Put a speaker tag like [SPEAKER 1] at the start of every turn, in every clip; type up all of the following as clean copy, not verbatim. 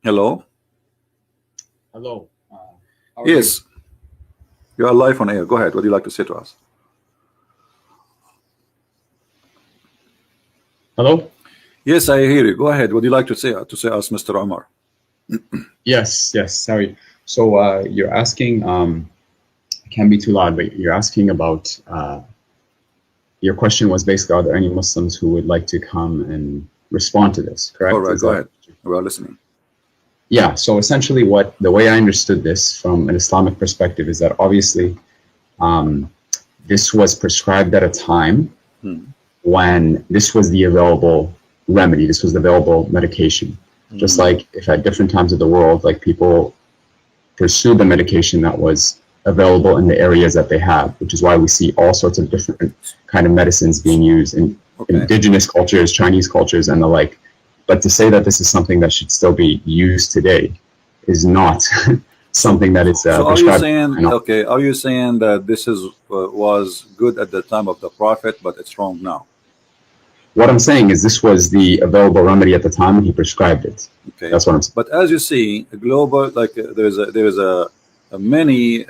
[SPEAKER 1] Hello.
[SPEAKER 2] Hello. How are you?
[SPEAKER 1] Yes, you are live on air. Go ahead. What do you like to say to us?
[SPEAKER 2] Hello?
[SPEAKER 1] Yes, I hear you. Go ahead. What do you like to say us, Mr. Omar?
[SPEAKER 2] Yes, yes, sorry. So you're asking, it can't be too loud, but you're asking about, your question was basically, are there any Muslims who would like to come and respond to this,
[SPEAKER 1] All
[SPEAKER 2] correct?
[SPEAKER 1] right.
[SPEAKER 2] Is
[SPEAKER 1] Go
[SPEAKER 2] that?
[SPEAKER 1] ahead. We are listening.
[SPEAKER 2] Yeah, so essentially the way I understood this from an Islamic perspective is that obviously um, this was prescribed at a time
[SPEAKER 1] Hmm.
[SPEAKER 2] when this was the available remedy, this was the available medication. Just
[SPEAKER 1] Hmm.
[SPEAKER 2] like if at different times of the world, like people pursue the medication that was available in the areas that they have, which is why we see all sorts of different kind of medicines being used in
[SPEAKER 1] Okay.
[SPEAKER 2] indigenous cultures, Chinese cultures, and the like. But to say that this is something that should still be used today is not
[SPEAKER 1] So,
[SPEAKER 2] something that is
[SPEAKER 1] so are you
[SPEAKER 2] prescribed.
[SPEAKER 1] saying
[SPEAKER 2] I know.
[SPEAKER 1] okay? Are you saying that this is was good at the time of the Prophet, but it's wrong now?
[SPEAKER 2] What I'm saying is this was the available remedy at the time and he prescribed it.
[SPEAKER 1] Okay.
[SPEAKER 2] That's what I'm saying.
[SPEAKER 1] But as you see, a global like there is a many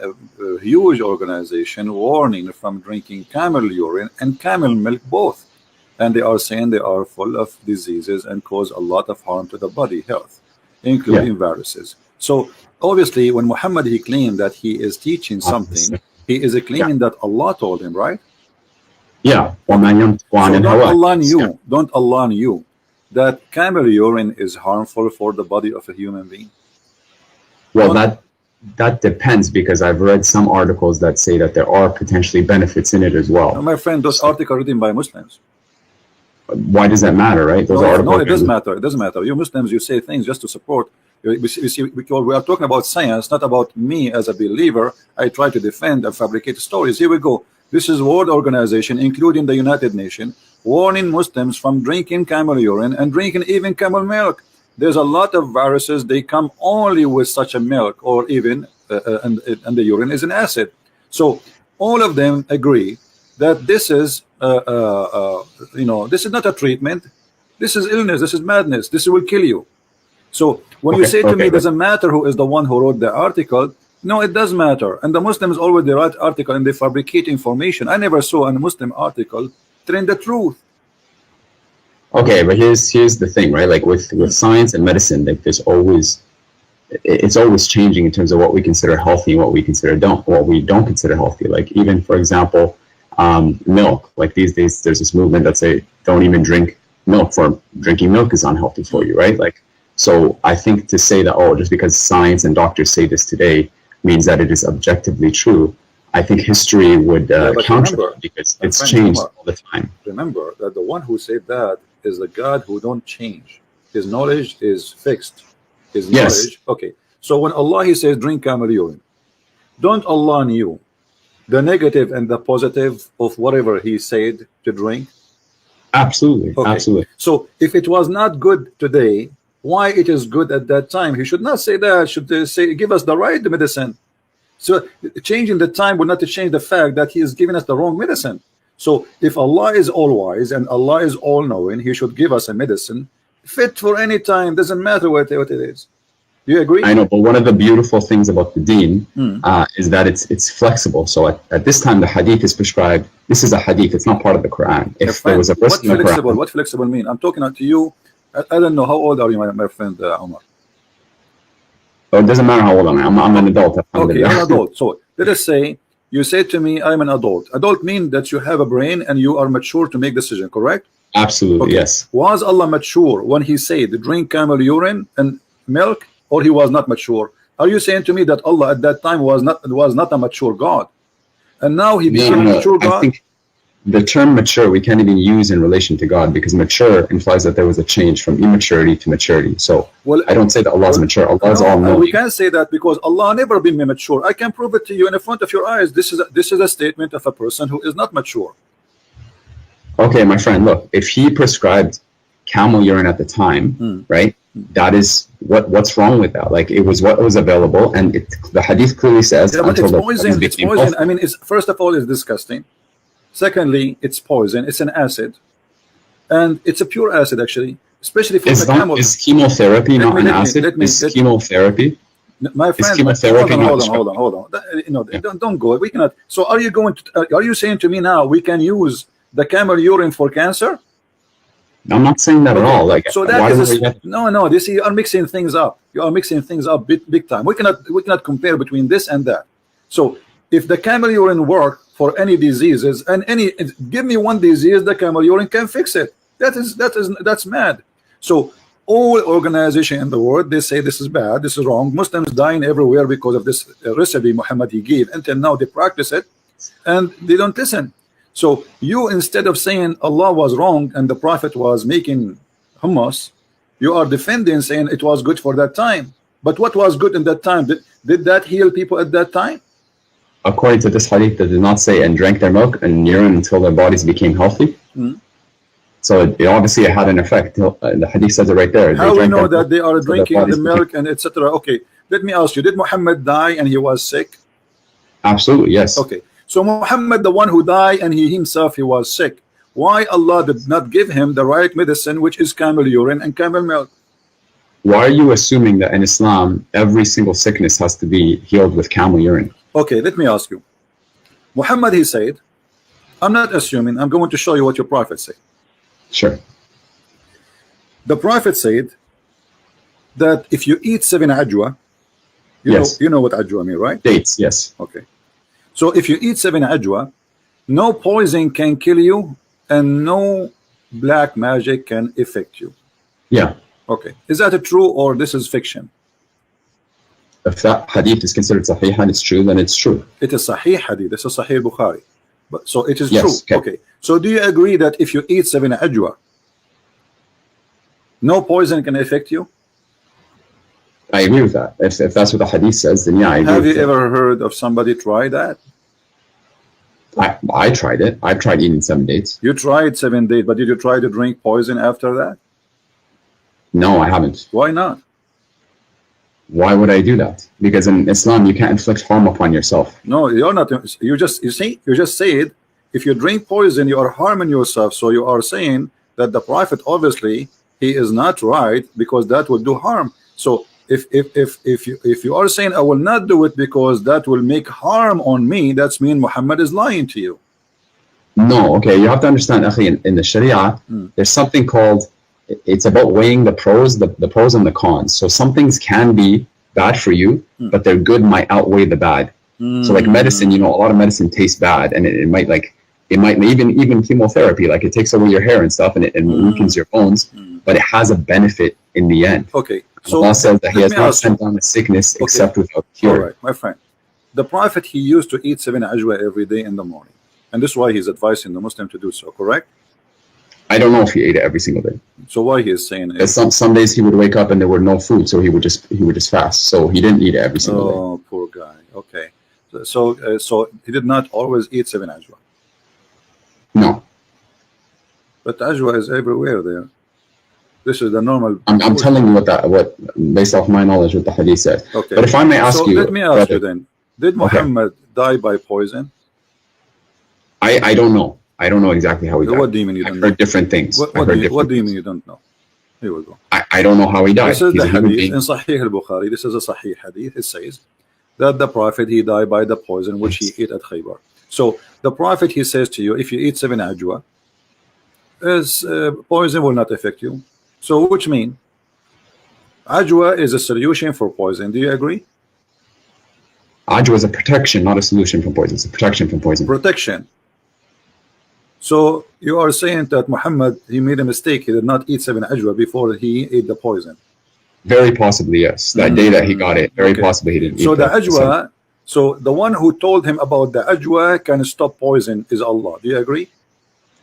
[SPEAKER 1] huge organization warning from drinking camel urine and camel milk both, and they are saying they are full of diseases and cause a lot of harm to the body health,
[SPEAKER 2] Yeah.
[SPEAKER 1] including viruses. So obviously, when Muhammad he claimed that he is teaching something, he is
[SPEAKER 2] Yeah.
[SPEAKER 1] claiming that Allah told him, right?
[SPEAKER 2] Yeah.
[SPEAKER 1] Okay.
[SPEAKER 2] وَمَنْ يَنْطِقُ عَنِ
[SPEAKER 1] So don't
[SPEAKER 2] الْهَوَىٰ.
[SPEAKER 1] Allah
[SPEAKER 2] Yes. Yeah.
[SPEAKER 1] knew, don't Allah knew that camel urine is harmful for the body of a human being?
[SPEAKER 2] Well,
[SPEAKER 1] Don't.
[SPEAKER 2] that depends because I've read some articles that say that there are potentially benefits in it as
[SPEAKER 1] No,
[SPEAKER 2] well.
[SPEAKER 1] my friend, those
[SPEAKER 2] So
[SPEAKER 1] articles written by Muslims.
[SPEAKER 2] why does that matter, right? Those
[SPEAKER 1] No,
[SPEAKER 2] are
[SPEAKER 1] no,
[SPEAKER 2] articles
[SPEAKER 1] it doesn't
[SPEAKER 2] written.
[SPEAKER 1] matter. It doesn't matter. You Muslims, you say things just to support. You see, because we are talking about science, not about me as a believer. I try to defend and fabricate stories. Here we go. This is World Organization, including the United Nations, warning Muslims from drinking camel urine and drinking even camel milk. There's a lot of viruses. They come only with such a milk, or even and the urine is an acid. So all of them agree that this is this is not a treatment. This is illness. This is madness. This will kill you. So when you
[SPEAKER 2] Okay,
[SPEAKER 1] say to me,
[SPEAKER 2] okay, but
[SPEAKER 1] doesn't matter who is the one who wrote the article, no, it does matter. And the Muslims always they write article and they fabricate information. I never saw a Muslim article telling the truth.
[SPEAKER 2] okay, but here's the thing, right? Like with science and medicine, like it's always changing in terms of what we consider healthy and what we don't consider healthy. Like even for example, milk. Like these days, there's this movement that say don't even drink milk for drinking milk is unhealthy for you, right? Like so, I think to say that just because science and doctors say this today means that it is objectively true. I think history would
[SPEAKER 1] Yeah, but
[SPEAKER 2] counter
[SPEAKER 1] remember,
[SPEAKER 2] that because
[SPEAKER 1] my
[SPEAKER 2] it's
[SPEAKER 1] friend
[SPEAKER 2] changed
[SPEAKER 1] Omar,
[SPEAKER 2] all the time.
[SPEAKER 1] remember that the one who said that is the God who don't change. His knowledge is fixed. His
[SPEAKER 2] Yes,
[SPEAKER 1] knowledge. Okay. So when Allah he says drink camel urine, don't Allah knew the negative and the positive of whatever he said to drink?
[SPEAKER 2] absolutely,
[SPEAKER 1] Okay.
[SPEAKER 2] absolutely.
[SPEAKER 1] So if it was not good today, why it is good at that time? He should not say that. Should say give us the right medicine. So changing the time would not change the fact that he is giving us the wrong medicine. So if Allah is all wise and Allah is all knowing, he should give us a medicine fit for any time. Doesn't matter what it is. Do you agree?
[SPEAKER 2] I know, but one of the beautiful things about the deen
[SPEAKER 1] Hmm.
[SPEAKER 2] is that it's flexible. So at this time, the hadith is prescribed. This is a hadith; it's not part of the Quran.
[SPEAKER 1] My
[SPEAKER 2] If there
[SPEAKER 1] friend,
[SPEAKER 2] was a verse
[SPEAKER 1] what
[SPEAKER 2] in the
[SPEAKER 1] flexible?
[SPEAKER 2] Quran,
[SPEAKER 1] What flexible mean? I'm talking to you. I don't know how old are you, my friend Omar.
[SPEAKER 2] it doesn't matter how old I am. I'm an adult.
[SPEAKER 1] Okay, you're an
[SPEAKER 2] Alhamdulillah.
[SPEAKER 1] adult. So let us say you say to me, I'm an adult. Adult mean that you have a brain and you are mature to make decision, correct?
[SPEAKER 2] Absolutely,
[SPEAKER 1] Okay.
[SPEAKER 2] yes.
[SPEAKER 1] Was Allah mature when he said drink camel urine and milk, or he was not mature? Are you saying to me that Allah at that time was not a mature God, and now he
[SPEAKER 2] No,
[SPEAKER 1] became a
[SPEAKER 2] no.
[SPEAKER 1] mature
[SPEAKER 2] I
[SPEAKER 1] God?
[SPEAKER 2] think the term mature we can't even use in relation to God because mature implies that there was a change from immaturity to maturity. So
[SPEAKER 1] Well,
[SPEAKER 2] I don't say that Allah is mature. Allah is
[SPEAKER 1] no,
[SPEAKER 2] all
[SPEAKER 1] we
[SPEAKER 2] knowing.
[SPEAKER 1] can't say that because Allah never been mature. I can prove it to you in front of your eyes. This is a statement of a person who is not mature.
[SPEAKER 2] Okay, my friend, look, if he prescribed camel urine at the time, right? That is what's wrong with that? Like it was what was available, and the hadith clearly says
[SPEAKER 1] Yeah, but
[SPEAKER 2] until
[SPEAKER 1] it's
[SPEAKER 2] the
[SPEAKER 1] poison.
[SPEAKER 2] Muslims
[SPEAKER 1] It's
[SPEAKER 2] became
[SPEAKER 1] poison. I
[SPEAKER 2] healthy.
[SPEAKER 1] mean, it's first of all, it's disgusting. Secondly, it's poison. It's an acid, and it's a pure acid actually. especially from
[SPEAKER 2] Is
[SPEAKER 1] the camel.
[SPEAKER 2] is chemotherapy not an acid? Is chemotherapy?
[SPEAKER 1] My friend,
[SPEAKER 2] chemotherapy
[SPEAKER 1] hold on. Don't go. We cannot. So are you going to? Are you saying to me now we can use the camel urine for cancer?
[SPEAKER 2] I'm not saying that at all. Like,
[SPEAKER 1] so that is no. This you are mixing things up. You are mixing things up big time. We cannot compare between this and that. So if the camel urine work for any diseases and give me one disease, the camel urine can fix it. That's mad. So all organization in the world, they say this is bad, this is wrong. Muslims dying everywhere because of this recipe Muhammad he gave. Until now they practice it and they don't listen. So you, instead of saying Allah was wrong and the Prophet was making hummus, you are defending, saying it was good for that time. But what was good in that time? Did that heal people at that time?
[SPEAKER 2] According to this hadith, they did not say and drank their milk and urine until their bodies became healthy. So it obviously had an effect. The hadith says it right there.
[SPEAKER 1] How we know that they are drinking the milk and etc.? Okay, let me ask you: did Muhammad die and he was sick?
[SPEAKER 2] Absolutely, yes.
[SPEAKER 1] Okay, so Muhammad, the one who died and he himself he was sick. Why Allah did not give him the right medicine, which is camel urine and camel milk?
[SPEAKER 2] Why are you assuming that in Islam every single sickness has to be healed with camel urine?
[SPEAKER 1] Okay, let me ask you. Muhammad he said, I'm not assuming. I'm going to show you what your prophet said.
[SPEAKER 2] Sure.
[SPEAKER 1] The Prophet said that if you eat 7 ajwa, you know what ajwa mean, right?
[SPEAKER 2] Dates, yes.
[SPEAKER 1] Okay. So if you eat 7 ajwa, no poison can kill you and no black magic can affect you.
[SPEAKER 2] Yeah.
[SPEAKER 1] Okay. Is that true or this is fiction?
[SPEAKER 2] If that hadith is considered sahih and it's true, then it's true.
[SPEAKER 1] It is sahih hadith. This is sahih Bukhari. But so it is
[SPEAKER 2] yes,
[SPEAKER 1] true. Okay. So do you agree that if you eat 7 ajwa, no poison can affect you?
[SPEAKER 2] I agree with that. If that's what the hadith says, then yeah, I agree.
[SPEAKER 1] Have you ever heard of somebody try that?
[SPEAKER 2] I tried it. I've tried eating 7 dates.
[SPEAKER 1] You tried 7 dates, but did you try to drink poison after that?
[SPEAKER 2] No, I haven't.
[SPEAKER 1] Why not?
[SPEAKER 2] Why would I do that? Because in Islam you can't inflict harm upon yourself.
[SPEAKER 1] No, you're not. You just said if you drink poison you are harming yourself. So you are saying that the Prophet obviously he is not right because that will do harm. So if you are saying I will not do it because that will make harm on me, that's mean Muhammad is lying to you.
[SPEAKER 2] No, okay, you have to understand, akhi, in the Sharia, there's something called, it's about weighing the pros, the pros and the cons. So some things can be bad for you, but their good might outweigh the bad. So like medicine, you know, a lot of medicine tastes bad, and it might even chemotherapy, like it takes away your hair and stuff, and it weakens your bones, but it has a benefit in the end.
[SPEAKER 1] Okay. So
[SPEAKER 2] Allah says that He has not sent down a sickness except without cure.
[SPEAKER 1] All right, my friend. The Prophet he used to eat 7 ajwa every day in the morning, and this is why he's advising the Muslim to do so. Correct?
[SPEAKER 2] I don't know if he ate it every single day.
[SPEAKER 1] So why he is saying it?
[SPEAKER 2] Some days he would wake up and there were no food, so he would just fast. So he didn't eat it every single day.
[SPEAKER 1] Oh, poor guy. Okay. So he did not always eat 7 ajwa.
[SPEAKER 2] No.
[SPEAKER 1] But ajwa is everywhere there. This is the normal.
[SPEAKER 2] I'm telling you what based off my knowledge what the hadith says.
[SPEAKER 1] Okay.
[SPEAKER 2] But if I may ask you,
[SPEAKER 1] let me ask you then: did Muhammad die by poison?
[SPEAKER 2] I don't know. I don't know exactly how he died.
[SPEAKER 1] What do you mean you don't know?
[SPEAKER 2] I've heard different things.
[SPEAKER 1] What do you mean you don't know? Here we go.
[SPEAKER 2] I don't know how he died.
[SPEAKER 1] This is the hadith in Sahih al-Bukhari. This is a Sahih hadith. It says that the Prophet he died by the poison which he ate at Khaybar. So the Prophet he says to you, if you eat 7 ajwa, poison will not affect you. So which mean ajwa is a solution for poison. Do you agree?
[SPEAKER 2] Ajwa is a protection, not a solution from poison. It's a protection from poison.
[SPEAKER 1] Protection. So you are saying that Muhammad he made a mistake. He did not eat 7 ajwa before he ate the poison.
[SPEAKER 2] Very possibly, yes. That day that he got it, very possibly he didn't eat.
[SPEAKER 1] So the ajwa, so the one who told him about the ajwa can stop poison is Allah. Do you agree?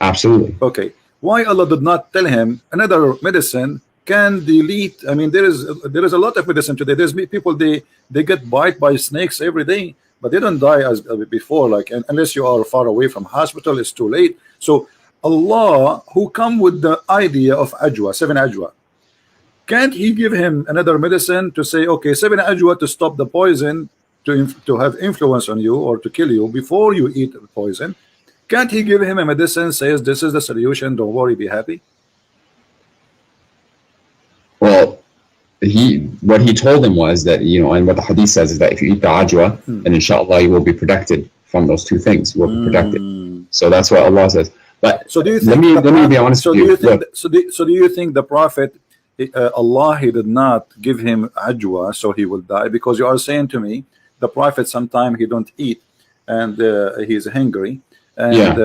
[SPEAKER 2] Absolutely.
[SPEAKER 1] Okay. Why Allah did not tell him another medicine can delete? I mean, there is a lot of medicine today. There's people they get bite by snakes every day, but they don't die as before. Like unless you are far away from hospital, it's too late. So Allah, who come with the idea of ajwa, 7 ajwa, can't He give him another medicine to say, okay, 7 ajwa to stop the poison, to have influence on you or to kill you before you eat the poison? Can't He give him a medicine says this is the solution, don't worry, be happy?
[SPEAKER 2] what he told him was that, you know, and what the hadith says is that if you eat the ajwa, then inshallah you will be protected from those two things. You will be protected. So that's what Allah says. But
[SPEAKER 1] so do you think
[SPEAKER 2] let me be honest with you.
[SPEAKER 1] So do you think the Prophet, Allah, he did not give him ajwa so he will die? Because you are saying to me the Prophet sometime he don't eat and he is hungry, and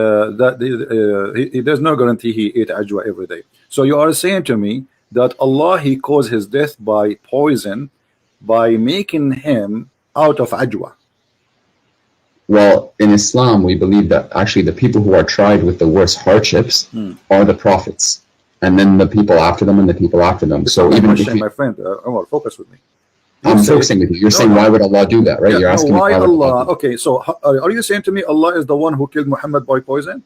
[SPEAKER 1] there's no guarantee he ate ajwa every day. So you are saying to me that Allah, he caused his death by poison by making him out of ajwa.
[SPEAKER 2] Well, in Islam, we believe that actually the people who are tried with the worst hardships are the prophets, and then the people after them, and the people after them. So even if
[SPEAKER 1] my friend, Omar, focus with me.
[SPEAKER 2] I'm focusing with you. You're saying, why would Allah do that, right?
[SPEAKER 1] Yeah,
[SPEAKER 2] You're asking
[SPEAKER 1] why Allah? Okay, so are you saying to me Allah is the one who killed Muhammad by poison?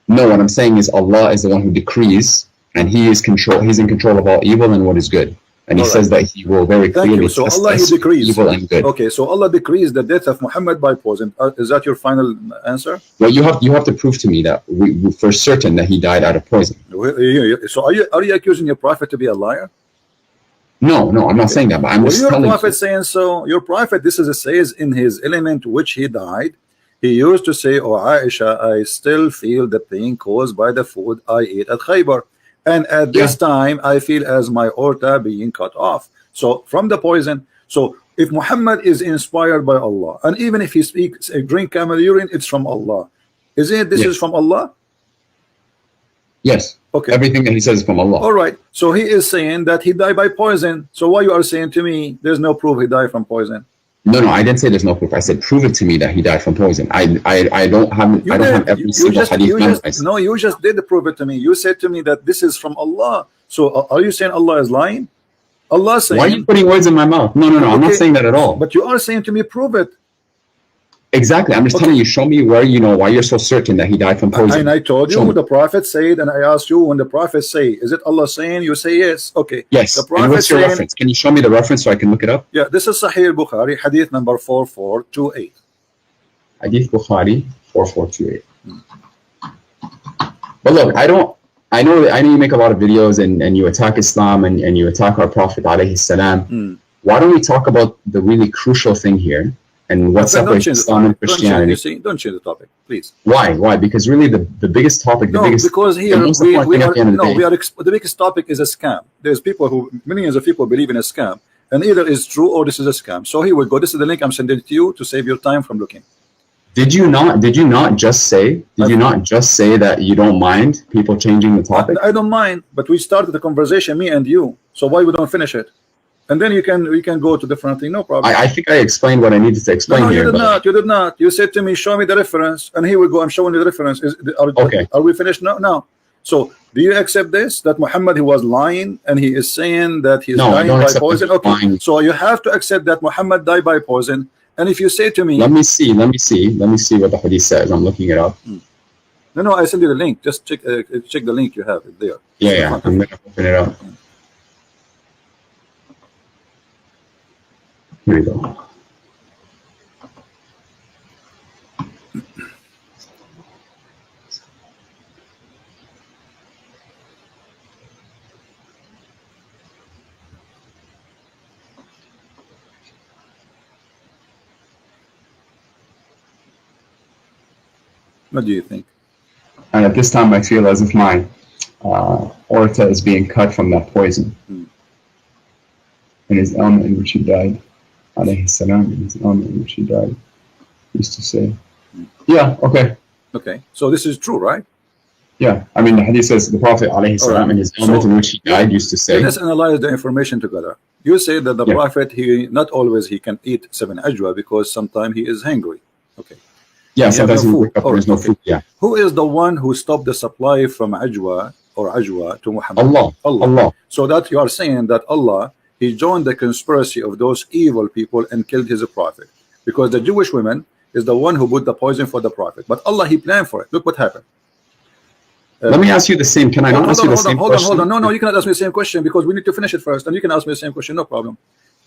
[SPEAKER 2] No, what I'm saying is Allah is the one who decrees, and He is He's in control of all evil and what is good. And He says that He will very clearly
[SPEAKER 1] so
[SPEAKER 2] test
[SPEAKER 1] Allah,
[SPEAKER 2] us
[SPEAKER 1] he decrees
[SPEAKER 2] evil and good.
[SPEAKER 1] Okay, so Allah decrees the death of Muhammad by poison. Is that your final answer?
[SPEAKER 2] Well, you have to prove to me that we for certain that he died out of poison.
[SPEAKER 1] So are you accusing your prophet to be a liar?
[SPEAKER 2] No, I'm not saying that, but I'm just telling you.
[SPEAKER 1] Your prophet saying so. Your prophet, this is says in his element which he died. He used to say, "Oh Aisha, I still feel the pain caused by the food I ate at Khaybar, and at this time I feel as my aorta being cut off." So from the poison. So if Muhammad is inspired by Allah, and even if he speaks, drink camel urine, it's from Allah. Isn't it? This is from Allah.
[SPEAKER 2] Yes. Okay. Everything that he says is from Allah.
[SPEAKER 1] All right. So he is saying that he died by poison. So why you are saying to me there's no proof he died from poison?
[SPEAKER 2] No, I didn't say there's no proof. I said prove it to me that he died from poison. I don't have every single hadith memorized.
[SPEAKER 1] No, you just did prove it to me. You said to me that this is from Allah. So are you saying Allah is lying? Allah saying.
[SPEAKER 2] Why are you putting words in my mouth? No. Okay. I'm not saying that at all.
[SPEAKER 1] But you are saying to me, prove it.
[SPEAKER 2] Exactly. I'm just telling you, show me where, why you're so certain that he died from poison.
[SPEAKER 1] And I told you the Prophet said, and I asked you when the Prophet say, is it Allah saying? You say yes. Okay.
[SPEAKER 2] Yes.
[SPEAKER 1] The Prophet
[SPEAKER 2] and what's your reference? Can you show me the reference so I can look it up?
[SPEAKER 1] Yeah, this is Sahih Bukhari, hadith number 4428.
[SPEAKER 2] Hadith Bukhari 4428. But look, I know you make a lot of videos and you attack Islam and you attack our Prophet alayhi salam. Why don't we talk about the really crucial thing here? And what separates Islam and Christianity?
[SPEAKER 1] Don't change the topic, please.
[SPEAKER 2] Why? Because really the biggest topic,
[SPEAKER 1] because here the biggest topic is a scam. There's people millions of people believe in a scam, and either it's true or this is a scam. So here we go. This is the link I'm sending to you to save your time from looking.
[SPEAKER 2] Did you not just say that you don't mind people changing the topic?
[SPEAKER 1] I don't mind, but we started the conversation, me and you. So why we don't finish it? And then we can go to different thing, no problem.
[SPEAKER 2] I think I explained what I needed to explain here.
[SPEAKER 1] You did not. You said to me, show me the reference, and here we go. I'm showing you the reference.
[SPEAKER 2] Okay.
[SPEAKER 1] Are we finished now? No. So do you accept this? That Muhammad, he was lying, and he is saying that he's dying by poison? Okay. Lying. So you have to accept that Muhammad died by poison. And if you say to me,
[SPEAKER 2] let me see what the hadith says. I'm looking it up.
[SPEAKER 1] No, I send you the link. Just check the link you have it there.
[SPEAKER 2] Yeah. I'm gonna open it up. Here we go.
[SPEAKER 1] What do you think?
[SPEAKER 2] And at this time, I feel as if my aorta is being cut from that poison. In his ailment in which he died, alayhi salam, in his ailment in which he died, used to say, yeah, okay.
[SPEAKER 1] Okay, so this is true, right?
[SPEAKER 2] Yeah, I mean, the hadith says the Prophet alayhi salam, in his ailment in which he died, used to say.
[SPEAKER 1] Let's analyze the information together. You say that the Prophet, he not always he can eat 7 ajwa because sometimes he is hungry. Okay.
[SPEAKER 2] Yeah, sometimes there's no food. Yeah.
[SPEAKER 1] Who is the one who stopped the supply from ajwa to Muhammad?
[SPEAKER 2] Allah.
[SPEAKER 1] So that you are saying that Allah, he joined the conspiracy of those evil people and killed his prophet, because the Jewish woman is the one who put the poison for the prophet, but Allah, he planned for it. Look what happened.
[SPEAKER 2] Let me ask you the same. Can I not ask you the same question?
[SPEAKER 1] Hold on. No, you cannot ask me the same question because we need to finish it first, and you can ask me the same question, no problem.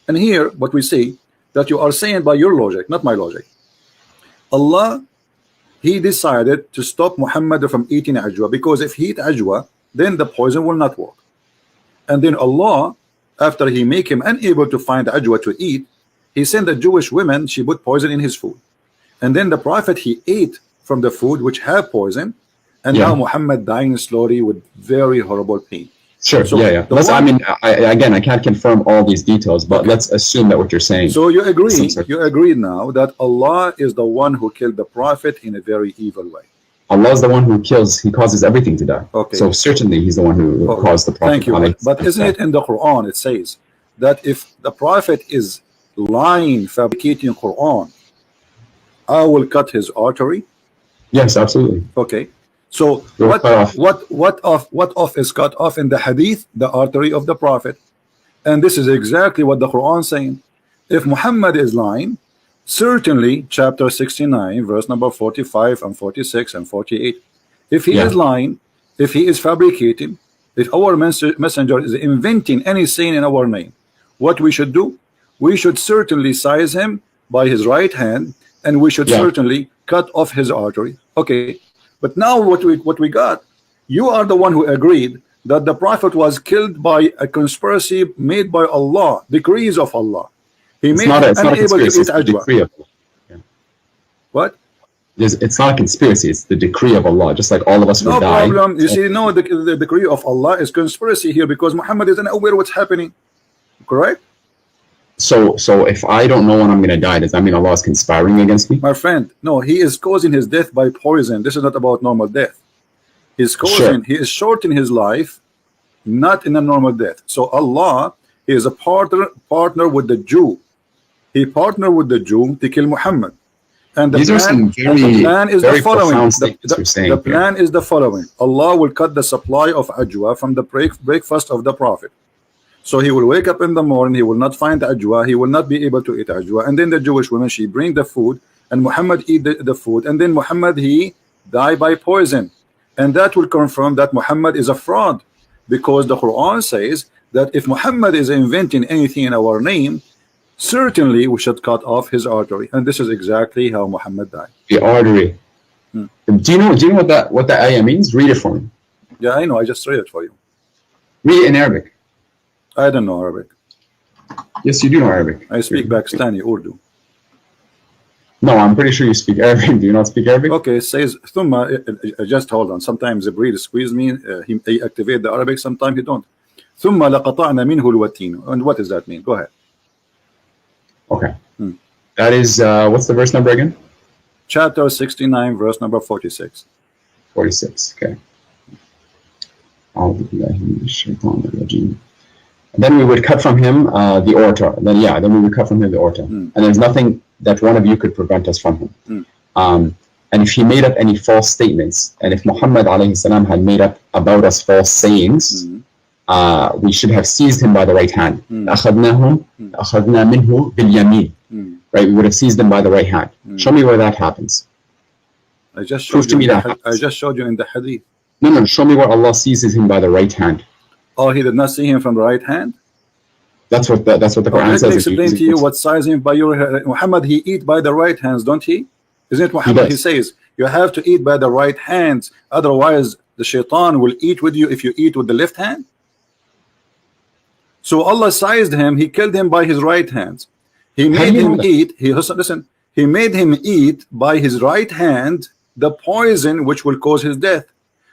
[SPEAKER 1] And here, what we see, that you are saying by your logic, not my logic. Allah, he decided to stop Muhammad from eating ajwa, because if he eat ajwa, then the poison will not work. And then Allah, after he make him unable to find ajwa to eat, he sent a Jewish woman, she put poison in his food. And then the Prophet, he ate from the food which had poison, and now Muhammad dying slowly with very horrible pain.
[SPEAKER 2] Sure. So I mean, again, I can't confirm all these details, but let's assume that what you're saying.
[SPEAKER 1] So you agree? You agree now that Allah is the one who killed the Prophet in a very evil way.
[SPEAKER 2] Allah is the one who kills. He causes everything to die.
[SPEAKER 1] Okay.
[SPEAKER 2] So certainly, He's the one who caused the Prophet.
[SPEAKER 1] Thank you. But isn't it in the Quran? It says that if the Prophet is lying, fabricating Quran, I will cut his artery.
[SPEAKER 2] Yes, absolutely.
[SPEAKER 1] Okay. So what off is cut off in the hadith? The artery of the Prophet. And this is exactly what the Quran is saying. If Muhammad is lying, certainly chapter 69 verse number 45 and 46 and 48, if he is lying, if he is fabricating, if our messenger is inventing any saying in our name, what we should do? We should certainly seize him by his right hand, and we should certainly cut off his artery. Okay. But now what we got, you are the one who agreed that the Prophet was killed by a conspiracy made by Allah, decrees of Allah. He made him unable to eat ajwa. What?
[SPEAKER 2] It's not a conspiracy, it's the decree of Allah, just like all of us would die.
[SPEAKER 1] No problem. You see, no, the decree of Allah is conspiracy here because Muhammad is unaware what's happening. Correct?
[SPEAKER 2] So if I don't know when I'm going to die, does that mean Allah is conspiring against me?
[SPEAKER 1] My friend, no, he is causing his death by poison. This is not about normal death. He's causing, he is shortening his life, not in a normal death. So Allah is a partner with the Jew. He partnered with the Jew to kill Muhammad. And the plan is the following. The plan is the following. Allah will cut the supply of ajwa from the breakfast of the Prophet. So he will wake up in the morning, he will not find ajwa, he will not be able to eat ajwa. And then the Jewish woman, she bring the food, and Muhammad eat the food. And then Muhammad, he die by poison. And that will confirm that Muhammad is a fraud. Because the Quran says that if Muhammad is inventing anything in our name, certainly we should cut off his artery. And this is exactly how Muhammad died.
[SPEAKER 2] The artery. Do you know what that ayah means? Read it for me.
[SPEAKER 1] Yeah, I know. I just read it for you.
[SPEAKER 2] Read it in Arabic.
[SPEAKER 1] I don't know Arabic.
[SPEAKER 2] Yes, you do know Arabic.
[SPEAKER 1] I speak Pakistani Urdu.
[SPEAKER 2] No, I'm pretty sure you speak Arabic. Do you not speak Arabic?
[SPEAKER 1] Okay, it says thumma. Just hold on. Sometimes the breed squeeze me. He activate the Arabic. Sometimes he don't. Thumma laqata'na minhu alwatin. And what does that mean? Go ahead.
[SPEAKER 2] Okay. That is what's the verse number again?
[SPEAKER 1] Chapter 69, verse number 46.
[SPEAKER 2] 46. Okay. Then we would cut from him the aorta. Then we would cut from him the aorta. And there's nothing that one of you could prevent us from him. And if he made up any false statements, and if Muhammad alayhi salam had made up about us false sayings, we should have seized him by the right hand. أخذنا منه باليمين. Right, we would have seized him by the right hand. Show me where that happens.
[SPEAKER 1] I just showed you. I just showed you in the hadith.
[SPEAKER 2] No. Show me where Allah seizes him by the right hand.
[SPEAKER 1] Oh, he did not see him from the right hand.
[SPEAKER 2] That's what the Quran says.
[SPEAKER 1] Let me explain to you what sizing by your Muhammad. He eat by the right hands, don't he? Isn't it Muhammad? He says you have to eat by the right hands, otherwise the shaitan will eat with you if you eat with the left hand. So Allah sized him. He killed him by his right hands. He made him eat. Listen. He made him eat by his right hand the poison which will cause his death.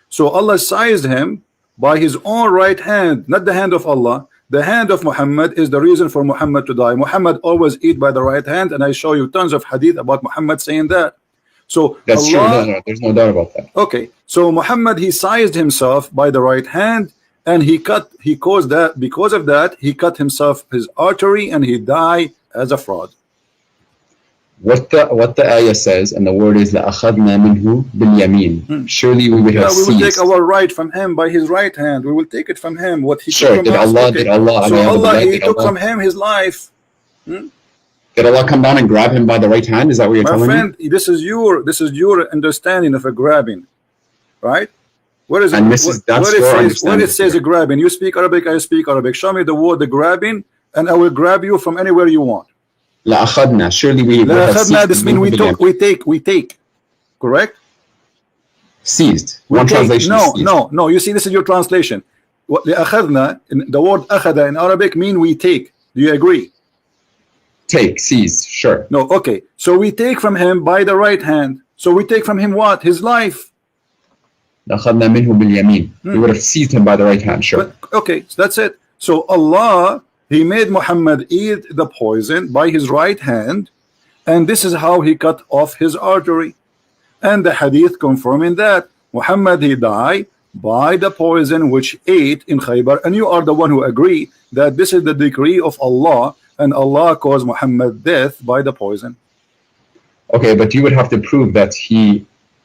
[SPEAKER 1] So Allah sized him by his own right hand, not the hand of Allah. The hand of Muhammad is the reason for Muhammad to die. Muhammad always eat by the right hand, and I show you tons of hadith about Muhammad saying that. So
[SPEAKER 2] that's true. No, there's no doubt about that.
[SPEAKER 1] Okay, so Muhammad, he sized himself by the right hand, and he caused that. Because of that, he cut himself his artery, and he died as a fraud.
[SPEAKER 2] What the ayah says, and the word is لَأَخَذْنَا مِنْهُ بِالْيَمِينَ. Surely we would have seized.
[SPEAKER 1] We will take our right from him by his right hand. We will take it from him. What he
[SPEAKER 2] took from us. Did Allah,
[SPEAKER 1] so Allah, he took from him his life.
[SPEAKER 2] Did Allah come down and grab him by the right hand? Is that what you're telling me? My friend,
[SPEAKER 1] this is your understanding of a grabbing, right? Where is it?
[SPEAKER 2] And what
[SPEAKER 1] it says a grabbing? You speak Arabic, I speak Arabic. Show me the word the grabbing, and I will grab you from anywhere you want.
[SPEAKER 2] لأخذنا. Surely we
[SPEAKER 1] لأخذنا. This means we take. Correct?
[SPEAKER 2] Seized. One translation.
[SPEAKER 1] No. You see, this is your translation. لأخذنا, the word أخذ in Arabic mean we take. Do you agree?
[SPEAKER 2] Take, seize, sure.
[SPEAKER 1] No, okay. So we take from him by the right hand. So we take from him what? His life.
[SPEAKER 2] لأخذنا منه باليمين. We would have seized him by the right hand, sure.
[SPEAKER 1] But, okay, so that's it. So Allah, He made Muhammad eat the poison by his right hand, and this is how he cut off his artery. And the hadith confirming that Muhammad, he died by the poison which ate in Khaybar, and you are the one who agree that this is the decree of Allah, and Allah caused Muhammad death by the poison.
[SPEAKER 2] Okay, but you would have to prove that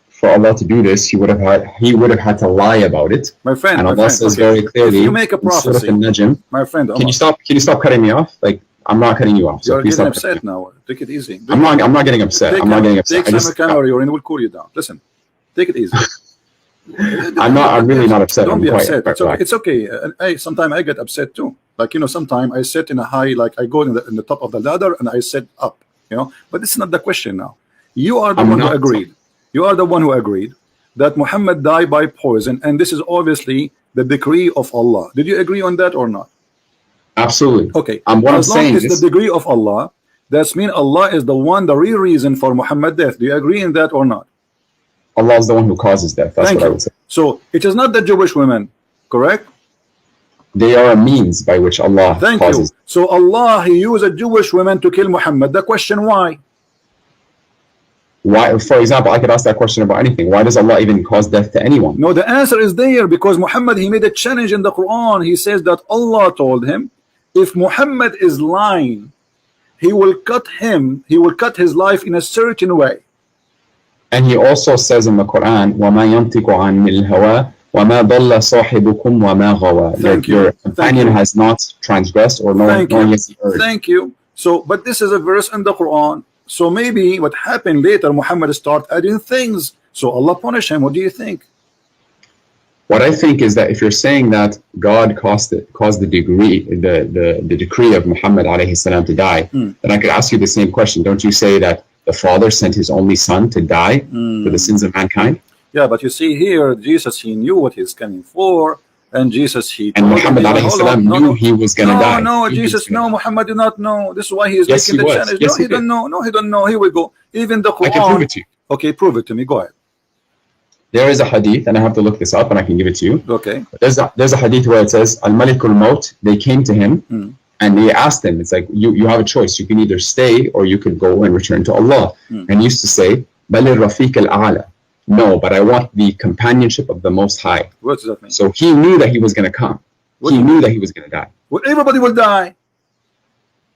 [SPEAKER 2] for Allah to do this, he would have had to lie about it.
[SPEAKER 1] My friend,
[SPEAKER 2] and Allah says very clearly,
[SPEAKER 1] if you make a prophecy, my friend, Omar,
[SPEAKER 2] can you stop cutting me off? Like, I'm not cutting you off. So
[SPEAKER 1] you're getting upset now. Take it easy.
[SPEAKER 2] I'm not getting upset. I'm not getting upset.
[SPEAKER 1] Take some camera, and we'll cool you down. Listen, take it easy.
[SPEAKER 2] I'm really not upset.
[SPEAKER 1] Don't be upset. It's okay. Sometimes I get upset too. Like, sometimes I sit in a high, like I go in the top of the ladder and I sit up. But this is not the question now. You are the one who agreed. You are the one who agreed that Muhammad died by poison, and this is obviously the decree of Allah. Did you agree on that or not?
[SPEAKER 2] Absolutely.
[SPEAKER 1] Okay.
[SPEAKER 2] As long
[SPEAKER 1] as the decree of Allah, that's mean Allah is the one, the real reason for Muhammad's death. Do you agree in that or not?
[SPEAKER 2] Allah is the one who causes death. That's what I would say.
[SPEAKER 1] So it is not the Jewish women, correct?
[SPEAKER 2] They are a means by which Allah causes.
[SPEAKER 1] You. So Allah, He used a Jewish woman to kill Muhammad. The question, why?
[SPEAKER 2] Why? For example, I could ask that question about anything. Why does Allah even cause death to anyone?
[SPEAKER 1] No, the answer is there, because Muhammad, he made a challenge in the Quran. He says that Allah told him, if Muhammad is lying, he will cut his life in a certain way.
[SPEAKER 2] And he also says in the Quran, وَمَا يَنْطِقُ عَنِ الْهَوَىٰ وَمَا ضَلَّ صَاحِبُكُمْ وَمَا غَوَىٰ. Your companion has not transgressed or nor has he erred.
[SPEAKER 1] Thank you. So, but this is a verse in the Quran. So maybe what happened later, Muhammad started adding things. So Allah punished him. What do you think?
[SPEAKER 2] What I think is that if you're saying that God caused the decree of Muhammad alayhi salam to die, then I could ask you the same question. Don't you say that the Father sent his only Son to die for the sins of mankind?
[SPEAKER 1] Yeah, but you see here, Jesus, he knew what he's coming for, and Jesus,
[SPEAKER 2] and Muhammad alayhi salam knew he was going to die.
[SPEAKER 1] No, Jesus, no, Muhammad did not know. This is why he is making the challenge.
[SPEAKER 2] Yes,
[SPEAKER 1] no, he don't know. No, he don't know. Here we go. Even the Quran.
[SPEAKER 2] I can prove it to you.
[SPEAKER 1] Okay, prove it to me. Go ahead.
[SPEAKER 2] There is a hadith, and I have to look this up, and I can give it to you.
[SPEAKER 1] Okay.
[SPEAKER 2] There's a hadith where it says, Al-Malikul Maut, they came to him, and they asked him, it's like, you have a choice. You can either stay, or you can go and return to Allah. And he used to say, Bali Rafiq al-A'la. No, but I want the companionship of the Most High.
[SPEAKER 1] What does that mean?
[SPEAKER 2] So he knew that he was going to come. He knew that he was going to die.
[SPEAKER 1] Well, everybody will die.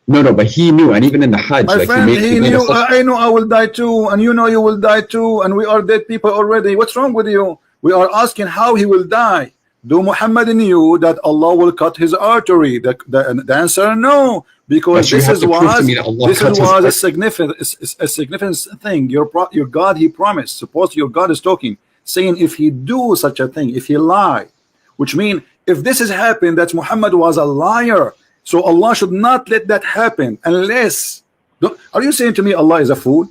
[SPEAKER 2] No, but he knew, and even in the Hajj,
[SPEAKER 1] my friend, he knew. I know I will die too, and you know you will die too, and we are dead people already. What's wrong with you? We are asking how he will die. Do Muhammad knew that Allah will cut his artery? The answer, no, because this was a significant thing. Your God, He promised. Suppose your God is talking, saying if he do such a thing, if he lie, which means if this has happened, that Muhammad was a liar. So Allah should not let that happen unless. Are you saying to me Allah is a fool?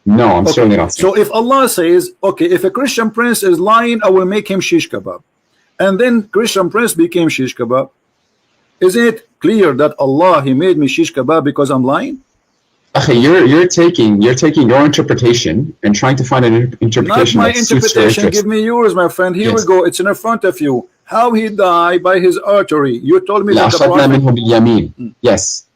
[SPEAKER 2] No, I'm certainly not saying.
[SPEAKER 1] So if Allah says, okay, if a Christian prince is lying, I will make him shish kebab, and then Christian prince became shish kebab, isn't it clear that Allah, He made me shish kebab because I'm lying?
[SPEAKER 2] Okay, you're taking your interpretation and trying to find an interpretation.
[SPEAKER 1] Not my interpretation. Give me yours, my friend. Here we go. It's in front of you. How he died by his artery. You told me that the Prophet.
[SPEAKER 2] Yes.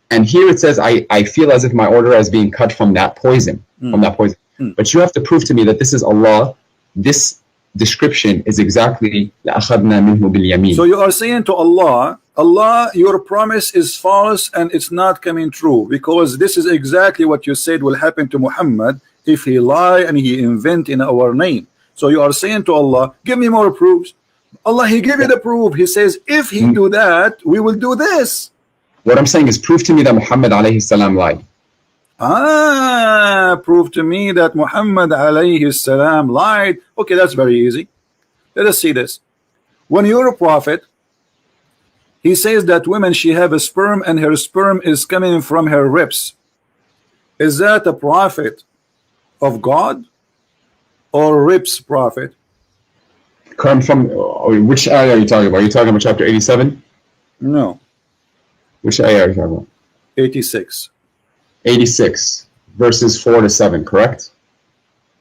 [SPEAKER 2] And here it says, I feel as if my order is being cut from that poison. But you have to prove to me that this is Allah. This description is exactly
[SPEAKER 1] So you are saying to Allah, your promise is false and it's not coming true, because this is exactly what you said will happen to Muhammad if he lie and he invent in our name. So you are saying to Allah, give me more proofs. Allah, He gave you the proof. He says, if he do that, we will do this.
[SPEAKER 2] What I'm saying is, prove to me that Muhammad alayhi salam lied.
[SPEAKER 1] Prove to me that Muhammad alayhi salam lied. Okay, that's very easy. Let us see this. When you're a prophet, he says that women, she have a sperm and her sperm is coming from her ribs. Is that a prophet of God or ribs prophet?
[SPEAKER 2] Come from which ayah are you talking about? Are you talking about chapter 87?
[SPEAKER 1] No,
[SPEAKER 2] Which ayah are you talking about?
[SPEAKER 1] 86.
[SPEAKER 2] 86, verses 4 to 7, correct?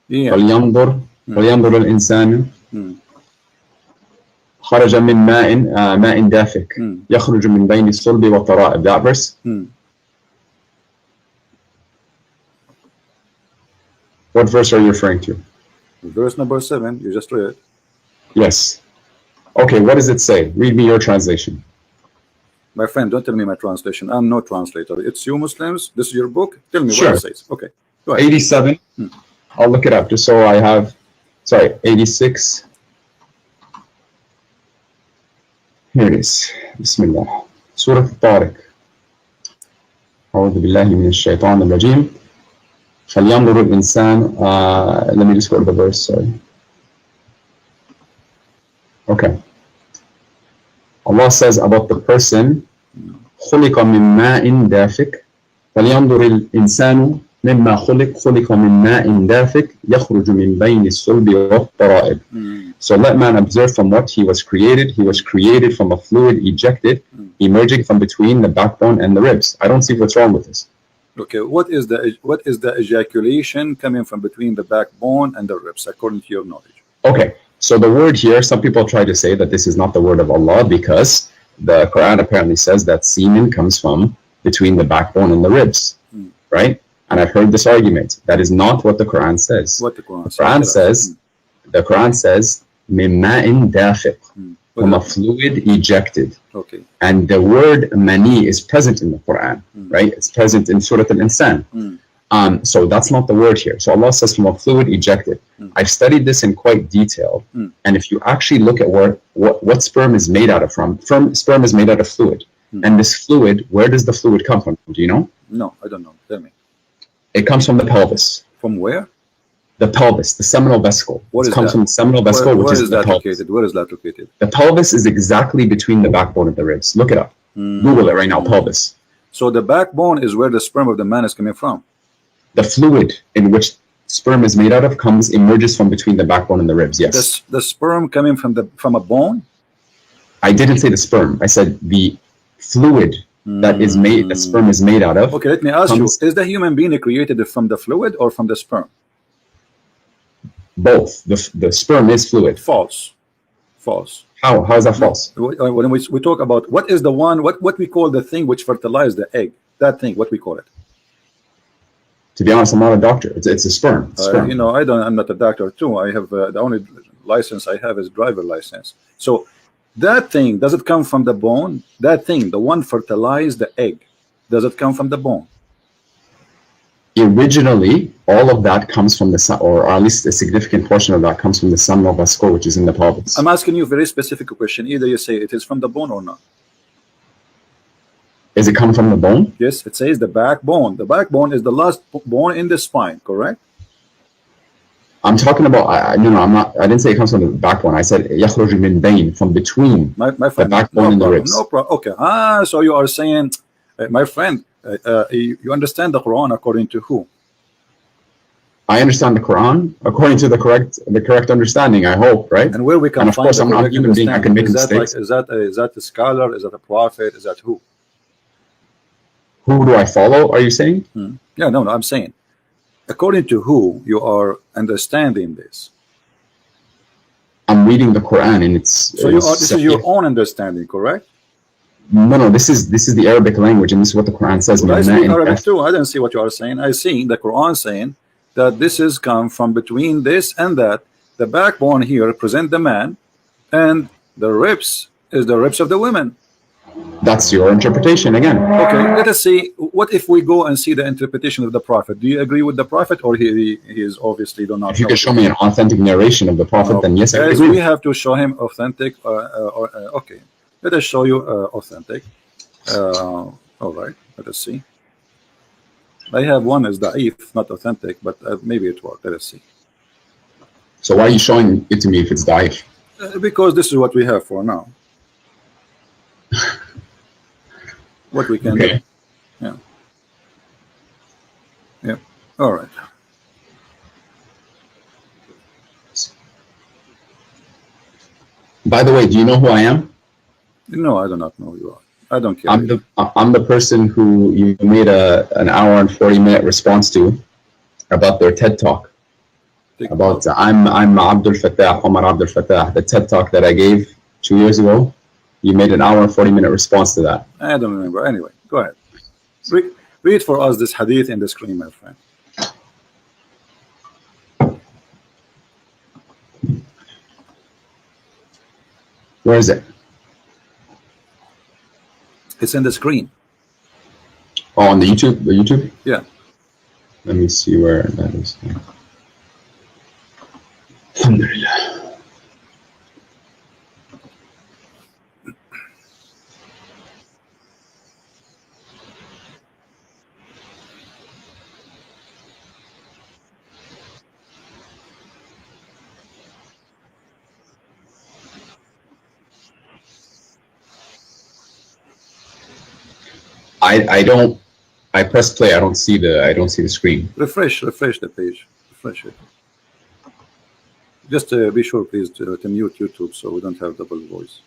[SPEAKER 1] Yeah.
[SPEAKER 2] فلينظر الإنسان خرج من ماء دافق يخرج من بين الصلب والترائب. That verse? What verse are you referring to?
[SPEAKER 1] Verse number 7, you just read.
[SPEAKER 2] Yes. Okay, what does it say? Read me your translation.
[SPEAKER 1] My friend, don't tell me my translation. I'm no translator. It's you Muslims. This is your book. Tell me
[SPEAKER 2] Sure.
[SPEAKER 1] what it says. Okay. Go ahead.
[SPEAKER 2] 87. I'll look it up just so I have. Sorry, 86. Here it is. Bismillah. Surah Al-Tariq. أعوذ بالله من الشيطان الرجيم. فلينظر الإنسان. Let me just go to the verse. Sorry. Okay. Allah says about the person خلق من ماء دافق فلينظر الإنسان مما خلق من ماء دافق يخرج من بين الصلب والترائب. So let man observe from what he was created. He was created from a fluid ejected, emerging from between the backbone and the ribs. I don't see what's wrong with this.
[SPEAKER 1] Okay, what is the ejaculation coming from between the backbone and the ribs, according to your knowledge?
[SPEAKER 2] Okay, so the word here, some people try to say that this is not the word of Allah because the Quran apparently says that semen comes from between the backbone and the ribs, right? And I've heard this argument. That is not what the Quran says.
[SPEAKER 1] What the Quran
[SPEAKER 2] says? The Quran says, "Min ma'in dafiq," from a fluid ejected.
[SPEAKER 1] Okay.
[SPEAKER 2] And the word mani is present in the Quran, right? It's present in Surah Al-Insan. So that's not the word here. So Allah says from a fluid ejected. I've studied this in quite detail. And if you actually look at what sperm is made out of sperm is made out of fluid. And this fluid, where does the fluid come from? Do you know?
[SPEAKER 1] No, I don't know. Tell me.
[SPEAKER 2] It comes from the pelvis.
[SPEAKER 1] From where?
[SPEAKER 2] The pelvis, the seminal vesicle.
[SPEAKER 1] It
[SPEAKER 2] comes from the seminal vesicle, which is the pelvis.
[SPEAKER 1] Located? Where is that located?
[SPEAKER 2] The pelvis is exactly between the backbone and the ribs. Look it up. Google it right now, pelvis.
[SPEAKER 1] So the backbone is where the sperm of the man is coming from.
[SPEAKER 2] The fluid in which sperm is made out of emerges from between the backbone and the ribs. Yes.
[SPEAKER 1] The sperm coming from a bone?
[SPEAKER 2] I didn't say the sperm. I said the fluid that is made, that sperm is made out of.
[SPEAKER 1] Okay, let me ask you: is the human being created from the fluid or from the sperm?
[SPEAKER 2] Both. The sperm is fluid.
[SPEAKER 1] False. False.
[SPEAKER 2] How is that false?
[SPEAKER 1] When we talk about what is the one, what we call the thing which fertilizes the egg, that thing, what we call it?
[SPEAKER 2] To be honest, I'm not a doctor. It's a sperm.
[SPEAKER 1] You know, I'm not a doctor too. I have the only license I have is driver license. So that thing, does it come from the bone? That thing, the one fertilized the egg, does it come from the bone?
[SPEAKER 2] Originally, all of that comes from the, or at least a significant portion of that comes from the seminal vesicle, which is in the pelvis.
[SPEAKER 1] I'm asking you a very specific question. Either you say it is from the bone or not.
[SPEAKER 2] Is it come from the bone?
[SPEAKER 1] Yes, it says the backbone. The backbone is the last bone in the spine, correct?
[SPEAKER 2] I'm talking about, no, I'm not, I didn't say it comes from the backbone. I said يخرج من بين, from between
[SPEAKER 1] my friend,
[SPEAKER 2] the backbone and the ribs.
[SPEAKER 1] No problem. Okay. So you are saying, my friend, you understand the Quran according to who?
[SPEAKER 2] I understand the Quran according to the correct understanding, I hope, right?
[SPEAKER 1] And where we can
[SPEAKER 2] and of
[SPEAKER 1] find
[SPEAKER 2] course, I'm not a human being. I can make mistakes.
[SPEAKER 1] Is that a scholar? Is that a prophet? Is that who?
[SPEAKER 2] Who do I follow? Are you saying?
[SPEAKER 1] Yeah, no, I'm saying, according to who you are understanding this.
[SPEAKER 2] I'm reading the Quran, and it's
[SPEAKER 1] so this is your own understanding, correct?
[SPEAKER 2] No, this is the Arabic language, and this is what the Quran says.
[SPEAKER 1] Well, I speak Arabic too. I don't see what you are saying. I see the Quran saying that this is come from between this and that. The backbone here represent the man, and the ribs is the ribs of the women.
[SPEAKER 2] That's your interpretation again.
[SPEAKER 1] Okay, let us see. What if we go and see the interpretation of the Prophet? Do you agree with the Prophet, or he is obviously do not?
[SPEAKER 2] If you can show me an authentic narration of the Prophet, then yes, I agree.
[SPEAKER 1] We have to show him authentic. Okay, let us show you authentic. All right, let us see. I have one as da'if, not authentic, but maybe it worked. Let us see.
[SPEAKER 2] So why are you showing it to me if it's da'if?
[SPEAKER 1] Because this is what we have for now. What we can do. Yeah. Yeah. All right.
[SPEAKER 2] By the way, do you know who I am?
[SPEAKER 1] No, I do not know who you are. I don't care.
[SPEAKER 2] I'm the person who you made an hour and 40-minute response to about their TED talk. About I'm Abdul Fatah, Omar Abdul Fatah, the TED talk that I gave 2 years ago. You made an hour and 40-minute response to that.
[SPEAKER 1] I don't remember. Anyway, go ahead. Read for us this hadith in the screen, my friend.
[SPEAKER 2] Where is it?
[SPEAKER 1] It's in the screen.
[SPEAKER 2] Oh, on the YouTube? The YouTube?
[SPEAKER 1] Yeah.
[SPEAKER 2] Let me see where that is. Alhamdulillah. I press play. I don't see the screen.
[SPEAKER 1] Refresh the page. Refresh it. Just be sure, please, to mute YouTube so we don't have double voice.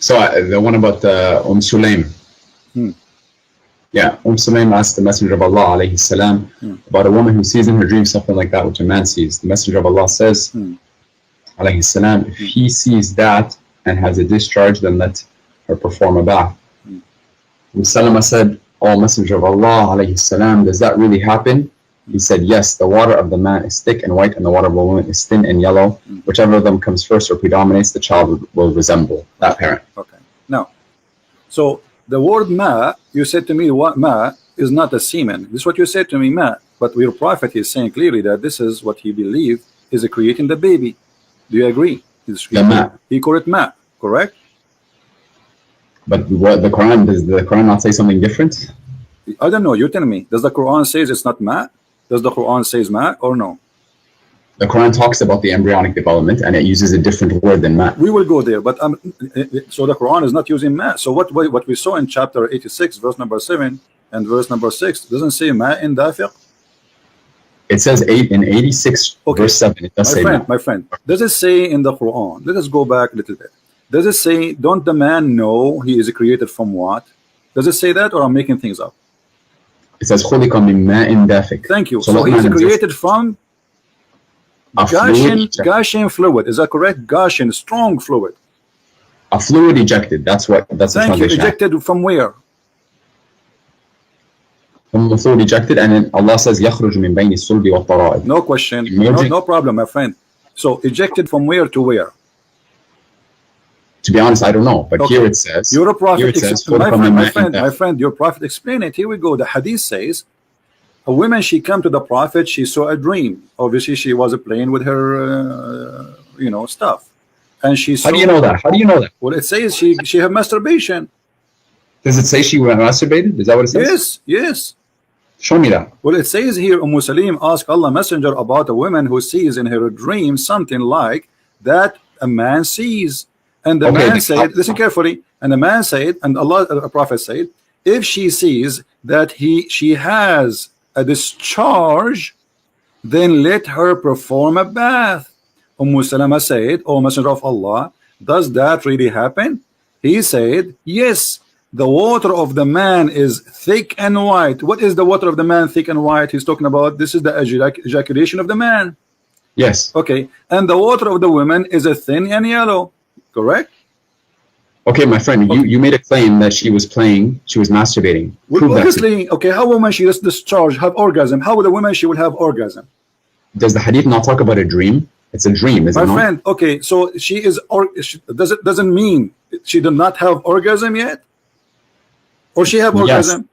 [SPEAKER 2] So the one about Sulaim. Yeah, Sulaim asked the Messenger of Allah alayhi salam about a woman who sees in her dream something like that which a man sees. The Messenger of Allah says alayhi salam, if he sees that and has a discharge, then let her perform a bath. Salama said, "Oh Messenger of Allah alayhi salam, does that really happen?" He said, "Yes, the water of the man is thick and white and the water of a woman is thin and yellow. Whichever of them comes first or predominates, the child will resemble that parent."
[SPEAKER 1] Okay. Now, so the word ma, you said to me, what ma is not a semen. This is what you said to me, ma. But your prophet is saying clearly that this is what he believed is creating the baby. Do you agree? He called it ma, correct?
[SPEAKER 2] But what the Quran, does the Quran not say something different?
[SPEAKER 1] I don't know. You tell me. Does the Quran says it's not ma? Does the Quran says ma or no?
[SPEAKER 2] The Quran talks about the embryonic development and it uses a different word than ma.
[SPEAKER 1] We will go there, but so the Quran is not using ma. So what we saw in chapter 86, verse number 7 and verse number 6 doesn't say ma in dafiq.
[SPEAKER 2] It says 8 in 86 verse 7. It does say ma.
[SPEAKER 1] My friend, does it say in the Quran? Let us go back a little bit. Does it say, don't the man know he is created from what? Does it say that, or I'm making things up?
[SPEAKER 2] It says خُلِقَ مِن مَاءٍ دَافِقٍ.
[SPEAKER 1] Thank you. So he's created from gushing fluid. Is that correct? Gushing, strong fluid.
[SPEAKER 2] A fluid ejected. That's the translation.
[SPEAKER 1] Thank you. Ejected from where?
[SPEAKER 2] From the fluid ejected, and then Allah says يَخْرُجُ مِن بَيْنِ الصُّلْبِ وَالتَّرَائِبِ.
[SPEAKER 1] No question. No problem, my friend. So ejected from where to where?
[SPEAKER 2] To be honest, I don't know. But here it says,
[SPEAKER 1] you're a prophet. My friend, your prophet explain it. Here we go. The hadith says, a woman, she come to the prophet, she saw a dream. Obviously, she was playing with her, stuff. And she saw,
[SPEAKER 2] how do you know that? How do you know that?
[SPEAKER 1] Well, it says she had masturbation.
[SPEAKER 2] Does it say she masturbated? Is that what it says?
[SPEAKER 1] Yes.
[SPEAKER 2] Show me that.
[SPEAKER 1] Well, it says here, Salim asked Allah Messenger about a woman who sees in her dream something like that a man sees. And the man said, listen carefully, and the man said, and Allah, the Prophet said, if she sees that she has a discharge, then let her perform a bath. Salama said, "O Messenger of Allah, does that really happen?" He said, yes, the water of the man is thick and white. What is the water of the man thick and white? He's talking about, this is the ejaculation of the man.
[SPEAKER 2] Yes.
[SPEAKER 1] Okay, and the water of the woman is a thin and yellow. Correct?
[SPEAKER 2] Okay, my friend, you made a claim that she was masturbating.
[SPEAKER 1] Well, obviously, okay, how a woman she just discharge, have orgasm? How would a woman she will have orgasm?
[SPEAKER 2] Does the hadith not talk about a dream? It's a dream, is it not?
[SPEAKER 1] My friend, okay, so she is, doesn't mean she did not have orgasm yet? Or she have orgasm?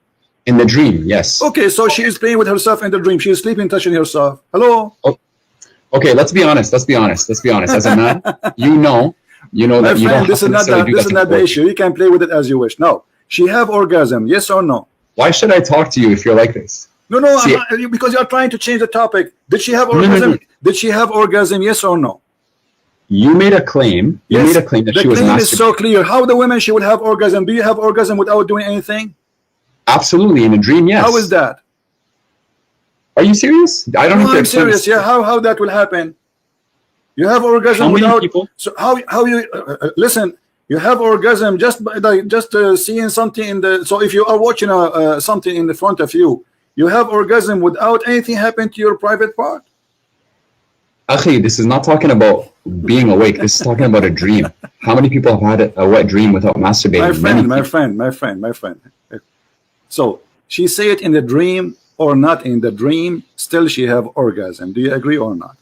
[SPEAKER 2] In the dream, yes.
[SPEAKER 1] Okay, so she is playing with herself in the dream. She is sleeping, touching herself. Hello?
[SPEAKER 2] Okay, let's be honest. As a man, you know that you don't
[SPEAKER 1] this is not the issue. You can play with it as you wish. No, she have orgasm, yes or no?
[SPEAKER 2] Why should I talk to you if you're like this?
[SPEAKER 1] No, no,
[SPEAKER 2] See,
[SPEAKER 1] because you're trying to change the topic. Did she have
[SPEAKER 2] no,
[SPEAKER 1] orgasm?
[SPEAKER 2] no.
[SPEAKER 1] Did she have orgasm? Yes or no?
[SPEAKER 2] You made a claim. You
[SPEAKER 1] Yes.
[SPEAKER 2] made a claim that
[SPEAKER 1] The
[SPEAKER 2] she was
[SPEAKER 1] claim is so
[SPEAKER 2] masturbating.
[SPEAKER 1] clear. How the women she would have orgasm? Do you have orgasm without doing anything?
[SPEAKER 2] Absolutely, in a dream, yes.
[SPEAKER 1] How is that?
[SPEAKER 2] Are you serious? I don't
[SPEAKER 1] No,
[SPEAKER 2] have to
[SPEAKER 1] I'm
[SPEAKER 2] explain
[SPEAKER 1] serious.
[SPEAKER 2] this.
[SPEAKER 1] Yeah, how that will happen? You have orgasm
[SPEAKER 2] How many
[SPEAKER 1] without.
[SPEAKER 2] people?
[SPEAKER 1] So how you listen? You have orgasm just by seeing something in the. So if you are watching something in the front of you, you have orgasm without anything happen to your private part.
[SPEAKER 2] Akhi, this is not talking about being awake. This is talking about a dream. How many people have had a wet dream without masturbating?
[SPEAKER 1] My friend. So she say it in the dream or not in the dream, still she have orgasm. Do you agree or not?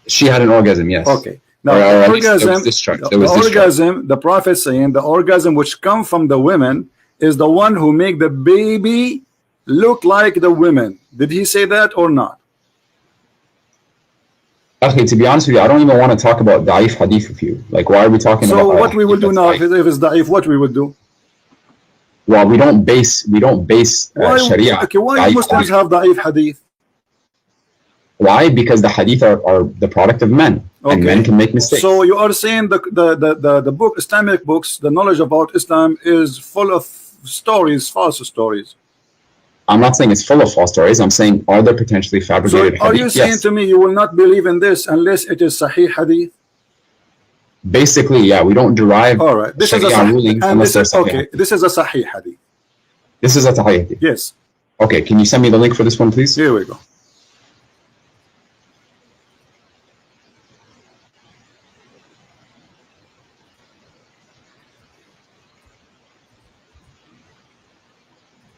[SPEAKER 2] She had an orgasm, yes.
[SPEAKER 1] Okay. Now
[SPEAKER 2] or
[SPEAKER 1] orgasm, the Prophet saying the orgasm which come from the women is the one who make the baby look like the women. Did he say that or not?
[SPEAKER 2] Okay, to be honest with you, I don't even want to talk about da'if hadith with you. Like, why are we talking about?
[SPEAKER 1] So what we will do now, if it's da'if, what we would do?
[SPEAKER 2] Well, we don't base Sharia.
[SPEAKER 1] Okay, why Muslims have da'if hadith?
[SPEAKER 2] Why? Because the hadith are the product of men, and men can make mistakes.
[SPEAKER 1] So you are saying the book, Islamic books, the knowledge about Islam is full of stories, false stories.
[SPEAKER 2] I'm not saying it's full of false stories. I'm saying, are there potentially fabricated hadith?
[SPEAKER 1] Are you saying to me you will not believe in this unless it is Sahih hadith?
[SPEAKER 2] Basically, yeah, we don't derive
[SPEAKER 1] all right. This is a
[SPEAKER 2] rulings unless there's
[SPEAKER 1] okay. This is a Sahih hadith.
[SPEAKER 2] This is a Sahih hadith.
[SPEAKER 1] Yes.
[SPEAKER 2] Okay, can you send me the link for this one, please?
[SPEAKER 1] Here we go.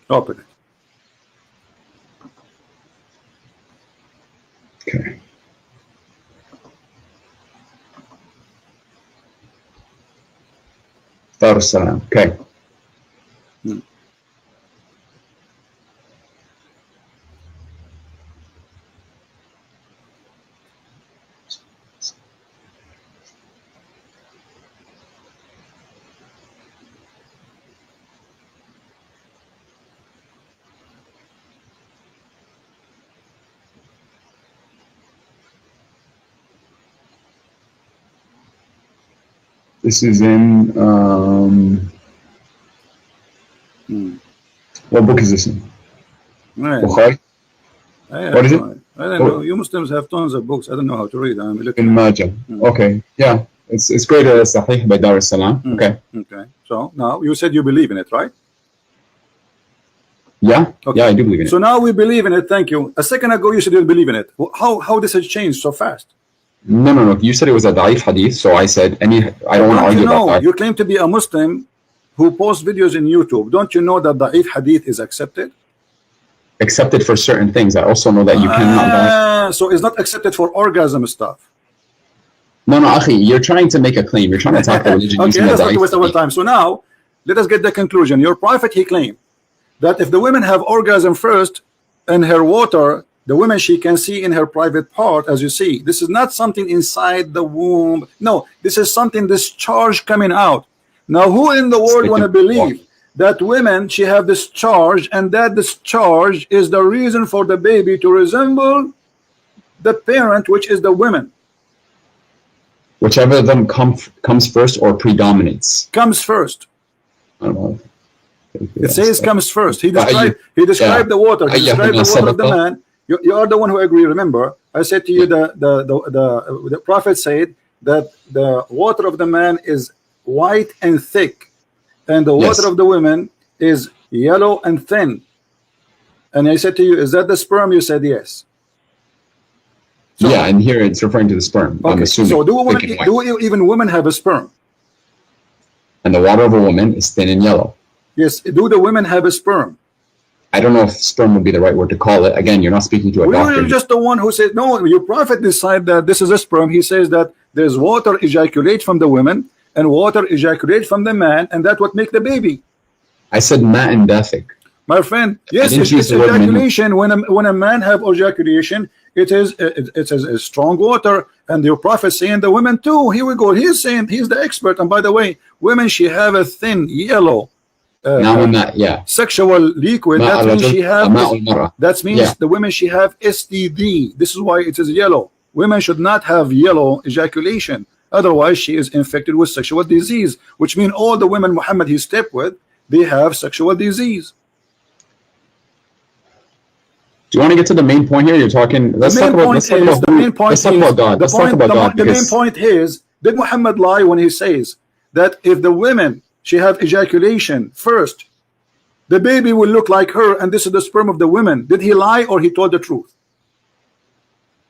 [SPEAKER 1] Open it.
[SPEAKER 2] Okay. Darussalam. Okay. This is in what book is this in? Bukhari? What is it?
[SPEAKER 1] I don't know. You Muslims have tons of books. I don't know how to read. I'm looking.
[SPEAKER 2] In Majah. Okay. Yeah. It's great. Sahih by Darussalam. Okay.
[SPEAKER 1] Okay. So now you said you believe in it, right?
[SPEAKER 2] Yeah.
[SPEAKER 1] Okay.
[SPEAKER 2] Yeah, I do believe in it.
[SPEAKER 1] So now we believe in it. Thank you. A second ago you said you believe in it. How this has changed so fast?
[SPEAKER 2] No. You said it was a da'if hadith, so I said I don't want to argue about that.
[SPEAKER 1] You claim to be a Muslim who posts videos in YouTube. Don't you know that da'if hadith is accepted?
[SPEAKER 2] Accepted for certain things. I also know that you cannot.
[SPEAKER 1] So it's not accepted for orgasm stuff.
[SPEAKER 2] No, Akhi, you're trying to make a claim. You're trying to attack the religion.
[SPEAKER 1] Okay, let's not waste our time. So now, let us get the conclusion. Your prophet, he claimed that if the women have orgasm first in her water, the woman she can see in her private part, as you see. This is not something inside the womb. No, this is something discharge coming out. Now, who in the world want to believe that women, she have discharge, and that discharge is the reason for the baby to resemble the parent, which is the women?
[SPEAKER 2] Whichever of them comes first or predominates.
[SPEAKER 1] Comes first.
[SPEAKER 2] I don't know.
[SPEAKER 1] It says comes first. He described the water. He described the water of the man. You are the one who agree. Remember, I said to you the prophet said that the water of the man is white and thick, and the water of the women is yellow and thin. And I said to you, is that the sperm? You said yes. So,
[SPEAKER 2] yeah, and here it's referring to the sperm.
[SPEAKER 1] Okay.
[SPEAKER 2] I'm assuming.
[SPEAKER 1] So do even women have a sperm?
[SPEAKER 2] And the water of a woman is thin and yellow.
[SPEAKER 1] Yes. Do the women have a sperm?
[SPEAKER 2] I don't know if sperm would be the right word to call it. Again, you're not speaking to a doctor.
[SPEAKER 1] You're just the one who said, no, your prophet decided that this is a sperm. He says that there's water ejaculate from the women and water ejaculate from the man, and that's what make the baby.
[SPEAKER 2] I said ma and dafiq.
[SPEAKER 1] My friend, yes, it's ejaculation. When a man have ejaculation, it is a strong water, and your prophet saying the women too. Here we go. He's saying he's the expert. And by the way, women, she have a thin yellow
[SPEAKER 2] Now in that, yeah.
[SPEAKER 1] sexual liquid,
[SPEAKER 2] ماء
[SPEAKER 1] that means
[SPEAKER 2] الرجل
[SPEAKER 1] she have
[SPEAKER 2] ماء المرأة.
[SPEAKER 1] that means
[SPEAKER 2] Yeah.
[SPEAKER 1] the women she have STD. This is why it is yellow. Women should not have yellow ejaculation, otherwise she is infected with sexual disease, which means all the women Muhammad he slept with, they have sexual disease.
[SPEAKER 2] Do you want to get to the main point here? You're talking. Let's talk about God. Let's talk about God.
[SPEAKER 1] The main point is, did Muhammad lie when he says that if the women she have ejaculation first, the baby will look like her, and this is the sperm of the women? Did he lie or he told the truth?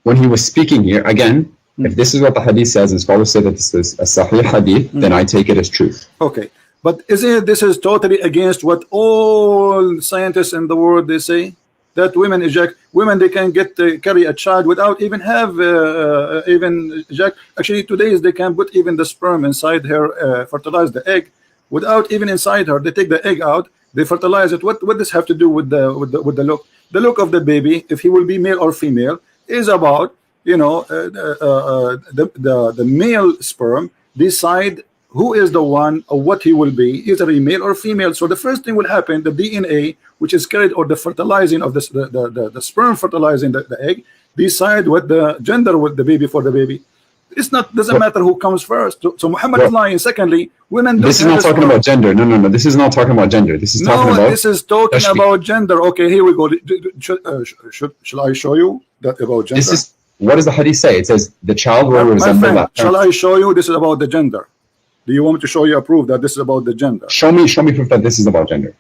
[SPEAKER 2] When he was speaking here, again, if this is what the hadith says, and scholars say that this is a sahih hadith, then I take it as truth.
[SPEAKER 1] Okay, but isn't this is totally against what all scientists in the world they say? That women they can get carry a child without even have even actually today they can put even the sperm inside her, fertilize the egg without even inside her. They take the egg out, they fertilize it. What does have to do with the look? The look of the baby, if he will be male or female, is about, you know, the male sperm decide who is the one or what he will be, either a male or female. So the first thing will happen, the DNA, which is carried, or the fertilizing of the sperm fertilizing the egg, decide what the gender with the baby for the baby. It's not doesn't matter who comes first. So Muhammad is lying. Secondly, women.
[SPEAKER 2] This is not talking about gender. No. This is not talking about gender. This is talking about.
[SPEAKER 1] This is talking about gender. Okay, here we go. Shall I show you that about gender?
[SPEAKER 2] This is what does the hadith say? It says the child will resemble that.
[SPEAKER 1] Shall I show you? This is about the gender. Do you want me to show you a proof that this is about the gender?
[SPEAKER 2] Show me proof that this is about gender.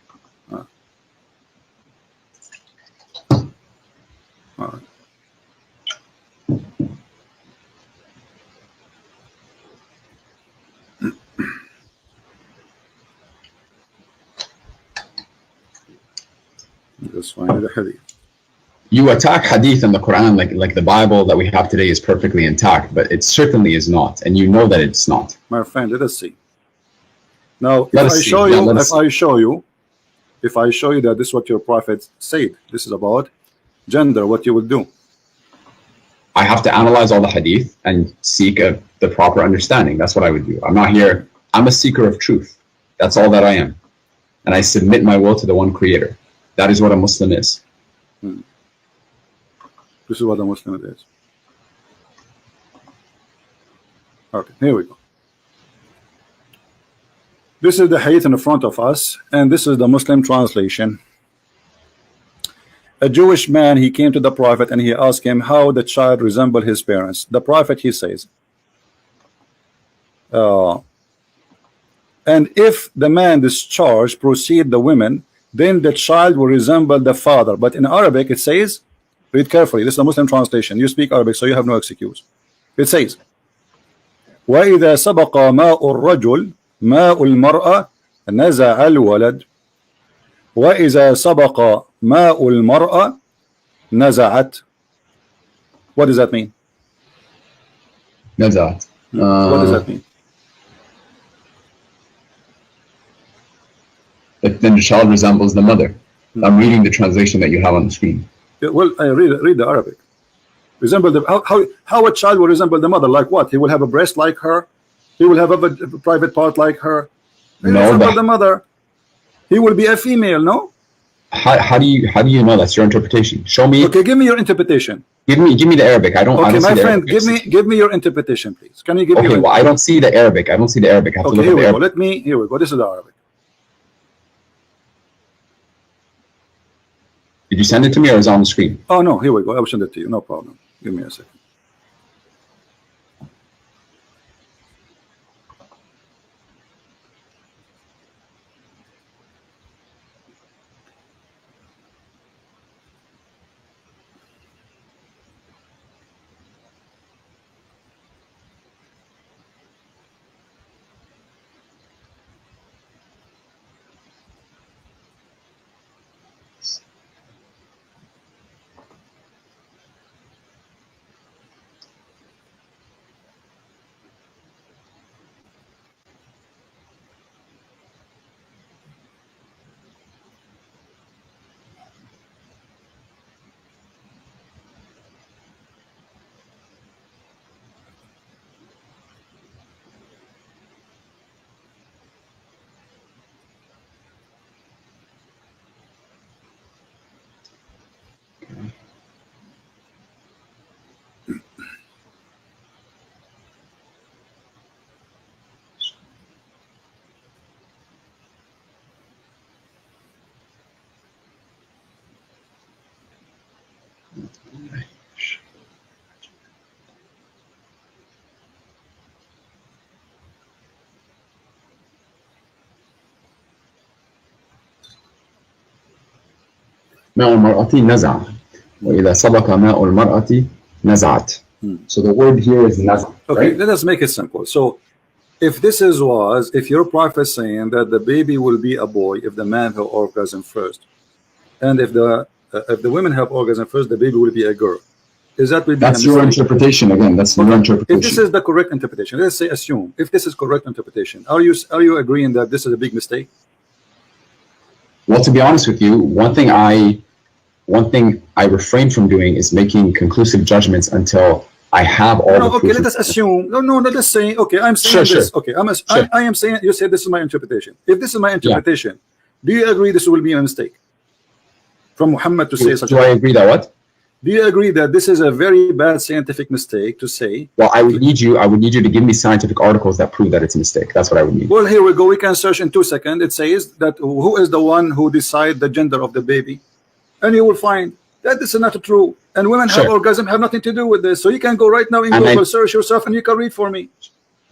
[SPEAKER 1] All right. Just find the hadith.
[SPEAKER 2] You attack hadith and the Quran like the Bible that we have today is perfectly intact, but it certainly is not, and you know that it's not.
[SPEAKER 1] My friend, let us see. Now, if I show you that this is what your prophet said, this is about gender, what you would do?
[SPEAKER 2] I have to analyze all the hadith and seek the proper understanding. That's what I would do. I'm not here. I'm a seeker of truth. That's all that I am, and I submit my will to the one Creator. That is what a Muslim is.
[SPEAKER 1] This is what a Muslim is. Okay, here we go. This is the hadith in front of us, and this is the Muslim translation. A Jewish man, he came to the Prophet and he asked him how the child resembled his parents. The Prophet, he says, and if the man discharged proceed the women, then the child will resemble the father. But in Arabic it says, read carefully, this is the Muslim translation. You speak Arabic, so you have no excuse. It says, وَإِذَا سَبَقَ مَاءُ الرَّجُلِ مَاءُ الْمَرْأَةِ نَزَعَ الْوَلَدِ وَإِذَا سَبَقَ مَاءُ الْمَرْأَةِ نَزَعَتْ. What does that mean?
[SPEAKER 2] Nazat.
[SPEAKER 1] What does that mean?
[SPEAKER 2] But then the child resembles the mother. I'm reading the translation that you have on the screen.
[SPEAKER 1] Yeah, well, I read the Arabic. Resemble the how a child will resemble the mother? Like what? He will have a breast like her. He will have a private part like her. He will resemble the mother. He will be a female. No.
[SPEAKER 2] How do you know? That's your interpretation. Show me.
[SPEAKER 1] Okay, give me your interpretation.
[SPEAKER 2] Give me the Arabic. I don't.
[SPEAKER 1] Okay,
[SPEAKER 2] I don't
[SPEAKER 1] my
[SPEAKER 2] see
[SPEAKER 1] friend, give me your interpretation, please. Can you give me?
[SPEAKER 2] Okay, well, I don't see the Arabic. I don't see the Arabic. I have to look at the Arabic.
[SPEAKER 1] Here we go. This is the Arabic.
[SPEAKER 2] Did you send it to me or is it on the screen?
[SPEAKER 1] Oh no, here we go. I will send it to you. No problem. Give me a second.
[SPEAKER 2] ماء المرأة نزع وإذا سبق ماء المرأة نزعت. So the word here is نزع.
[SPEAKER 1] Okay,
[SPEAKER 2] right?
[SPEAKER 1] let us make it simple. So if this if your prophet saying that the baby will be a boy if the man have orgasm first, and if the women have orgasm first, the baby will be a girl. Is that will be
[SPEAKER 2] That's your interpretation again. That's your interpretation.
[SPEAKER 1] If this is the correct interpretation, let's say assume if this is correct interpretation, are you agreeing that this is a big mistake?
[SPEAKER 2] Well, to be honest with you, one thing I refrain from doing is making conclusive judgments until I have all the
[SPEAKER 1] okay, let us assume. No, let us say, okay, I'm saying this.
[SPEAKER 2] Sure.
[SPEAKER 1] Okay, I am saying, you said this is my interpretation. If this is my interpretation, do you agree this will be a mistake from Muhammad to say such a thing?
[SPEAKER 2] Do I agree that what?
[SPEAKER 1] Do you agree that this is a very bad scientific mistake to say?
[SPEAKER 2] Well, I would need you to give me scientific articles that prove that it's a mistake. That's what I would need.
[SPEAKER 1] Well, here we go. We can search in 2 seconds. It says that who is the one who decide the gender of the baby, and you will find that this is not true. And women have orgasm have nothing to do with this. So you can go right now in Google, search yourself, and you can read for me.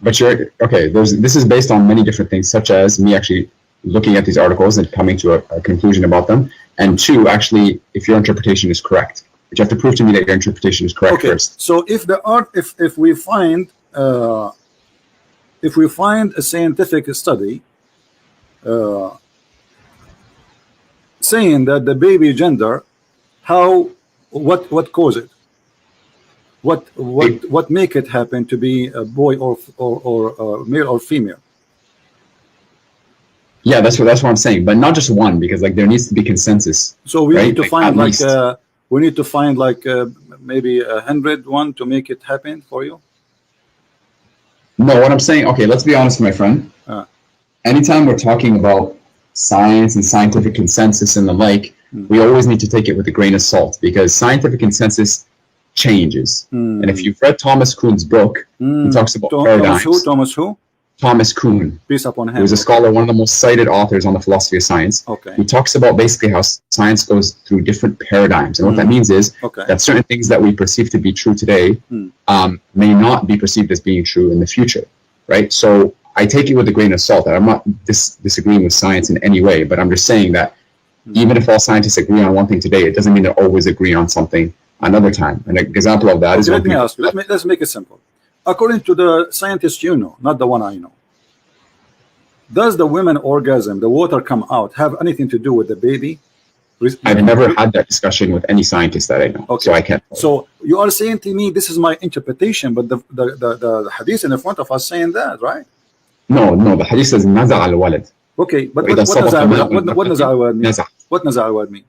[SPEAKER 2] But this is based on many different things, such as me actually looking at these articles and coming to a conclusion about them, and two, actually, if your interpretation is correct. But you have to prove to me that your interpretation is correct first.
[SPEAKER 1] So if we find a scientific study saying that the baby gender, what cause it? What make it happen to be a boy or male or female?
[SPEAKER 2] Yeah, that's what I'm saying. But not just one, because like there needs to be consensus.
[SPEAKER 1] So we need to find we need to find maybe 101 to make it happen for you.
[SPEAKER 2] No, what I'm saying, okay, let's be honest, my friend. Anytime we're talking about science and scientific consensus and the like, we always need to take it with a grain of salt, because scientific consensus changes. And if you've read Thomas Kuhn's book, he talks about paradigms.
[SPEAKER 1] Thomas who?
[SPEAKER 2] Thomas Kuhn.
[SPEAKER 1] Peace upon him.
[SPEAKER 2] He was a scholar, one of the most cited authors on the philosophy of science.
[SPEAKER 1] Okay.
[SPEAKER 2] He talks about basically how science goes through different paradigms. And what that means is that certain things that we perceive to be true today may not be perceived as being true in the future, right? So I take it with a grain of salt. I'm not disagreeing with science in any way, but I'm just saying that even if all scientists agree on one thing today, it doesn't mean they always agree on something another time. An example of that is...
[SPEAKER 1] Let me ask you. Let's make it simple. According to the scientists you know, not the one I know, does the women orgasm, the water come out, have anything to do with the baby?
[SPEAKER 2] I've never had that discussion with any scientist that I know, so I can't.
[SPEAKER 1] So you are saying to me, this is my interpretation, but the hadith in the front of us saying that, right?
[SPEAKER 2] No, the hadith says naza al walad.
[SPEAKER 1] Okay, but what naza word mean? What naza word mean?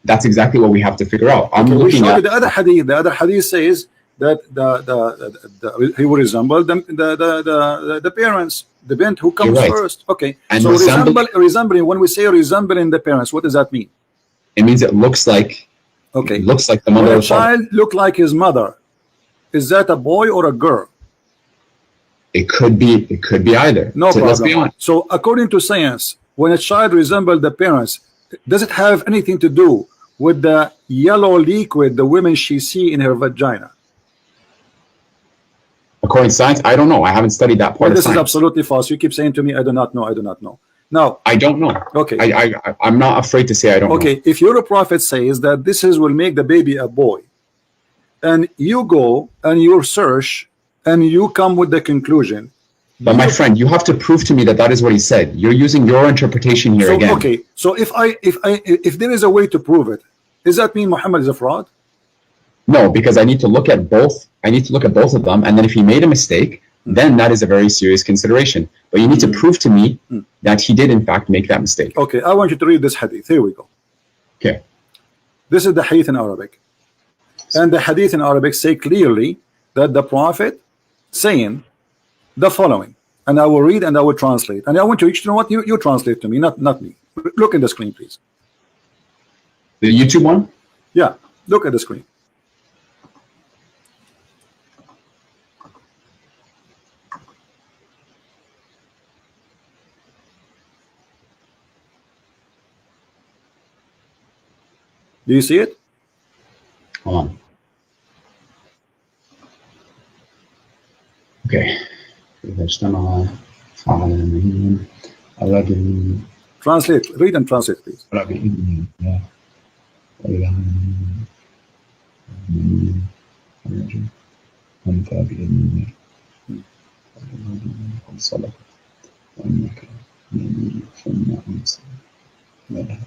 [SPEAKER 2] That's exactly what we have to figure out. I'm looking at
[SPEAKER 1] the other hadith. The other hadith says that he will resemble the parents, the bent who comes first. Okay, and so resembling. When we say resembling the parents, what does that mean?
[SPEAKER 2] It means it looks like. Okay, it looks like the mother.
[SPEAKER 1] When a child look like his mother, is that a boy or a girl?
[SPEAKER 2] It could be either.
[SPEAKER 1] No problem. Let's be honest. So according to science, when a child resembles the parents, does it have anything to do with the yellow liquid the women she see in her vagina?
[SPEAKER 2] According to science, I don't know. I haven't studied that part of
[SPEAKER 1] this
[SPEAKER 2] science.
[SPEAKER 1] Is absolutely false. You keep saying to me, I do not know. I do not know. Now,
[SPEAKER 2] I don't know.
[SPEAKER 1] Okay.
[SPEAKER 2] I'm not afraid to say I don't know.
[SPEAKER 1] Okay, if your prophet says that this will make the baby a boy, and you go and you search and you come with the conclusion.
[SPEAKER 2] But my friend, you have to prove to me that is what he said. You're using your interpretation here again.
[SPEAKER 1] Okay, so if there is a way to prove it, does that mean Muhammad is a fraud?
[SPEAKER 2] No, because I need to look at both. I need to look at both of them, and then if he made a mistake, then that is a very serious consideration. But you need to prove to me that he did in fact make that mistake.
[SPEAKER 1] Okay, I want you to read this hadith. Here we go.
[SPEAKER 2] Okay.
[SPEAKER 1] This is the hadith in Arabic. And the hadith in Arabic say clearly that the Prophet saying the following, and I will read and I will translate. And I want you to know what you translate to me, not me. Look at the screen, please.
[SPEAKER 2] The YouTube one?
[SPEAKER 1] Yeah, look at the screen. Do you see it?
[SPEAKER 2] Hold Okay. إذا اجتمع فعلانين الرجل
[SPEAKER 1] Translate, read and translate, please.
[SPEAKER 2] بإذن الله وإذا الرجل أنت بإذن الله قد صدق وإنك نبي ثم أمسك لها.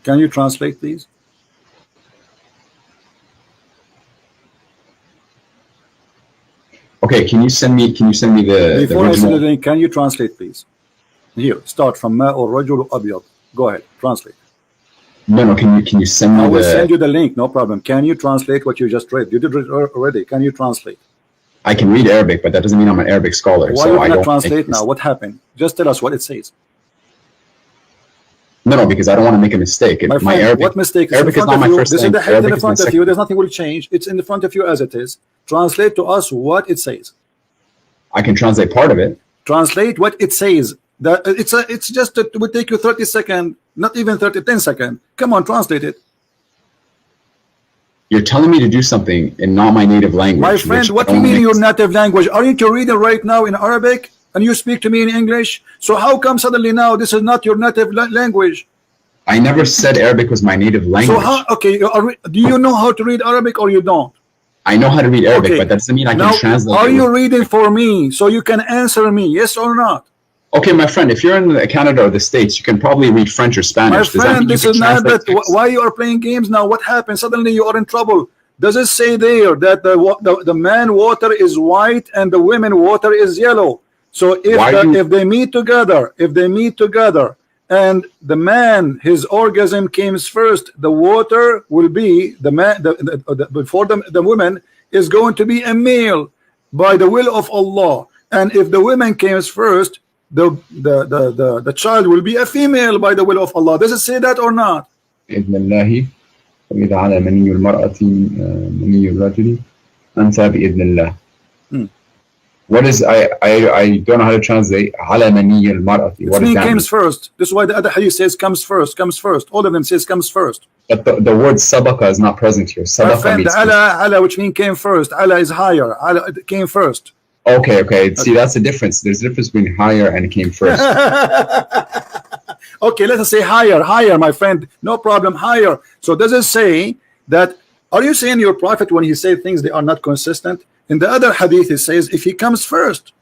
[SPEAKER 1] Can you translate, please?
[SPEAKER 2] Okay, can you send me the
[SPEAKER 1] Before I
[SPEAKER 2] original?
[SPEAKER 1] send the link, can you translate, please? Here, start from Ma or Rajul Abyad. Go ahead, translate.
[SPEAKER 2] No, can you send me
[SPEAKER 1] I will send you the link, no problem. Can you translate what you just read? You did it already. Can you translate?
[SPEAKER 2] I can read Arabic, but that doesn't mean I'm an Arabic scholar.
[SPEAKER 1] Why
[SPEAKER 2] so
[SPEAKER 1] you
[SPEAKER 2] I
[SPEAKER 1] cannot
[SPEAKER 2] don't
[SPEAKER 1] translate now? What happened? Just tell us what it says.
[SPEAKER 2] No, because I don't want to make a mistake.
[SPEAKER 1] My friend,
[SPEAKER 2] Arabic,
[SPEAKER 1] what mistake? It's
[SPEAKER 2] Arabic
[SPEAKER 1] in
[SPEAKER 2] is
[SPEAKER 1] front
[SPEAKER 2] not
[SPEAKER 1] of
[SPEAKER 2] my
[SPEAKER 1] you.
[SPEAKER 2] first
[SPEAKER 1] This is the
[SPEAKER 2] language.
[SPEAKER 1] hadith
[SPEAKER 2] Arabic
[SPEAKER 1] in
[SPEAKER 2] is my
[SPEAKER 1] front of you.
[SPEAKER 2] second.
[SPEAKER 1] There's nothing will change. It's in the front of you as it is. Translate to us what it says.
[SPEAKER 2] I can translate part of it.
[SPEAKER 1] Translate what it says. That it's just it would take you 30 seconds, not even 10 seconds. Come on, translate it.
[SPEAKER 2] You're telling me to do something in not my native language.
[SPEAKER 1] My friend, what do you mean your native language? Aren't you reading right now in Arabic and you speak to me in English? So how come suddenly now this is not your native language?
[SPEAKER 2] I never said Arabic was my native language.
[SPEAKER 1] So how? Okay, do you know how to read Arabic or you don't?
[SPEAKER 2] I know how to read Arabic,
[SPEAKER 1] Okay.
[SPEAKER 2] but that doesn't mean I
[SPEAKER 1] Now,
[SPEAKER 2] can translate.
[SPEAKER 1] are you reading for me so you can answer me? Yes or not?
[SPEAKER 2] Okay, my friend, if you're in Canada or the States, you can probably read French or Spanish.
[SPEAKER 1] My
[SPEAKER 2] Does that mean
[SPEAKER 1] friend,
[SPEAKER 2] you
[SPEAKER 1] this
[SPEAKER 2] can
[SPEAKER 1] is not
[SPEAKER 2] translate
[SPEAKER 1] that.
[SPEAKER 2] text?
[SPEAKER 1] Why you are playing games now? What happened? Suddenly you are in trouble. Does it say there that the man water is white and the women water is yellow? So if they meet together, and the man, his orgasm comes first, the water will be the man. Before the woman is going to be a male by the will of Allah, and if the woman comes first, the child will be a female by the will of Allah. Does it say that or not?
[SPEAKER 2] بإذن الله وإذا على مني المرأة مني الرجل أنت بإذن الله. What is I don't know how to translate على مني المرأة. What does that
[SPEAKER 1] comes first. This is why the other hadith says comes first. All of them says comes first.
[SPEAKER 2] But the word sabaqa is not present here. Sabaqa means
[SPEAKER 1] ala, which means came first. Ala is higher. Ala came first.
[SPEAKER 2] Okay. See, that's the difference. There's a difference between higher and came first.
[SPEAKER 1] Okay, let us say higher, my friend. No problem, higher. So does it say that? Are you saying your prophet when he says things they are not consistent? In the other hadith it says if he comes first.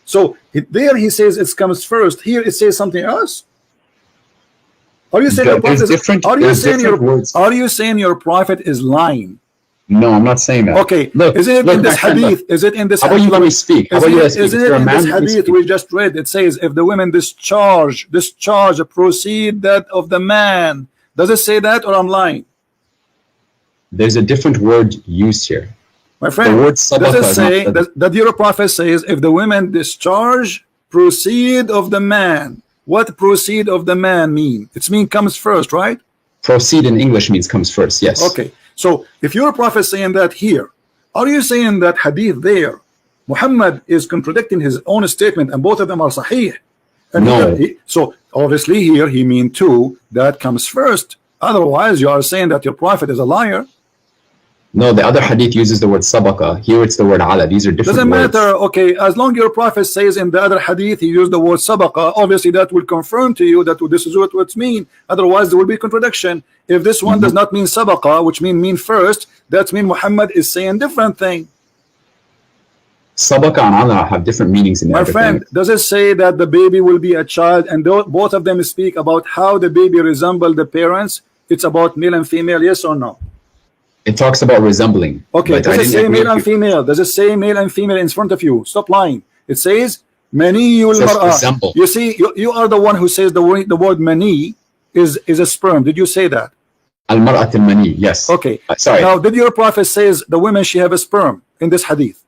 [SPEAKER 1] So there he says it comes first. Here it says something else. Are you saying Are you saying your prophet is lying?
[SPEAKER 2] No, I'm not saying that.
[SPEAKER 1] Okay, is it in this hadith? Is it in this hadith?
[SPEAKER 2] How about you let me speak? How about you let me speak?
[SPEAKER 1] Is it in this hadith we just read? It says if the women discharge proceed that of the man. Does it say that or I'm lying?
[SPEAKER 2] There's a different word used here.
[SPEAKER 1] My friend, does it say that your prophet says if the women discharge proceed of the man? What proceed of the man mean? It's mean comes first, right?
[SPEAKER 2] Proceed in English means comes first, yes.
[SPEAKER 1] Okay, so if your prophet saying that here, are you saying that hadith there Muhammad is contradicting his own statement and both of them are sahih? And
[SPEAKER 2] no.
[SPEAKER 1] So obviously here he mean too that comes first. Otherwise you are saying that your prophet is a liar.
[SPEAKER 2] No, the other hadith uses the word sabaqa. Here it's the word ala. These are different
[SPEAKER 1] Doesn't
[SPEAKER 2] words.
[SPEAKER 1] matter. Okay, as long as your prophet says in the other hadith he used the word sabaqa, obviously that will confirm to you that this is what it's mean. Otherwise there will be contradiction. If this one does not mean sabaqa, which mean first, that means Muhammad is saying different thing.
[SPEAKER 2] Sabaqa and ala have different meanings in
[SPEAKER 1] Arabic. My friend, does it say that the baby will be a child and both of them speak about how the baby resemble the parents? It's about male and female, yes or no?
[SPEAKER 2] It talks about resembling.
[SPEAKER 1] Okay, does it say male and female? Does it say male and female in front of you? Stop lying. It says maniyul mar'ah. You see, you are the one who says the word mani is a sperm. Did you say that?
[SPEAKER 2] Al mar'at al mani, yes.
[SPEAKER 1] Okay.
[SPEAKER 2] Sorry.
[SPEAKER 1] Now, did your prophet says the women she have a sperm in this hadith?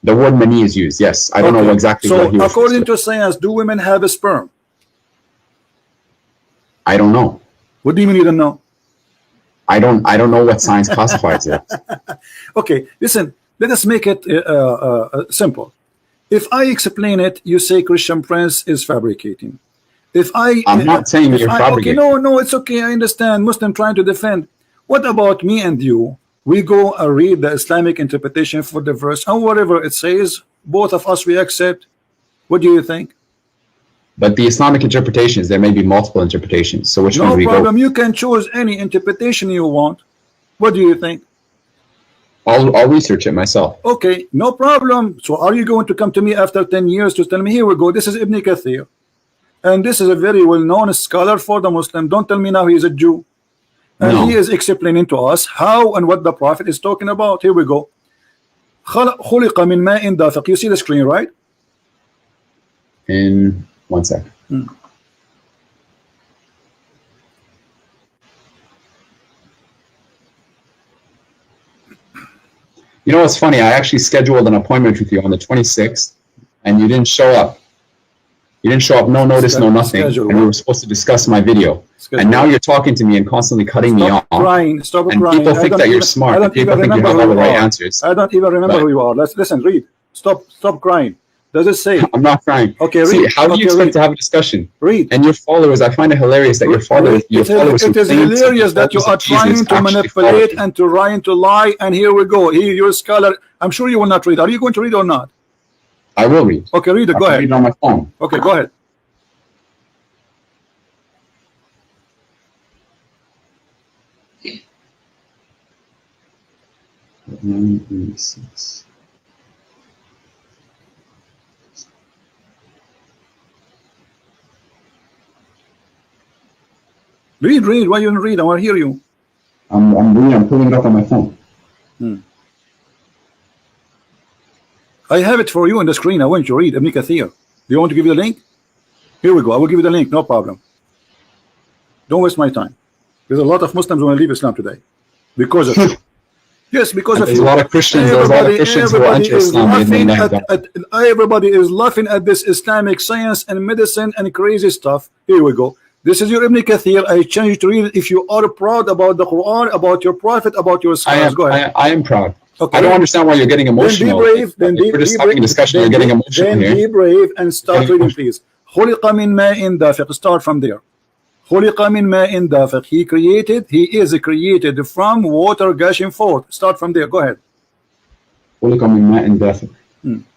[SPEAKER 2] The word mani is used, yes. I don't know exactly what he was.
[SPEAKER 1] So, according to science, do women have a sperm?
[SPEAKER 2] I don't know.
[SPEAKER 1] What do you mean you don't know?
[SPEAKER 2] I don't know what science classifies it.
[SPEAKER 1] Okay, listen, let us make it simple. If I explain it, you say Christian Prince is fabricating.
[SPEAKER 2] I'm not saying you're fabricating.
[SPEAKER 1] Okay, no, it's okay. I understand. Muslim trying to defend. What about me and you? We go and read the Islamic interpretation for the verse, and whatever it says, both of us we accept. What do you think?
[SPEAKER 2] But the Islamic interpretations, there may be multiple interpretations. So which one do we
[SPEAKER 1] problem.
[SPEAKER 2] go?
[SPEAKER 1] You can choose any interpretation you want. What do you think?
[SPEAKER 2] I'll research it myself.
[SPEAKER 1] Okay, no problem. So are you going to come to me after 10 years to tell me, here we go, this is Ibn Kathir, and this is a very well-known scholar for the Muslim. Don't tell me now he is a Jew. And
[SPEAKER 2] No.
[SPEAKER 1] he is explaining to us how and what the Prophet is talking about. Here we go. خلق من ماء دافق. You see the screen, right?
[SPEAKER 2] In 1 sec. You know what's funny? I actually scheduled an appointment with you on the 26th, and you didn't show up. You didn't show up, no notice, no nothing. And we were supposed to discuss my video. And now you're talking to me and constantly cutting me off.
[SPEAKER 1] Stop
[SPEAKER 2] and
[SPEAKER 1] crying.
[SPEAKER 2] people think that you're smart. And people think you have all the right answers.
[SPEAKER 1] I don't even remember who you are. Listen, read. Stop crying. Does it say?
[SPEAKER 2] I'm not crying.
[SPEAKER 1] Okay, read.
[SPEAKER 2] See, how do you expect to have a discussion?
[SPEAKER 1] Read.
[SPEAKER 2] And your followers, I find it hilarious that your followers.
[SPEAKER 1] It is hilarious that you are trying to manipulate and to trying to lie. And here we go. Here, you're a scholar. I'm sure you will not read. Are you going to read or not?
[SPEAKER 2] I will read.
[SPEAKER 1] Okay, read it. Go ahead.
[SPEAKER 2] Read on my phone.
[SPEAKER 1] Okay, go ahead. Read. Why you don't read? I want to hear you.
[SPEAKER 2] I'm reading. I'm pulling it up on my phone.
[SPEAKER 1] I have it for you on the screen. I want you to read Ibn Kathir. Do you want to give you the link? Here we go. I will give you the link. No problem. Don't waste my time. There's a lot of Muslims who want to leave Islam today because of you. Yes, because of
[SPEAKER 2] there's
[SPEAKER 1] you.
[SPEAKER 2] A lot of Christians. There's a lot of Christians who are
[SPEAKER 1] Islam. Everybody is laughing at this Islamic science and medicine and crazy stuff. Here we go. This is your Ibn Kathir. I challenge you to read it if you are proud about the Quran, about your Prophet, about your scholars. Go ahead.
[SPEAKER 2] I am proud.
[SPEAKER 1] Okay.
[SPEAKER 2] I don't understand why you're getting emotional.
[SPEAKER 1] Then be brave. Then
[SPEAKER 2] we're just having a discussion. You're getting emotional
[SPEAKER 1] then
[SPEAKER 2] here.
[SPEAKER 1] Be brave and start reading, please. خلق من ماء دافق. Start from there. خلق من ماء دافق. He is created from water gushing forth. Start from there. Go ahead.
[SPEAKER 2] خلق من ماء دافق.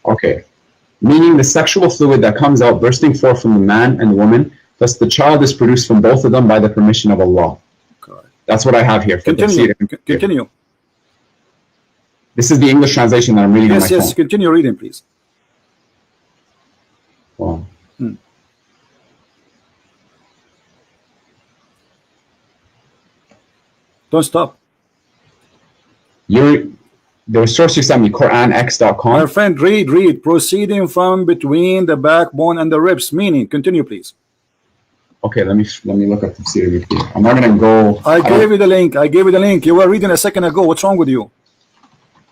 [SPEAKER 2] Okay. Meaning the sexual fluid that comes out bursting forth from the man and the woman, thus the child is produced from both of them by the permission of Allah. Correct. That's what I have here.
[SPEAKER 1] Continue.
[SPEAKER 2] This is the English translation that I'm reading on my phone.
[SPEAKER 1] Yes, continue reading, please.
[SPEAKER 2] Wow.
[SPEAKER 1] Don't stop.
[SPEAKER 2] The source you sent me, QuranX.com.
[SPEAKER 1] My friend, read. Proceeding from between the backbone and the ribs. Meaning, continue, please.
[SPEAKER 2] Okay, let me look up the tafsir. I'm not gonna go.
[SPEAKER 1] I gave you the link. You were reading a second ago. What's wrong with you?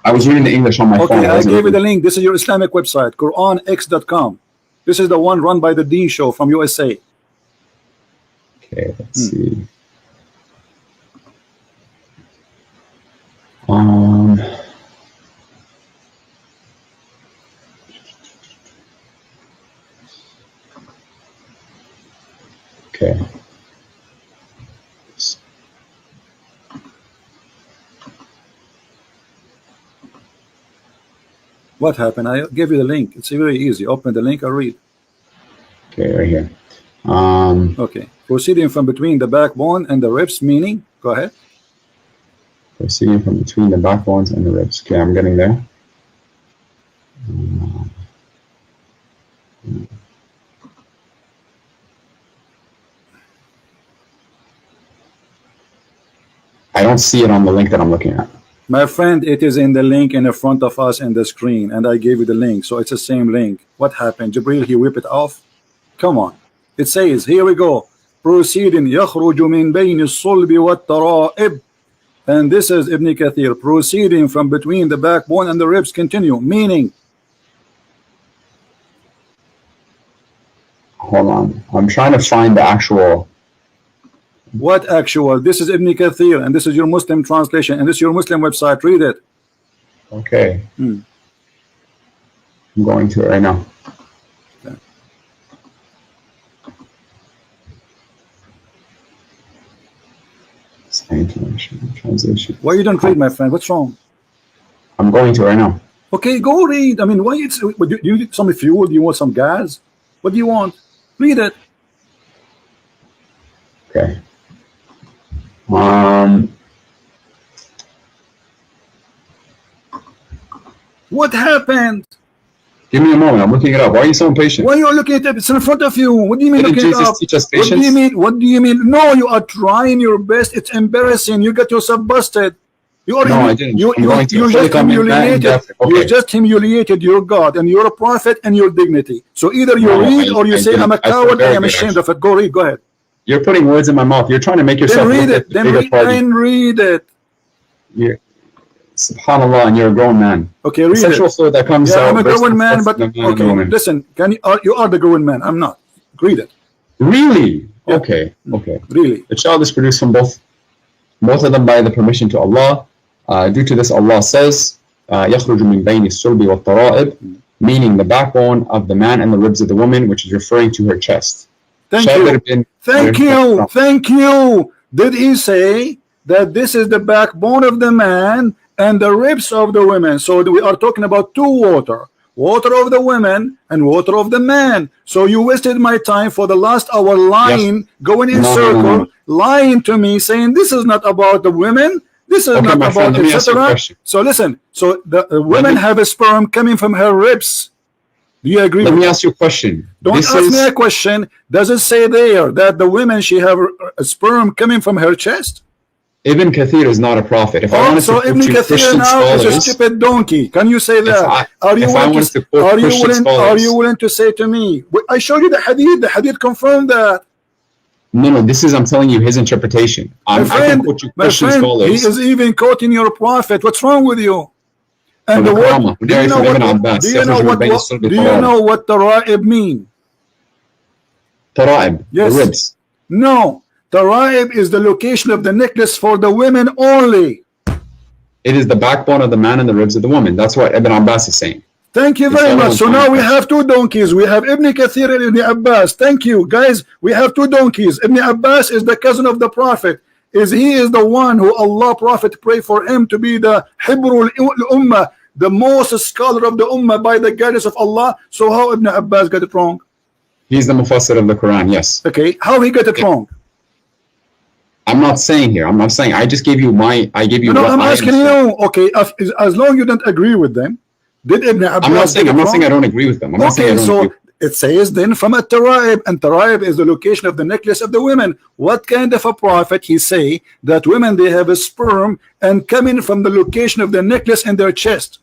[SPEAKER 2] I was reading the English on my phone.
[SPEAKER 1] Okay, I gave you the link. This is your Islamic website, QuranX.com. This is the one run by the Dean Show from USA.
[SPEAKER 2] Okay, let's see. Okay.
[SPEAKER 1] What happened? I gave you the link. It's very easy. Open the link and read.
[SPEAKER 2] Okay, right here.
[SPEAKER 1] Okay. Proceeding from between the backbone and the ribs, meaning, go ahead.
[SPEAKER 2] Proceeding from between the backbones and the ribs. Okay, I'm getting there. I don't see it on the link that I'm looking at.
[SPEAKER 1] My friend, it is in the link in the front of us in the screen, and I gave you the link, so it's the same link. What happened? Jibril, he whipped it off? Come on. It says, here we go. Proceeding, يخرج من بين الصلب والترائب. And this is Ibn Kathir, proceeding from between the backbone and the ribs. Continue. Meaning.
[SPEAKER 2] Hold on. I'm trying to find the actual.
[SPEAKER 1] What actual? This is Ibn Kathir, and this is your Muslim translation, and this is your Muslim website. Read it.
[SPEAKER 2] Okay. I'm going to it right now.
[SPEAKER 1] Okay.
[SPEAKER 2] Translation. Translation.
[SPEAKER 1] Why you don't read, my friend? What's wrong?
[SPEAKER 2] I'm going to right now.
[SPEAKER 1] Okay, go read. I mean, why it's do you need some fuel? Do you want some gas? What do you want? Read it.
[SPEAKER 2] Okay.
[SPEAKER 1] What happened?
[SPEAKER 2] Give me a moment. I'm looking it up. Why are you so impatient?
[SPEAKER 1] Why are you looking at it? It's in front of you. What do you mean
[SPEAKER 2] Didn't
[SPEAKER 1] looking it
[SPEAKER 2] Jesus
[SPEAKER 1] up?
[SPEAKER 2] teach us
[SPEAKER 1] What do you
[SPEAKER 2] patience?
[SPEAKER 1] mean? What do you mean? No, you are trying your best. It's embarrassing. You got yourself busted. You are
[SPEAKER 2] No, I didn't.
[SPEAKER 1] You just humiliated your God and your prophet and your dignity. So either you read or you say I'm a coward. I am ashamed of it. Go read. Go ahead.
[SPEAKER 2] You're putting words in my mouth. You're trying to make yourself
[SPEAKER 1] Then read
[SPEAKER 2] look
[SPEAKER 1] it.
[SPEAKER 2] like the bigger party.
[SPEAKER 1] Read it.
[SPEAKER 2] You're, subhanallah, and you're a grown man.
[SPEAKER 1] Okay, read
[SPEAKER 2] Sexual
[SPEAKER 1] it.
[SPEAKER 2] fluid that comes
[SPEAKER 1] Yeah,
[SPEAKER 2] out.
[SPEAKER 1] I'm a grown man, but
[SPEAKER 2] the man
[SPEAKER 1] okay. Listen, you are the grown man. I'm not. Read it.
[SPEAKER 2] Really?
[SPEAKER 1] Yeah.
[SPEAKER 2] Okay. Okay.
[SPEAKER 1] Really.
[SPEAKER 2] The child is produced from both of them by the permission to Allah. Due to this, Allah says, يَخْرُجُ مِنْ بَيْنِ الصُّلْبِ وَالتَّرَائِبِ, meaning the backbone of the man and the ribs of the woman, which is referring to her chest.
[SPEAKER 1] Thank you. Thank you. Did he say that this is the backbone of the man and the ribs of the women? So we are talking about two water of the women and water of the man. So you wasted my time for the last hour lying, going in circle, lying to me, saying this is not about the women. This is not about etc. So listen. So the women have a sperm coming from her ribs. Do you agree?
[SPEAKER 2] Let me ask you a question.
[SPEAKER 1] Don't ask me a question. Does it say there that the women she have a sperm coming from her chest?
[SPEAKER 2] Ibn Kathir is not a prophet. If I wanted
[SPEAKER 1] so
[SPEAKER 2] to
[SPEAKER 1] Ibn Kathir now is a stupid donkey. Can you say that? Are you willing to say to me? I showed you the hadith. The hadith confirmed that.
[SPEAKER 2] No, this is, I'm telling you his interpretation.
[SPEAKER 1] My friend, he is even quoting your prophet. What's wrong with you? And the word, do you know what tara'ib mean?
[SPEAKER 2] Tara'ib, yes. The ribs.
[SPEAKER 1] No, tara'ib is the location of the necklace for the women only.
[SPEAKER 2] It is the backbone of the man and the ribs of the woman. That's what Ibn Abbas is saying.
[SPEAKER 1] Thank you very much. So now we have two donkeys. We have Ibn Kathir and Ibn Abbas. Thank you, guys. We have two donkeys. Ibn Abbas is the cousin of the Prophet. He is the one who Allah Prophet prayed for him to be the Hibrul Ummah, the most scholar of the Ummah by the guidance of Allah. So how Ibn Abbas got it wrong?
[SPEAKER 2] He's the Mufassir of the Quran, yes.
[SPEAKER 1] Okay, how he got it wrong?
[SPEAKER 2] I'm not saying here. I'm not saying. I just gave you my. I gave you.
[SPEAKER 1] No, I'm asking you. Okay, as long as you don't agree with them. Did Ibn Abbas
[SPEAKER 2] I'm not saying I don't agree with them. I'm not saying I don't agree.
[SPEAKER 1] It says then from a tara'ib, and tara'ib is the location of the necklace of the women. What kind of a prophet he say that women they have a sperm and coming from the location of the necklace in their chest?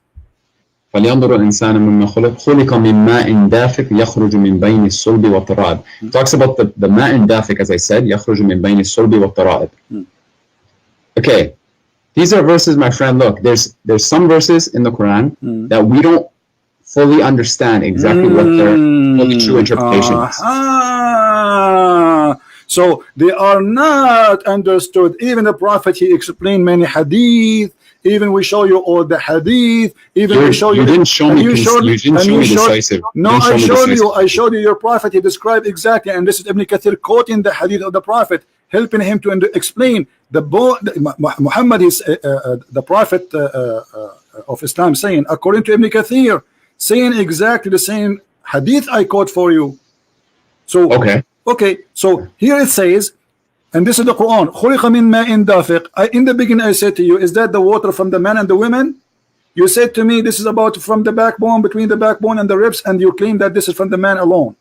[SPEAKER 2] فلينظر الإنسان مما خلق من ماء دافق يخرج من بين الصلب والترائب. Talks about the ماء دافق, as I said, يخرج من بين الصلب والترائب. Okay. These are verses, my friend. Look, there's some verses in the Quran that we don't fully understand exactly what their fully true interpretation is.
[SPEAKER 1] So they are not understood. Even the Prophet, he explained many hadith. Even we show you all the hadith. You
[SPEAKER 2] didn't show me. You didn't show me decisive.
[SPEAKER 1] No, I showed you your Prophet. He described exactly, and this is Ibn Kathir quoting the hadith of the Prophet, helping him to explain Muhammad is the Prophet of Islam, saying according to Ibn Kathir, saying exactly the same hadith I quote for you. So okay, so here it says, and this is the Quran, خُلِقَ مِن مَاءٍ دَافِقٍ. In the beginning I said to you, is that the water from the man and the women? You said to me this is about from the backbone, between the backbone and the ribs, and you claim that this is from the man alone.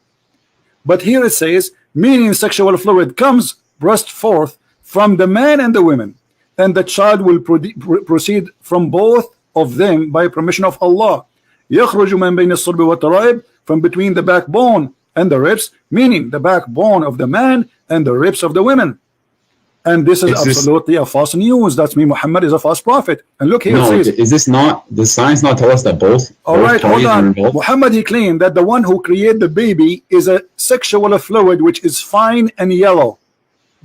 [SPEAKER 1] But here it says, meaning sexual fluid comes burst forth from the man and the women, and the child will proceed from both of them by permission of Allah. يخرج من بين الصلب والترائب, from between the backbone and the ribs, meaning the backbone of the man and the ribs of the women. And this is absolutely a false news. That's me. Muhammad is a false prophet. And look here.
[SPEAKER 2] No, is this not? The science not tell us that both?
[SPEAKER 1] All right, hold on. Muhammad, he claimed that the one who created the baby is a sexual fluid which is fine and yellow.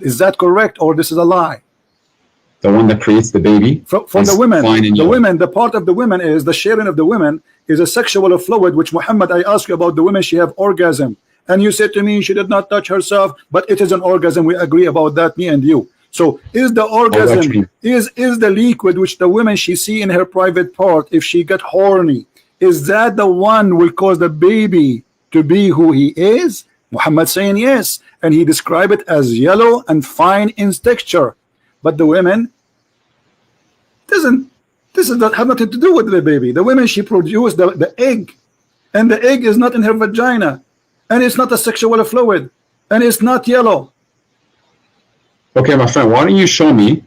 [SPEAKER 1] Is that correct, or this is a lie?
[SPEAKER 2] The one that creates the baby
[SPEAKER 1] from the women, the part of the women is the sharing of the women is a sexual fluid. Which Muhammad, I asked you about the women, she have orgasm, and you said to me she did not touch herself, but it is an orgasm. We agree about that, me and you. So is the orgasm, is the liquid which the woman she see in her private part, if she get horny, is that the one will cause the baby to be who he is? Muhammad saying yes, and he described it as yellow and fine in texture. But the women doesn't, this is not have nothing to do with the baby. The women, she produced the egg, and the egg is not in her vagina, and it's not a sexual fluid, and it's not yellow.
[SPEAKER 2] Okay, my friend, why don't you show me?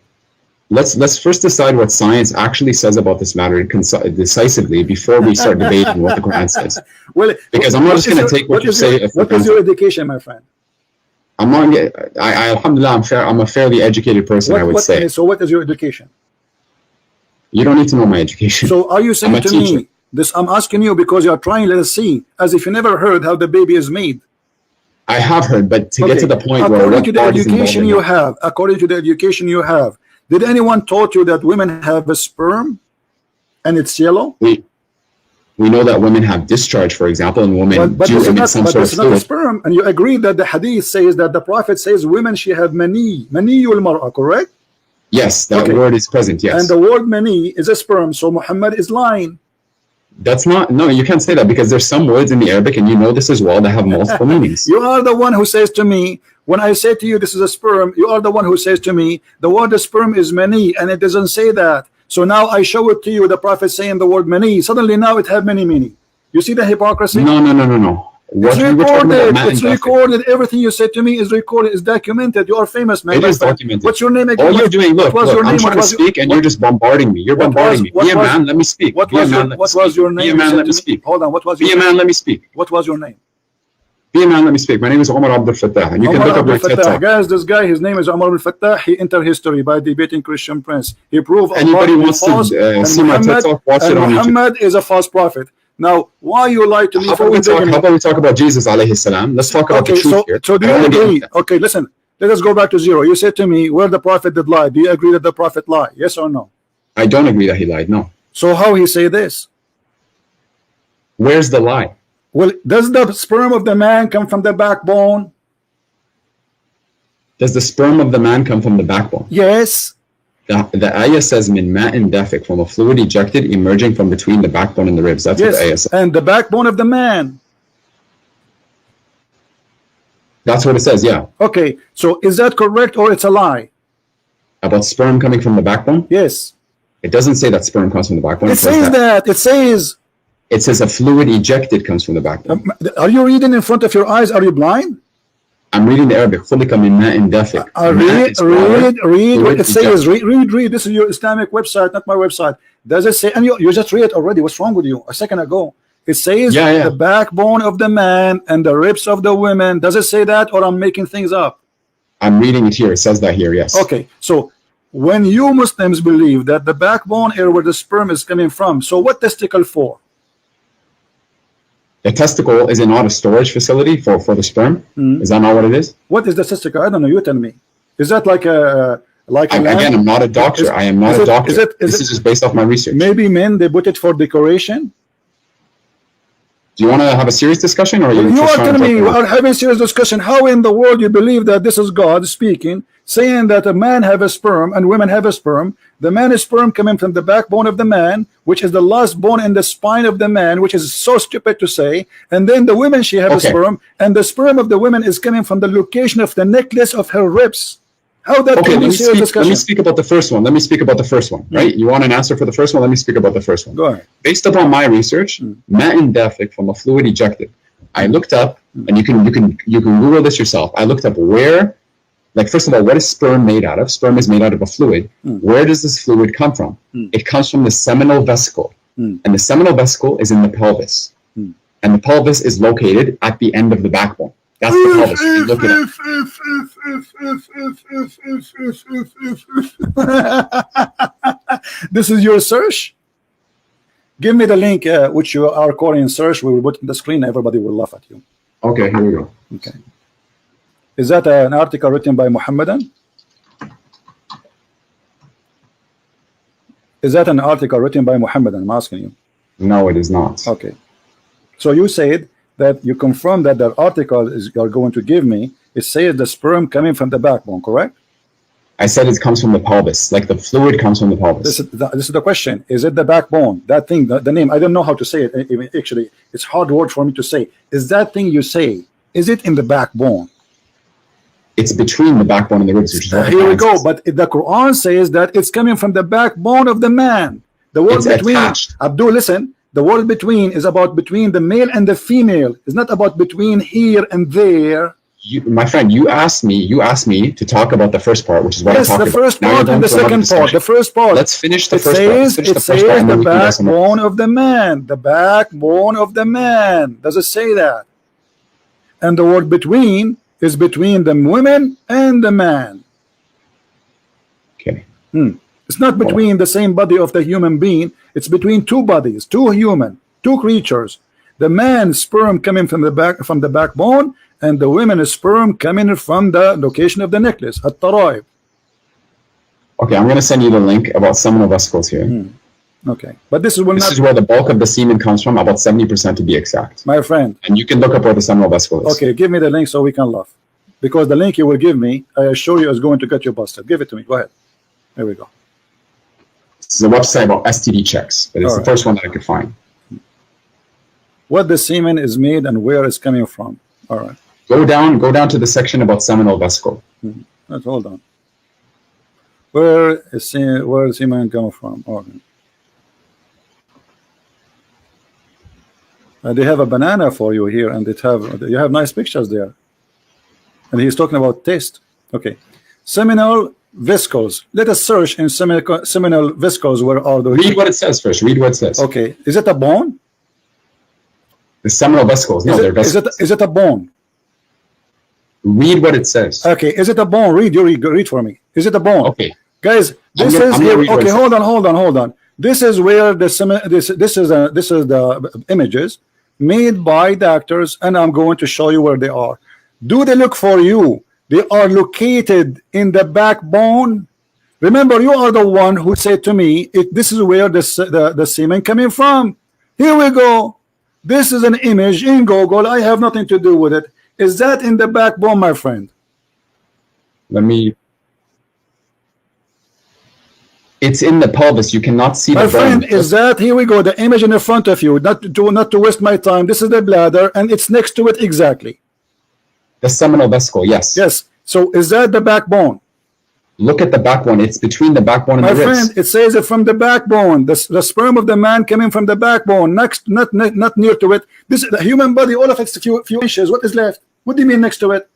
[SPEAKER 2] Let's first decide what science actually says about this matter decisively before we start debating what the Quran says. Well, because I'm not just going to take what you say.
[SPEAKER 1] What is your education, my friend?
[SPEAKER 2] I'm not. Alhamdulillah, I'm a fairly educated person. I would say.
[SPEAKER 1] So, what is your education?
[SPEAKER 2] You don't need to know my education.
[SPEAKER 1] So, are you saying to me this? I'm asking you because you are trying to see, as if you never heard how the baby is made.
[SPEAKER 2] I have heard, but to get to the point
[SPEAKER 1] according to the education you have, according to the education you have, did anyone taught you that women have a sperm and it's yellow?
[SPEAKER 2] We know that women have discharge, for example, and women do emit some sort of fluid. Not a
[SPEAKER 1] sperm, and you agree that the hadith says that the Prophet says women she have mani yul mar'a, correct?
[SPEAKER 2] Yes, that word is present, yes.
[SPEAKER 1] And the word mani is a sperm, so Muhammad is lying.
[SPEAKER 2] That's not, no, you can't say that because there's some words in the Arabic, and you know this as well, that have multiple meanings.
[SPEAKER 1] You are the one who says to me, when I say to you this is a sperm, you are the one who says to me, the word sperm is mani, and it doesn't say that. So now I show it to you, the Prophet saying the word mani. Suddenly now it have many meaning. You see the hypocrisy?
[SPEAKER 2] No.
[SPEAKER 1] It's recorded. It's recorded. Everything you said to me is recorded. It's documented. You are famous, man.
[SPEAKER 2] It is documented.
[SPEAKER 1] What's your name again?
[SPEAKER 2] All you're doing, look, I'm trying to speak, and you're just bombarding me. You're bombarding me. Be a man, let me speak.
[SPEAKER 1] What was your name?
[SPEAKER 2] Be a man, let me speak.
[SPEAKER 1] Hold on. What was your
[SPEAKER 2] name? Be a man, let me speak.
[SPEAKER 1] What was your name?
[SPEAKER 2] Be a man, let me speak. My name is Omar Abdul Fatah, and you can look up my TED Talk.
[SPEAKER 1] Guys, this guy, his name is Omar Abdul Fatah. He entered history by debating Christian Prince. He proved
[SPEAKER 2] anybody wants to see my TED Talk, watch it on YouTube.
[SPEAKER 1] Muhammad is a false prophet. Now, why you lie to me?
[SPEAKER 2] How about we talk about Jesus alayhi salam? Let's talk about the truth here.
[SPEAKER 1] So do you agree? Okay, listen. Let us go back to zero. You said to me, where the prophet did lie. Do you agree that the prophet lied? Yes or no?
[SPEAKER 2] I don't agree that he lied, no.
[SPEAKER 1] So how he say this?
[SPEAKER 2] Where's the lie?
[SPEAKER 1] Well, does the sperm of the man come from the backbone?
[SPEAKER 2] Does the sperm of the man come from the backbone?
[SPEAKER 1] Yes.
[SPEAKER 2] The ayah says min ma'in dafiq, from a fluid ejected emerging from between the backbone and the ribs. That's what the ayah says.
[SPEAKER 1] And the backbone of the man.
[SPEAKER 2] That's what it says, yeah.
[SPEAKER 1] Okay, so is that correct or it's a lie?
[SPEAKER 2] About sperm coming from the backbone?
[SPEAKER 1] Yes.
[SPEAKER 2] It doesn't say that sperm comes from the backbone.
[SPEAKER 1] It says that. It says
[SPEAKER 2] a fluid ejected comes from the backbone.
[SPEAKER 1] Are you reading in front of your eyes? Are you blind?
[SPEAKER 2] I'm reading the Arabic. خُلِقَ مِن مَاءٍ دَافِقٍ.
[SPEAKER 1] Read what it says. Read. This is your Islamic website, not my website. Does it say? And you just read it already. What's wrong with you? A second ago. It says the backbone of the man and the ribs of the women. Does it say that, or I'm making things up?
[SPEAKER 2] I'm reading it here. It says that here, yes.
[SPEAKER 1] Okay. So when you Muslims believe that the backbone is where the sperm is coming from, so what testicle for?
[SPEAKER 2] The testicle is not a storage facility for the sperm. Is that not what it is?
[SPEAKER 1] What is the testicle? I don't know. You tell me. Is that like a
[SPEAKER 2] again, I'm not a doctor. I am not a doctor. This is just based off my research.
[SPEAKER 1] Maybe men, they put it for decoration.
[SPEAKER 2] Do you want to have a serious discussion, or
[SPEAKER 1] you are telling me we are having a serious discussion? How in the world you believe that this is God speaking, saying that a man have a sperm and women have a sperm? The man is sperm coming from the backbone of the man, which is the last bone in the spine of the man, which is so stupid to say. And then the women, she have a sperm, and the sperm of the women is coming from the location of the necklace of her ribs. How that
[SPEAKER 2] let me speak about the first one. Right? You want an answer for the first one? Let me speak about the first one.
[SPEAKER 1] Go ahead.
[SPEAKER 2] Based upon my research, ma'in dafiq, from a fluid ejected. I looked up, and you can Google this yourself. I looked up where, like, first of all, what is sperm made out of? Sperm is made out of a fluid. Where does this fluid come from? It comes from the seminal vesicle, and the seminal vesicle is in the pelvis, and the pelvis is located at the end of the backbone. That's the pelvis. You look
[SPEAKER 1] it up. This is your search? Give me the link which you are calling search. We will put in the screen. Everybody will laugh at you.
[SPEAKER 2] Okay, here we go.
[SPEAKER 1] Okay. Is that an article written by Muhammadan? Is that an article written by Muhammadan? I'm asking you.
[SPEAKER 2] No, it is not.
[SPEAKER 1] Okay. So you said that you confirm that the article is you're going to give me, it says the sperm coming from the backbone, correct?
[SPEAKER 2] I said it comes from the pelvis, like the fluid comes from the pelvis.
[SPEAKER 1] This is the question. Is it the backbone? That thing, the name, I don't know how to say it. Actually, it's hard word for me to say. Is that thing you say, is it in the backbone?
[SPEAKER 2] It's between the backbone and the ribs, which is what
[SPEAKER 1] here we go. But the Quran says that it's coming from the backbone of the man. The word between, attached. Abdul, listen, the word between is about between the male and the female. It's not about between here and there.
[SPEAKER 2] My friend, you asked me to talk about the first part, which is what I talked about.
[SPEAKER 1] Yes, the first part and the second part. The first part.
[SPEAKER 2] Let's finish the first
[SPEAKER 1] part.
[SPEAKER 2] It
[SPEAKER 1] says the backbone of the man. The backbone of the man. Does it say that? And the word between is between the women and the man.
[SPEAKER 2] Okay.
[SPEAKER 1] It's not between the same body of the human being. It's between two bodies, two creatures. The man's sperm coming from the backbone, and the women's sperm coming from the location of the necklace, at-taraib.
[SPEAKER 2] Okay, I'm going to send you the link about seminal vesicles here.
[SPEAKER 1] Okay, but this is
[SPEAKER 2] where the bulk of the semen comes from, about 70% to be exact.
[SPEAKER 1] My friend.
[SPEAKER 2] And you can look up where the seminal vesicle is.
[SPEAKER 1] Okay, give me the link so we can laugh. Because the link you will give me, I assure you, is going to get you busted. Give it to me. Go ahead. There we go.
[SPEAKER 2] This is a website about STD checks, but it's the first one that I could find.
[SPEAKER 1] What the semen is made and where it's coming from. All right.
[SPEAKER 2] Go down to the section about seminal vesicle.
[SPEAKER 1] Hold on. Where is semen coming from? Okay. They have a banana for you here, and you have nice pictures there. And he's talking about taste. Okay. Seminal vesicles. Let us search in seminal vesicles. Where are those?
[SPEAKER 2] Read what it says first. Read what it says.
[SPEAKER 1] Okay. Is it a bone?
[SPEAKER 2] The seminal vesicles. No, they're vesicles.
[SPEAKER 1] Is it a bone?
[SPEAKER 2] Read what it says.
[SPEAKER 1] Okay. Is it a bone? Read for me. Is it a bone?
[SPEAKER 2] Okay.
[SPEAKER 1] Guys, this is here. Okay, hold on. This is where this is the images made by doctors, and I'm going to show you where they are. Do they look for you? They are located in the backbone. Remember, you are the one who said to me, this is where the semen coming from. Here we go. This is an image in Google. I have nothing to do with it. Is that in the backbone, my friend?
[SPEAKER 2] It's in the pelvis. You cannot see the bone.
[SPEAKER 1] My friend, is that, here we go, the image in front of you, not to waste my time. This is the bladder, and it's next to it exactly.
[SPEAKER 2] The seminal vesicle, yes.
[SPEAKER 1] Yes. So is that the backbone?
[SPEAKER 2] Look at the backbone. It's between the backbone and the ribs.
[SPEAKER 1] My friend, it says it from the backbone. The sperm of the man coming from the backbone, not near to it. This the human body, all of it's a few inches. What is left? What do you mean next to it?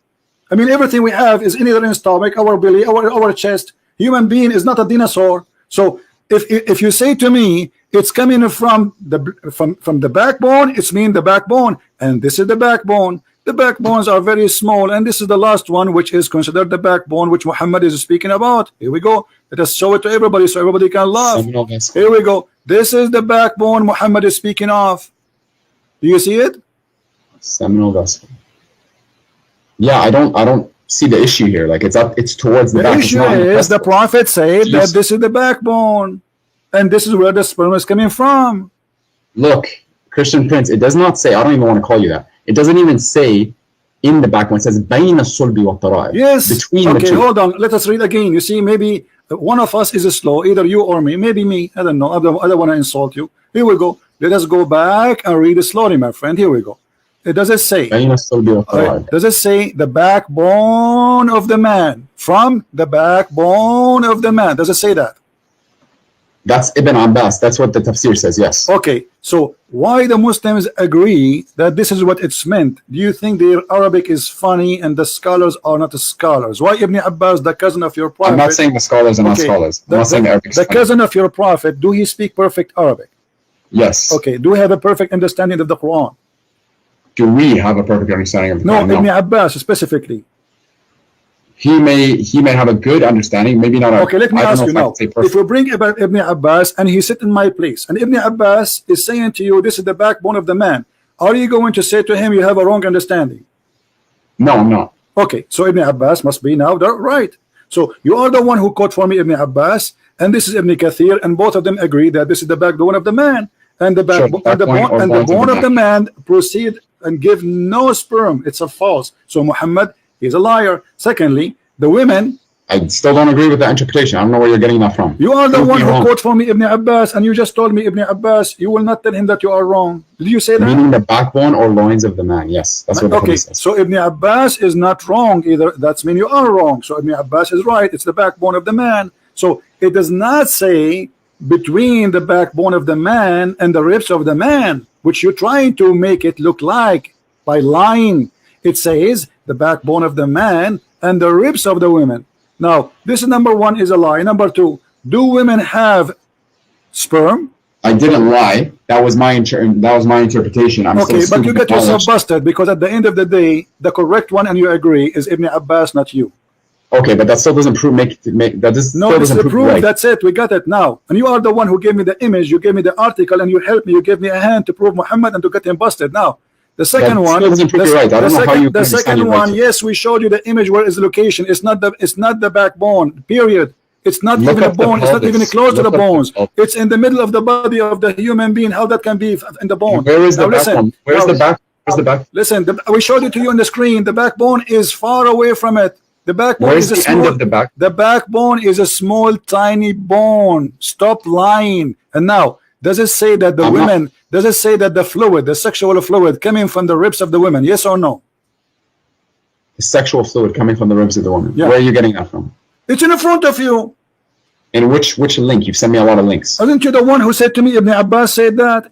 [SPEAKER 1] I mean, everything we have is either in stomach, our belly, our chest. Human being is not a dinosaur. So if you say to me it's coming from the backbone, it's mean the backbone, and this is the backbone. The backbones are very small, and this is the last one, which is considered the backbone, which Muhammad is speaking about. Here we go. Let us show it to everybody so everybody can laugh. Here we go. This is the backbone Muhammad is speaking of. Do you see it?
[SPEAKER 2] Seminal vesicle. Yeah, I don't see the issue here. Like it's towards the back.
[SPEAKER 1] The issue is the Prophet said that this is the backbone, and this is where the sperm is coming from.
[SPEAKER 2] Look, Christian Prince, it does not say. I don't even want to call you that. It doesn't even say in the backbone. It says بين الصلب والترائب.
[SPEAKER 1] Yes.
[SPEAKER 2] Between the two.
[SPEAKER 1] Hold on. Let us read again. You see, maybe one of us is slow, either you or me. Maybe me. I don't know. I don't want to insult you. Here we go. Let us go back and read it slowly, my friend. Here we go. It does it say? Does it say the backbone of the man? From the backbone of the man. Does it say that?
[SPEAKER 2] That's Ibn Abbas. That's what the tafsir says, yes.
[SPEAKER 1] Okay, so why the Muslims agree that this is what it's meant? Do you think their Arabic is funny and the scholars are not the scholars? Why Ibn Abbas, the cousin of your prophet?
[SPEAKER 2] I'm not saying the scholars are not scholars. I'm not saying Arabic.
[SPEAKER 1] The cousin of your prophet, do he speak perfect Arabic?
[SPEAKER 2] Yes.
[SPEAKER 1] Okay, do we have a perfect understanding of the Quran?
[SPEAKER 2] Do we have a perfect understanding of the Quran?
[SPEAKER 1] No, Ibn Abbas specifically.
[SPEAKER 2] He may have a good understanding, maybe not.
[SPEAKER 1] Okay, let me ask you now. If we bring about Ibn Abbas and he sit in my place, and Ibn Abbas is saying to you, this is the backbone of the man, are you going to say to him, you have a wrong understanding?
[SPEAKER 2] No, I'm not.
[SPEAKER 1] Okay, so Ibn Abbas must be now right. So you are the one who quote for me Ibn Abbas, and this is Ibn Kathir, and both of them agree that this is the backbone of the man, and the backbone of the man proceed and give no sperm. It's a false. So Muhammad is a liar. Secondly, the women
[SPEAKER 2] I still don't agree with that interpretation. I don't know where you're getting that from.
[SPEAKER 1] You are the
[SPEAKER 2] Prove
[SPEAKER 1] one
[SPEAKER 2] me
[SPEAKER 1] who
[SPEAKER 2] wrong.
[SPEAKER 1] quote for me Ibn Abbas, and you just told me Ibn Abbas, you will not tell him that you are wrong. Did you say that?
[SPEAKER 2] Meaning the backbone or loins of the man. Yes, that's what the
[SPEAKER 1] Okay,
[SPEAKER 2] hadith says.
[SPEAKER 1] so Ibn Abbas is not wrong either. That's mean you are wrong. So Ibn Abbas is right. It's the backbone of the man. So it does not say between the backbone of the man and the ribs of the man, which you're trying to make it look like by lying. It says the backbone of the man and the ribs of the women. Now, this is number one, is a lie. Number two, do women have sperm?
[SPEAKER 2] I didn't lie. That was my interpretation. I'm
[SPEAKER 1] Okay,
[SPEAKER 2] still
[SPEAKER 1] but you get yourself busted, because at the end of the day, the correct one, and you agree, is Ibn Abbas, not you.
[SPEAKER 2] Okay, but that still doesn't prove that this
[SPEAKER 1] No,
[SPEAKER 2] still
[SPEAKER 1] this is
[SPEAKER 2] doesn't
[SPEAKER 1] the
[SPEAKER 2] prove
[SPEAKER 1] proof.
[SPEAKER 2] right.
[SPEAKER 1] That's it. We got it now. And you are the one who gave me the image. You gave me the article, and you helped me. You gave me a hand to prove Muhammad and to get him busted. Now, the second
[SPEAKER 2] That
[SPEAKER 1] one,
[SPEAKER 2] still doesn't prove you're right. I don't know how you
[SPEAKER 1] the
[SPEAKER 2] can understand
[SPEAKER 1] second
[SPEAKER 2] your
[SPEAKER 1] one,
[SPEAKER 2] right.
[SPEAKER 1] yes, we showed you the image where is the location. It's not the backbone. Period. It's not
[SPEAKER 2] Look
[SPEAKER 1] even a
[SPEAKER 2] up the
[SPEAKER 1] bone. It's not even
[SPEAKER 2] pelvis.
[SPEAKER 1] close to
[SPEAKER 2] Look
[SPEAKER 1] the
[SPEAKER 2] up the
[SPEAKER 1] bones.
[SPEAKER 2] pelvis.
[SPEAKER 1] It's in the middle of the body of the human being. How that can be in the bone?
[SPEAKER 2] Where is the
[SPEAKER 1] Now listen.
[SPEAKER 2] backbone? Where's
[SPEAKER 1] Now,
[SPEAKER 2] the back? Where's the back?
[SPEAKER 1] Listen. We showed it to you on the screen. The backbone is far away from it. The backbone
[SPEAKER 2] Where's
[SPEAKER 1] is a
[SPEAKER 2] the
[SPEAKER 1] small,
[SPEAKER 2] end of the back?
[SPEAKER 1] The backbone is a small, tiny bone. Stop lying. And now, does it say that the women? Does it say that the fluid, the sexual fluid, coming from the ribs of the women? Yes or no?
[SPEAKER 2] The sexual fluid coming from the ribs of the woman.
[SPEAKER 1] Yeah.
[SPEAKER 2] Where are you getting that from?
[SPEAKER 1] It's in front of you.
[SPEAKER 2] In which link? You've sent me a lot of links.
[SPEAKER 1] Aren't you the one who said to me, Ibn Abbas said that?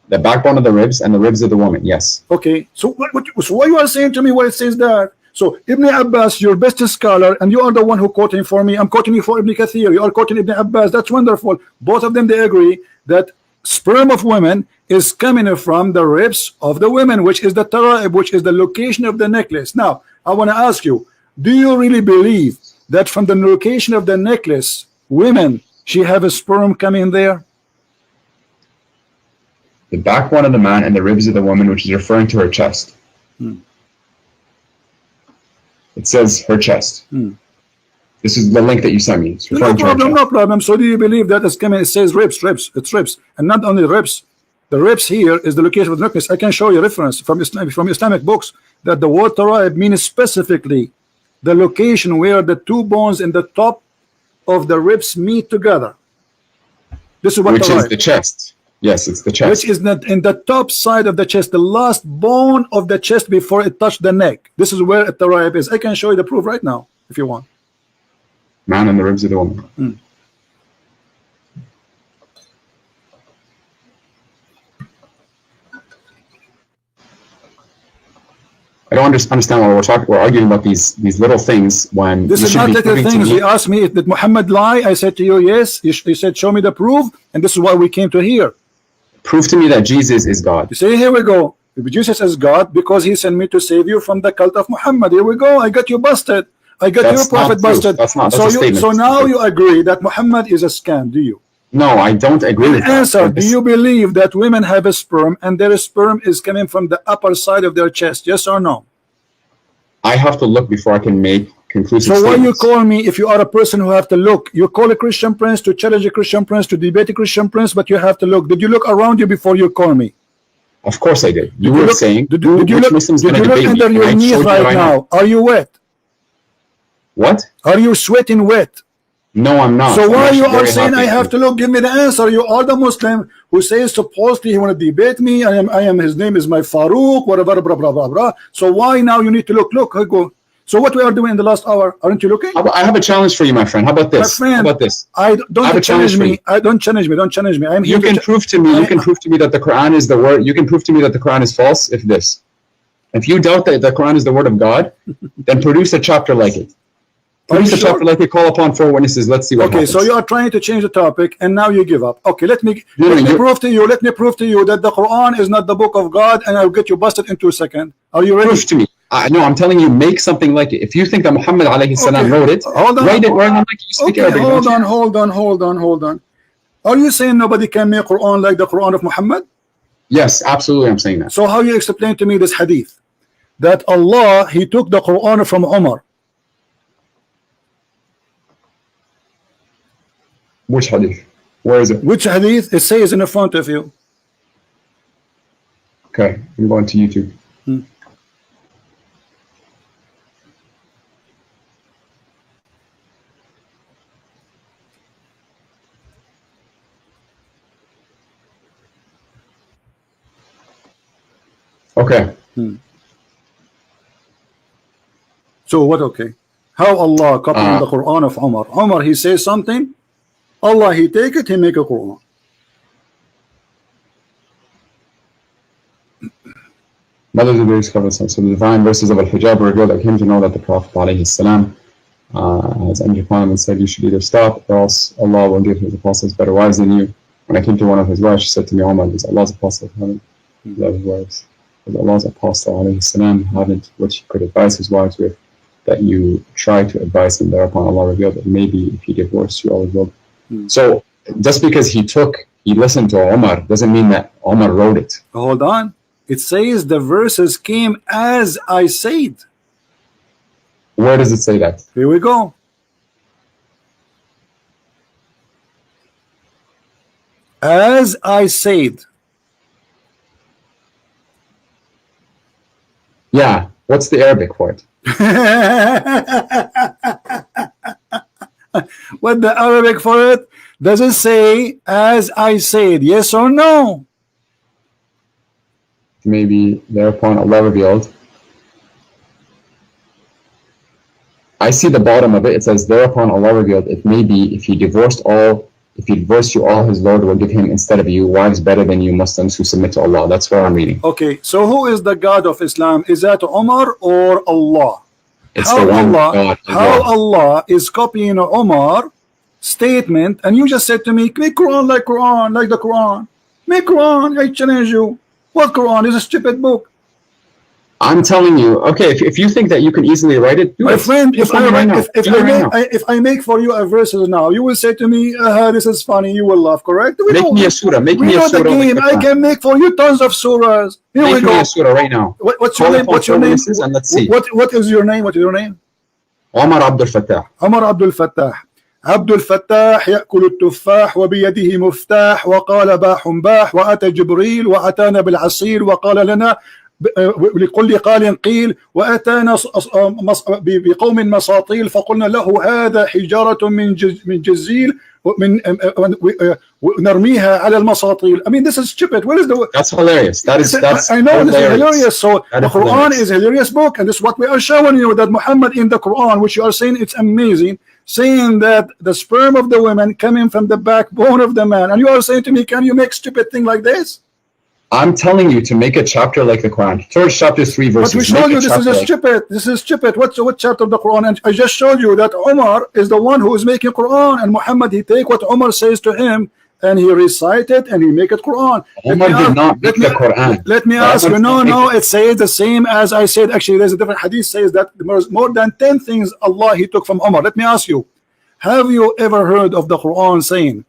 [SPEAKER 2] The backbone of the ribs and the ribs of the woman. Yes.
[SPEAKER 1] Okay. So so why you are saying to me where it says that? So Ibn Abbas, your best scholar, and you are the one who quoting for me. I'm quoting you for Ibn Kathir. You are quoting Ibn Abbas. That's wonderful. Both of them, they agree that sperm of women is coming from the ribs of the women, which is the tara'ib, which is the location of the necklace. Now, I want to ask you, do you really believe that from the location of the necklace, women, she have a sperm coming there?
[SPEAKER 2] The backbone of the man and the ribs of the woman, which is referring to her chest. It says her chest. This is the link that you sent me. It's
[SPEAKER 1] No
[SPEAKER 2] referring to her
[SPEAKER 1] problem,
[SPEAKER 2] chest.
[SPEAKER 1] no problem. So do you believe that it's coming? It says ribs, ribs. It's ribs, and not only ribs. The ribs here is the location of the necklace. I can show you reference from Islamic books that the word tara'ib means specifically the location where the two bones in the top of the ribs meet together. This is what
[SPEAKER 2] Which
[SPEAKER 1] tara'ib
[SPEAKER 2] is the chest. Yes, it's the chest.
[SPEAKER 1] Which is not in the top side of the chest, the last bone of the chest before it touched the neck. This is where the tara'ib is. I can show you the proof right now if you want.
[SPEAKER 2] Man and the ribs of the woman. I don't understand why we're arguing about these little things when
[SPEAKER 1] this is not little things. You asked me, did Muhammad lie? I said to you, yes. You said, show me the proof, and this is why we came to here.
[SPEAKER 2] Prove to me that Jesus is God.
[SPEAKER 1] You say, here we go. Jesus is God because he sent me to save you from the cult of Muhammad. Here we go. I got you busted. I got your prophet busted.
[SPEAKER 2] That's a statement.
[SPEAKER 1] So now you agree that Muhammad is a scam, do you?
[SPEAKER 2] No, I don't agree with that.
[SPEAKER 1] Answer, do you believe that women have a sperm and their sperm is coming from the upper side of their chest? Yes or no?
[SPEAKER 2] I have to look before I can make conclusive
[SPEAKER 1] statements. So why you call me if you are a person who have to look? You call a Christian prince to challenge a Christian prince, to debate a Christian prince, but you have to look. Did you look around you before you call me?
[SPEAKER 2] Of course I did. You were saying,
[SPEAKER 1] did you look under your knees right now? Are you wet?
[SPEAKER 2] What?
[SPEAKER 1] Are you sweating wet?
[SPEAKER 2] No, I'm not.
[SPEAKER 1] So why you are saying I have to look? Give me the answer. You are the Muslim who says supposedly he want to debate me. I am. His name is my Farouk. Whatever. Blah blah blah blah. So why now you need to look? Look. I go. So what we are doing in the last hour? Aren't you looking?
[SPEAKER 2] I have a challenge for you, my friend. How about this?
[SPEAKER 1] My friend,
[SPEAKER 2] how about this?
[SPEAKER 1] Don't challenge me. Don't challenge me. Don't challenge me. I'm here.
[SPEAKER 2] You can prove to me. You can prove to me that the Quran is the word. You can prove to me that the Quran is false. If you doubt that the Quran is the word of God, then produce a chapter like it. Produce a chapter like it. Call upon 4 witnesses. Let's see what happens.
[SPEAKER 1] So you are trying to change the topic, and now you give up. Okay, let me prove to you. Let me prove to you that the Quran is not the book of God, and I'll get you busted in 2 seconds. Are you ready?
[SPEAKER 2] Prove to me. No, I'm telling you, make something like it. If you think that Muhammad alayhi salam wrote it, write it like you speak Arabic.
[SPEAKER 1] Hold on. Are you saying nobody can make Quran like the Quran of Muhammad?
[SPEAKER 2] Yes, absolutely, I'm saying that.
[SPEAKER 1] So how you explain to me this hadith that Allah, he took the Quran from Omar?
[SPEAKER 2] Which hadith? Where is it?
[SPEAKER 1] Which hadith? It says in front of you.
[SPEAKER 2] Okay, I'm going to YouTube. Okay.
[SPEAKER 1] So what? Okay. How Allah copying the Quran of Omar? Omar, he says something. Allah, he take it, he make a Quran.
[SPEAKER 2] Mothers of the Prophet, so the divine verses of Al-Hijab revealed that came to know that the Prophet ﷺ has entered upon him and said, you should either stop or else Allah will give his apostles better wives than you. When I came to one of his wives, she said to me, Omar, does Allah's apostle haven't love his wives? Does Allah's apostle ﷺ haven't what he could advise his wives with, that you try to advise him? Thereupon Allah revealed that maybe if he divorced you, Allah will. So just because he listened to Omar doesn't mean that Omar wrote it.
[SPEAKER 1] Hold on. It says the verses came as I said.
[SPEAKER 2] Where does it say that?
[SPEAKER 1] Here we go. As I said.
[SPEAKER 2] Yeah. What's the Arabic for it?
[SPEAKER 1] What the Arabic for it? Does it say as I said? Yes or no?
[SPEAKER 2] Maybe thereupon Allah revealed. I see the bottom of it. It says thereupon Allah revealed, it may be if he divorced you all, his Lord will give him instead of you wives better than you Muslims who submit to Allah. That's what I'm reading.
[SPEAKER 1] Okay, so who is the God of Islam? Is that Omar or Allah?
[SPEAKER 2] It's the one
[SPEAKER 1] God. How Allah is copying Omar statement, and you just said to me, make Quran like the Quran. Make Quran, I challenge you. What Quran is a stupid book.
[SPEAKER 2] I'm telling you, okay, if you think that you can easily write it, do
[SPEAKER 1] my
[SPEAKER 2] it.
[SPEAKER 1] friend, if I make for you a verses now, you will say to me, this is funny, you will laugh, correct?
[SPEAKER 2] Make me a surah, make me a surah.
[SPEAKER 1] The game. I can make for you tons of surahs. Here
[SPEAKER 2] make
[SPEAKER 1] we go.
[SPEAKER 2] Me a surah right now.
[SPEAKER 1] What's your name? What's your name?
[SPEAKER 2] And let's see.
[SPEAKER 1] What is your name? What is your name?
[SPEAKER 2] Omar Abdul Fatah.
[SPEAKER 1] Omar Abdul Fatah. عبد الفتاح يأكل التفاح وبيده مفتاح وقال باح باح وأتى جبريل وأتانا بالعصير وقال لنا لكل قال قيل وأتانا بقوم مساطيل فقلنا له هذا حجارة من جزيل ونرميها على المساطيل. I mean, this is stupid. What is the?
[SPEAKER 2] That's hilarious. That's
[SPEAKER 1] I know
[SPEAKER 2] hilarious.
[SPEAKER 1] This is hilarious. So the Quran is a hilarious book, and this is what we are showing you, that Muhammad in the Quran, which you are saying it's amazing, saying that the sperm of the women coming from the backbone of the man, and you are saying to me, can you make stupid thing like this?
[SPEAKER 2] I'm telling you to make a chapter like the Quran. Surah chapter 3 verses.
[SPEAKER 1] But we showed you this is stupid. This is stupid. What chapter of the Quran? And I just showed you that Omar is the one who is making Quran, and Muhammad, he take what Omar says to him and he recite it and he make it Quran.
[SPEAKER 2] Omar did not make the Quran.
[SPEAKER 1] Let me ask you. No, it says the same as I said. Actually, there's a different hadith says that there's more than 10 things Allah he took from Omar. Let me ask you, have you ever heard of the Quran saying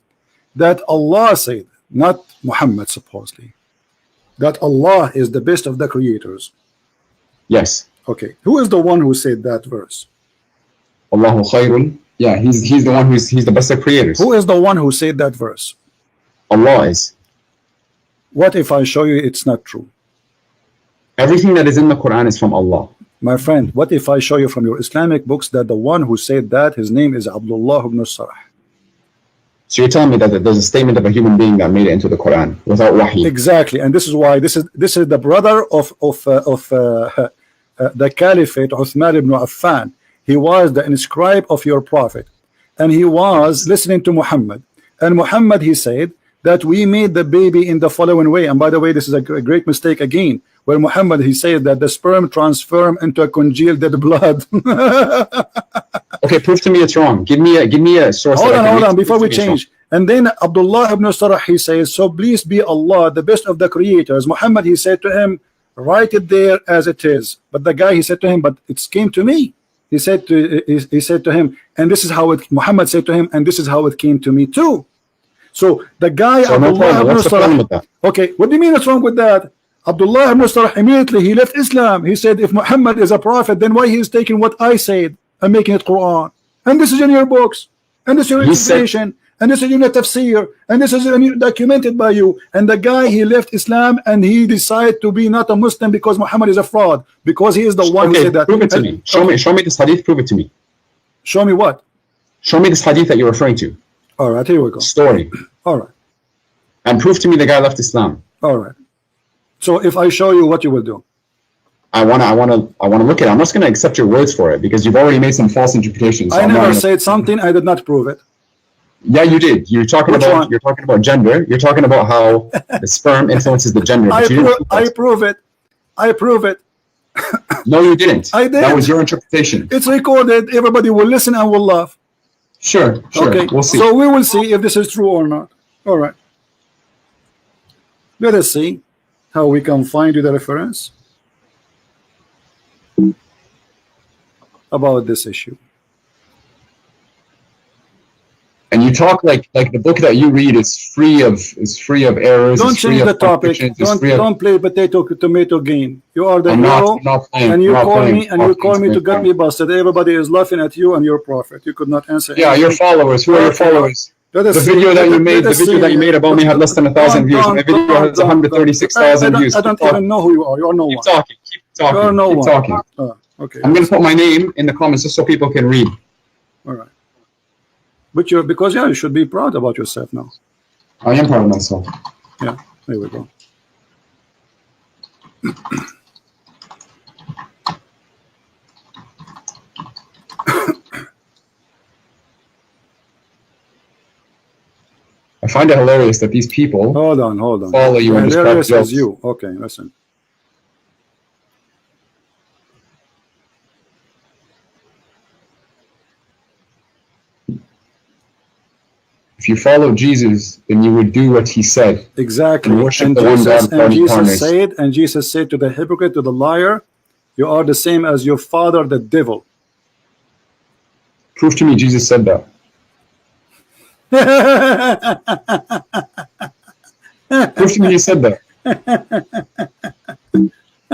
[SPEAKER 1] that Allah said, not Muhammad supposedly, that Allah is the best of the creators?
[SPEAKER 2] Yes.
[SPEAKER 1] Okay. Who is the one who said that verse?
[SPEAKER 2] Allahu khairun. Yeah, he's the one he's the best of creators.
[SPEAKER 1] Who is the one who said that verse?
[SPEAKER 2] Allah is.
[SPEAKER 1] What if I show you it's not true?
[SPEAKER 2] Everything that is in the Quran is from Allah.
[SPEAKER 1] My friend, what if I show you from your Islamic books that the one who said that, his name is Abdullah ibn Sarah?
[SPEAKER 2] So you're telling me that there's a statement of a human being that made it into the Quran without wahi?
[SPEAKER 1] Exactly, and this is why this is the brother of the Caliphate, Uthman ibn Affan. He was the inscribe of your prophet, and he was listening to Muhammad. And Muhammad, he said that we made the baby in the following way. And by the way, this is a great mistake again, where Muhammad, he said that the sperm transform into a congealed dead blood.
[SPEAKER 2] Okay, prove to me it's wrong. Give me a source.
[SPEAKER 1] Hold on, before we change. And then Abdullah ibn Sarah, he says, so please be Allah, the best of the creators. Muhammad, he said to him, write it there as it is. But the guy, he said to him, but it came to me. He said to him, and this is how it, Muhammad said to him, and this is how it came to me too. So the guy, Abdullah ibn Sarah, okay, what do you mean what's wrong with that? Abdullah ibn Sarah, immediately he left Islam. He said, if Muhammad is a prophet, then why he is taking what I said and making it Quran? And this is in your books, and this is your interpretation, and this is in your tafsir, and this is documented by you. And the guy, he left Islam and he decided to be not a Muslim because Muhammad is a fraud, because he is the one who said that.
[SPEAKER 2] Prove it to me. Show me this hadith. Prove it to me.
[SPEAKER 1] Show me what?
[SPEAKER 2] Show me this hadith that you're referring to.
[SPEAKER 1] All right, here we go.
[SPEAKER 2] Story.
[SPEAKER 1] All right.
[SPEAKER 2] And prove to me the guy left Islam.
[SPEAKER 1] All right. So if I show you, what you will do?
[SPEAKER 2] I want to look at it. I'm not going to accept your words for it because you've already made some false interpretations. So
[SPEAKER 1] I never said something. I did not prove it.
[SPEAKER 2] Yeah, you did. You're talking
[SPEAKER 1] Which
[SPEAKER 2] about
[SPEAKER 1] one?
[SPEAKER 2] you're talking about gender. You're talking about how the sperm influences the gender.
[SPEAKER 1] I prove it. I prove it.
[SPEAKER 2] No, you didn't.
[SPEAKER 1] I did.
[SPEAKER 2] That was your interpretation.
[SPEAKER 1] It's recorded. Everybody will listen and will laugh.
[SPEAKER 2] Sure.
[SPEAKER 1] Okay.
[SPEAKER 2] We'll see.
[SPEAKER 1] So we will see if this is true or not. All right. Let us see how we can find you the reference about this issue.
[SPEAKER 2] And you talk like the book that you read is free of errors.
[SPEAKER 1] Don't change the topic. Don't play tomato game. You are the hero, and you call me to get me busted. Everybody is laughing at you and your prophet. You could not answer.
[SPEAKER 2] Yeah,
[SPEAKER 1] anything.
[SPEAKER 2] your followers. Who are your followers? The video that you made about me had less than 1,000 views. My video has 136,000 views.
[SPEAKER 1] I don't even know who you are. You are no one.
[SPEAKER 2] Keep talking.
[SPEAKER 1] You are no
[SPEAKER 2] Keep
[SPEAKER 1] one.
[SPEAKER 2] talking.
[SPEAKER 1] Okay.
[SPEAKER 2] I'm going to put my name in the comments just so people can read.
[SPEAKER 1] All right. But you should be proud about yourself now.
[SPEAKER 2] I am proud of myself.
[SPEAKER 1] Yeah, there we go.
[SPEAKER 2] I find it hilarious that these people
[SPEAKER 1] Hold on.
[SPEAKER 2] follow you and just crack
[SPEAKER 1] Hilarious
[SPEAKER 2] jokes.
[SPEAKER 1] is you. Okay, listen.
[SPEAKER 2] If you follow Jesus, then you would do what he said.
[SPEAKER 1] Exactly.
[SPEAKER 2] And worship
[SPEAKER 1] And
[SPEAKER 2] the one God without any
[SPEAKER 1] Jesus said to the hypocrite, to the liar, you are the same as your father, the devil.
[SPEAKER 2] Prove to me Jesus said that. Prove to me you said that.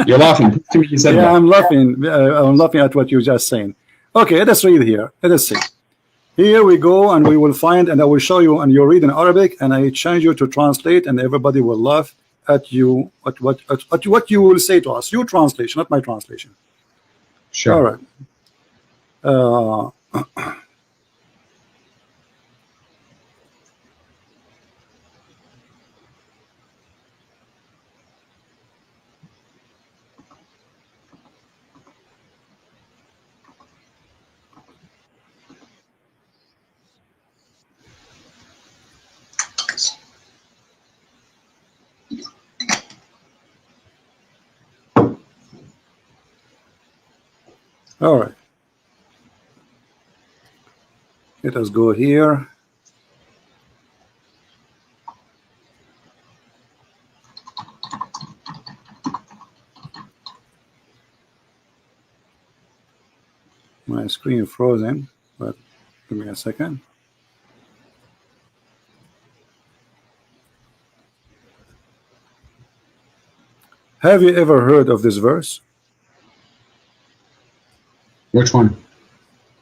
[SPEAKER 2] You're laughing. Prove to me you said that.
[SPEAKER 1] Yeah, I'm laughing at what you're just saying. Okay, let's read here. Let us see. Here we go, and we will find, and I will show you, and you read in Arabic, and I change you to translate, and everybody will laugh at you, at what you will say to us. Your translation, not my translation.
[SPEAKER 2] Sure.
[SPEAKER 1] All right. All right. Let us go here. My screen frozen, but give me a second. Have you ever heard of this verse?
[SPEAKER 2] Which one?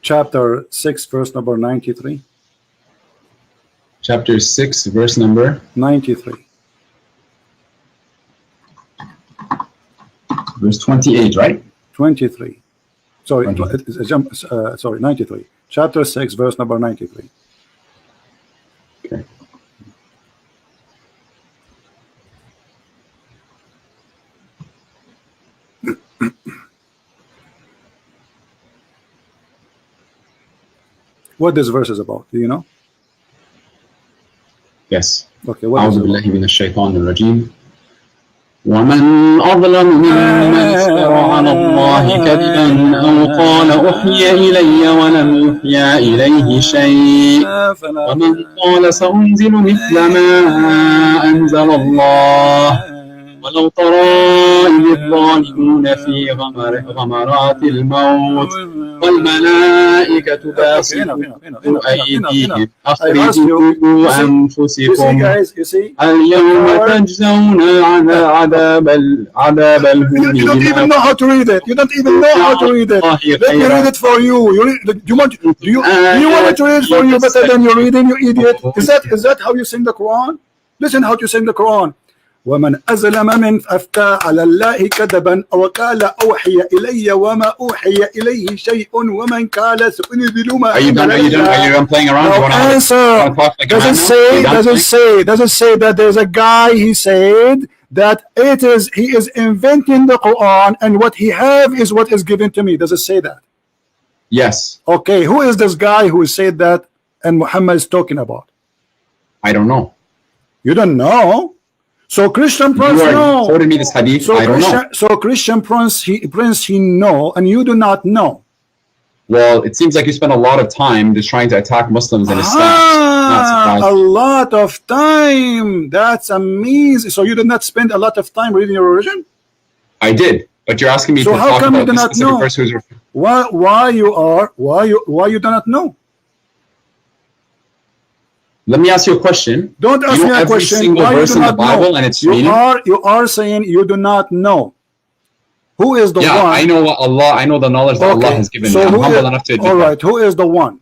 [SPEAKER 1] Chapter 6, verse number 93.
[SPEAKER 2] Chapter 6, verse number
[SPEAKER 1] 93.
[SPEAKER 2] Verse 28, right?
[SPEAKER 1] 23. Sorry,
[SPEAKER 2] 20.
[SPEAKER 1] Sorry, 93. Chapter 6, verse number 93.
[SPEAKER 2] Okay.
[SPEAKER 1] What this verse is about, do you know?
[SPEAKER 2] Yes.
[SPEAKER 1] Okay, what is
[SPEAKER 2] أعوذ
[SPEAKER 1] it
[SPEAKER 2] بالله
[SPEAKER 1] about?
[SPEAKER 2] من الشيطان الرجيم ومن أظلم ممن افترى على الله كذبا أو قال أوحي إلي ولم يوحى إليه شيء ومن قال سأنزل مثل ما أنزل الله ولو ترى إذ الظالمون في غمرات الموت والملائكة باسطوا أيديهم أخرجوا أنفسكم اليوم تجزون عذاب الهون
[SPEAKER 1] You don't even know how to read it. You don't even know how to read it. Let me read it for you. Do you want me to read it for you better than you're reading, you idiot? Is that how you sing the Quran? Listen how you sing the Quran. ومن أظلم من أفتى على الله كذبا وقال أوحي إلي وما أوحي إليه شيء ومن قال سأنزل ما
[SPEAKER 2] Are you done playing around?
[SPEAKER 1] No answer. Does it say that there's a guy, he said that he is inventing the Quran, and what he have is what is given to me. Does it say that?
[SPEAKER 2] Yes.
[SPEAKER 1] Okay, who is this guy who said that and Muhammad is talking about?
[SPEAKER 2] I don't know.
[SPEAKER 1] You don't know? So Christian Prince know.
[SPEAKER 2] Quoted me this hadith.
[SPEAKER 1] So
[SPEAKER 2] I don't know.
[SPEAKER 1] So Christian Prince he know, and you do not know.
[SPEAKER 2] Well, it seems like you spend a lot of time just trying to attack Muslims and Islam.
[SPEAKER 1] A lot of time. That's amazing. So you did not spend a lot of time reading your religion?
[SPEAKER 2] I did, but you're asking me to
[SPEAKER 1] how
[SPEAKER 2] talk
[SPEAKER 1] come you
[SPEAKER 2] about
[SPEAKER 1] do
[SPEAKER 2] this
[SPEAKER 1] not
[SPEAKER 2] specific
[SPEAKER 1] know?
[SPEAKER 2] person who's
[SPEAKER 1] Why you do not know?
[SPEAKER 2] Let me ask you a question.
[SPEAKER 1] Don't ask me a question.
[SPEAKER 2] Every single verse in the Bible and its meaning?
[SPEAKER 1] You are saying you do not know. Who is the one?
[SPEAKER 2] Yeah, I know Allah. I know the knowledge that Allah has given me. I'm humble enough to admit
[SPEAKER 1] all right,
[SPEAKER 2] that.
[SPEAKER 1] who is the one?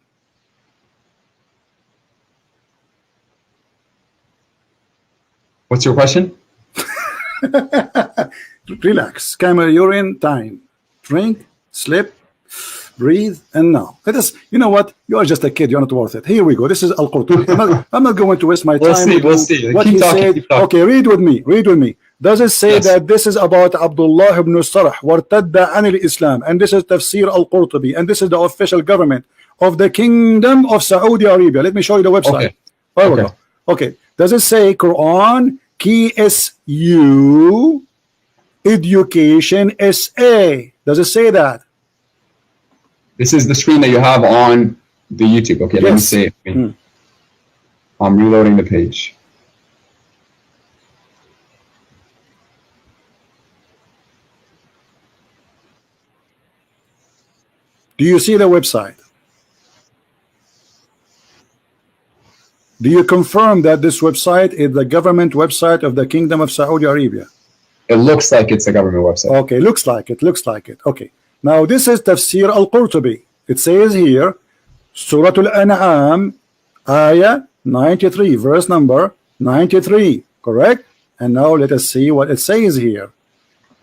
[SPEAKER 2] What's your question?
[SPEAKER 1] Relax. Camera, urine, time. Drink, sleep, breathe, and now. Let us, you know what? You are just a kid. You're not worth it. Here we go. This is Al-Qurtubi. I'm not going to waste my time.
[SPEAKER 2] We'll see.
[SPEAKER 1] What
[SPEAKER 2] keep
[SPEAKER 1] he
[SPEAKER 2] talking,
[SPEAKER 1] said.
[SPEAKER 2] keep talking.
[SPEAKER 1] Okay, read with me. Read with me. Does it say that this is about Abdullah ibn Sarh wartadda an al-Islam, and this is Tafsir Al-Qurtubi, and this is the official government of the Kingdom of Saudi Arabia? Let me show you the website.
[SPEAKER 2] Okay.
[SPEAKER 1] Okay. Does it say Quran KSU Education SA? Does it say that?
[SPEAKER 2] This is the screen that you have on the YouTube. Okay, let me see it. I'm reloading the page.
[SPEAKER 1] Do you see the website? Do you confirm that this website is the government website of the Kingdom of Saudi Arabia?
[SPEAKER 2] It looks like it's a government website.
[SPEAKER 1] Okay, looks like it. Okay. Now this is Tafsir Al-Qurtubi. It says here, Surah Al-An'am, Ayah 93, verse number 93, correct? And now let us see what it says here.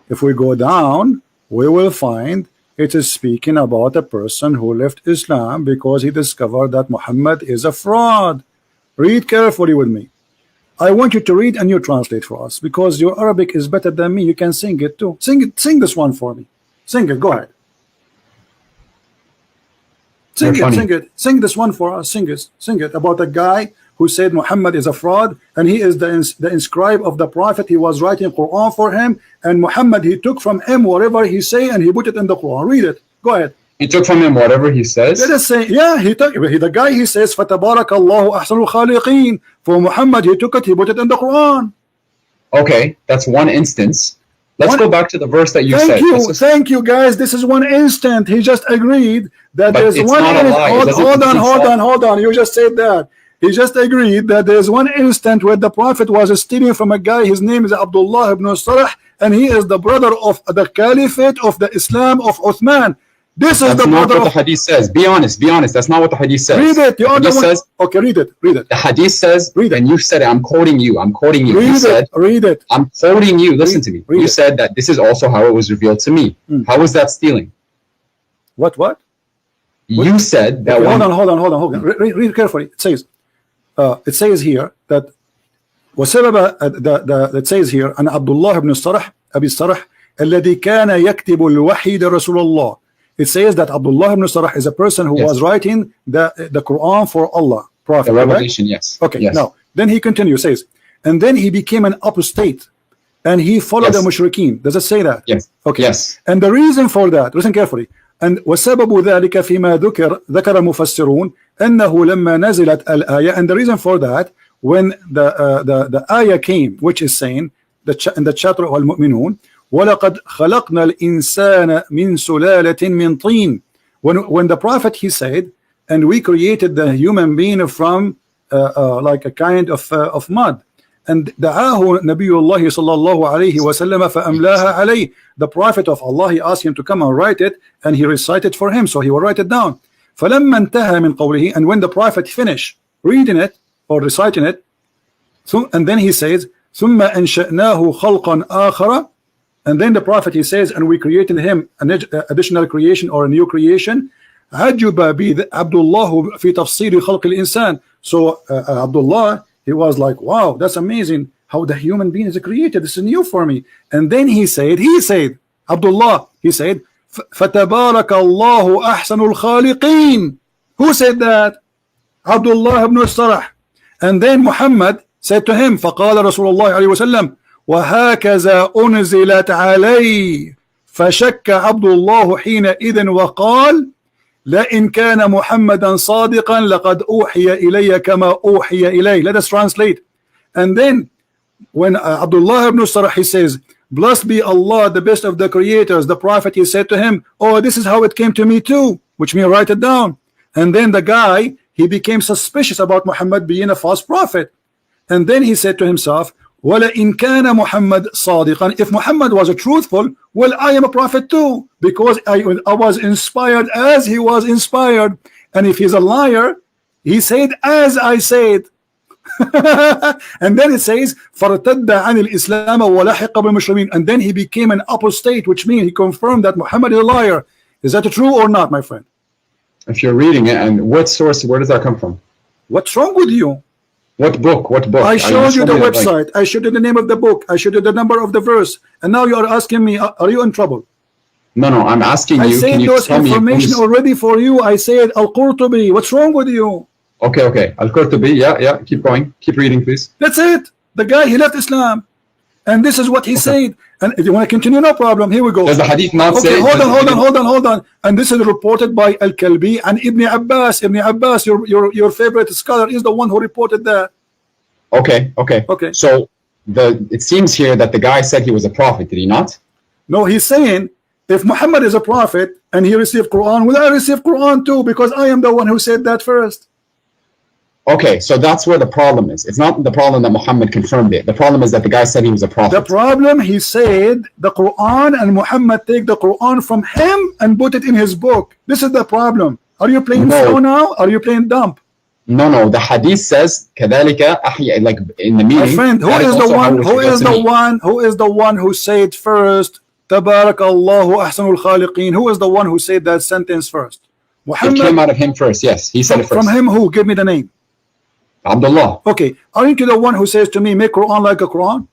[SPEAKER 1] If we go down, we will find it is speaking about a person who left Islam because he discovered that Muhammad is a fraud. Read carefully with me. I want you to read and you translate for us, because your Arabic is better than me. You can sing it too. Sing this one for me. Sing it. Go ahead. Sing this one for us. Sing it about a guy who said Muhammad is a fraud, and he is the inscribe of the prophet. He was writing Quran for him, and Muhammad, he took from him whatever he say and he put it in the Quran. Read it. Go ahead.
[SPEAKER 2] He took from him whatever he says.
[SPEAKER 1] Let us say, the guy, he says, "Fatabarakallahu ahsanul khaliqin." For Muhammad, he took it, he put it in the Quran.
[SPEAKER 2] Okay, that's one instance. Let's go back to the verse that you said.
[SPEAKER 1] Thank you, guys. This is one instant. He just agreed that there's one. Hold on. You just said that. He just agreed that there's one instant where the Prophet was stealing from a guy. His name is Abdullah ibn Sarh, and he is the brother of the Caliphate of the Islam of Uthman. This is the brother.
[SPEAKER 2] That's not what the hadith says. Be honest. That's not what the hadith says.
[SPEAKER 1] Read it. Okay, read it.
[SPEAKER 2] The hadith says, and you said it. I'm quoting you.
[SPEAKER 1] Read it.
[SPEAKER 2] I'm quoting you. Listen to me. You said that this is also how it was revealed to me. How is that stealing?
[SPEAKER 1] What?
[SPEAKER 2] You said that.
[SPEAKER 1] Okay, hold on. Read carefully. It says here that it says here أن عبد الله بن الصرح أبي الصرح الذي كان يكتب الوحي لرسول الله. It says that Abdullah ibn Sarh is a person who was writing the Quran for Allah, Prophet.
[SPEAKER 2] The revelation, right? Yes.
[SPEAKER 1] Okay.
[SPEAKER 2] Yes.
[SPEAKER 1] Now, then he continues, says, and then he became an apostate, and he followed the mushrikeen. Does it say that?
[SPEAKER 2] Yes.
[SPEAKER 1] Okay.
[SPEAKER 2] Yes.
[SPEAKER 1] And the reason for that, listen carefully. And وسبب ذلك فيما ذكر المفسرون أنه لما نزلت الآية. And the reason for that, when the ayah came, which is saying in the chapter of Al-Mu'minun, وَلَقَدْ خَلَقْنَا الْإِنسَانَ مِنْ سُلَالَةٍ مِنْ طِينٍ. When the Prophet, he said, and we created the human being from like a kind of mud. And دعاه نبي الله صلى الله عليه وسلم فأملاها عليه. The Prophet of Allah, he asked him to come and write it, and he recited for him, so he will write it down. فلما انتهى من قوله, and when the Prophet finished reading it or reciting it, and then he says ثم أنشأناه خلقا آخر. And then the Prophet, he says, and we created him an additional creation or a new creation. عجب بي عبد الله في تفسير خلق الإنسان. So Abdullah, he was like, wow, that's amazing. how the human being is created. This is new for me. And then he said, Abdullah, he said, فَتَبَارَكَ اللَّهُ أَحْسَنُ الْخَالِقِينَ. Who said that? Abdullah ibn Sarah. And then Muhammad said to him, فقال رسول الله عليه وسلم وهكذا أنزلت علي فشك عبد الله حينئذ وقال لئن كان محمدا صادقا لقد أوحي إلي كما أوحي إليه. Let us translate. And then when Abdullah ibn Sarah, he says, blessed be Allah, the best of the creators, the prophet, he said to him, oh, this is how it came to me too, which means write it down. And then the guy, he became suspicious about Muhammad being a false prophet. And then he said to himself, وَلَئِنْ كَانَ مُحَمَّدٌ صَادِقًا. If Muhammad was a truthful, well, I am a prophet too, because I was inspired as he was inspired. And if he's a liar, he said as I said. And then it says فَارْتَدَّ عَنِ الْإِسْلَامَ وَلَحِقَ بِالْمُسْلِمِينَ. And then he became an apostate, which means he confirmed that Muhammad is a liar. Is that true or not, my friend?
[SPEAKER 2] If you're reading it, and what source, where does that come from?
[SPEAKER 1] What's wrong with you?
[SPEAKER 2] What book? What book?
[SPEAKER 1] I showed you the website. Like... I showed you the name of the book. I showed you the number of the verse. And now you are asking me, are you in trouble?
[SPEAKER 2] No, no, I'm asking you.
[SPEAKER 1] I said those information already for you. I said Al-Qurtubi. What's wrong with you?
[SPEAKER 2] Okay, okay. Al-Qurtubi, yeah. Keep going. Keep reading, please.
[SPEAKER 1] That's it. The guy, he left Islam. And this is what he said. And if you want to continue, no problem. Here we go.
[SPEAKER 2] Does the hadith not say?
[SPEAKER 1] Hold on. And this is reported by Al-Kalbi and Ibn Abbas. Ibn Abbas, your favorite scholar, is the one who reported that.
[SPEAKER 2] Okay. So it seems here that the guy said he was a prophet. Did he not?
[SPEAKER 1] No, he's saying if Muhammad is a prophet and he received Quran, will I receive Quran too? Because I am the one who said that first.
[SPEAKER 2] Okay, so that's where the problem is. It's not the problem that Muhammad confirmed it. The problem is that the guy said he was a prophet.
[SPEAKER 1] The problem, he said the Quran, and Muhammad take the Quran from him and put it in his book. This is the problem. Are you playing slow now? Are you playing dumb?
[SPEAKER 2] No. The hadith says كذلك أحيا, like in the meaning.
[SPEAKER 1] My friend, who is the one who said first تبارك الله أحسن الخالقين? Who is the one who said that sentence first?
[SPEAKER 2] Muhammad. It came out of him first. Yes, he said it first.
[SPEAKER 1] From him who? Give me the name.
[SPEAKER 2] Abdullah.
[SPEAKER 1] Okay, aren't you the one who says to me, make Quran like a Quran?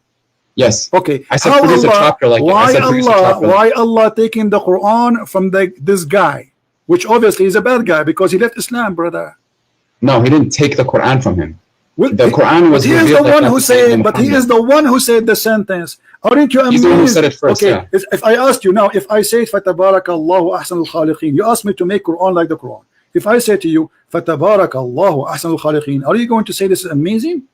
[SPEAKER 2] Yes.
[SPEAKER 1] Okay.
[SPEAKER 2] I said produce a chapter like it.
[SPEAKER 1] Why Allah taking the Quran from this guy, which obviously is a bad guy because he left Islam, brother?
[SPEAKER 2] No, he didn't take the Quran from him.
[SPEAKER 1] Well,
[SPEAKER 2] the Quran was.
[SPEAKER 1] He is the one who said. But he is the one who said the sentence. Aren't you amazed?
[SPEAKER 2] He's the one who said it first.
[SPEAKER 1] Okay.
[SPEAKER 2] Yeah.
[SPEAKER 1] If I asked you now, if I say فَتَبَارَكَ اللَّهُ أَحْسَنُ الْخَالِقِينَ, you asked me to make Quran like the Quran. If I say to you فَتَبَارَكَ اللَّهُ أَحْسَنُ الْخَالِقِينَ, are you going to say this is amazing?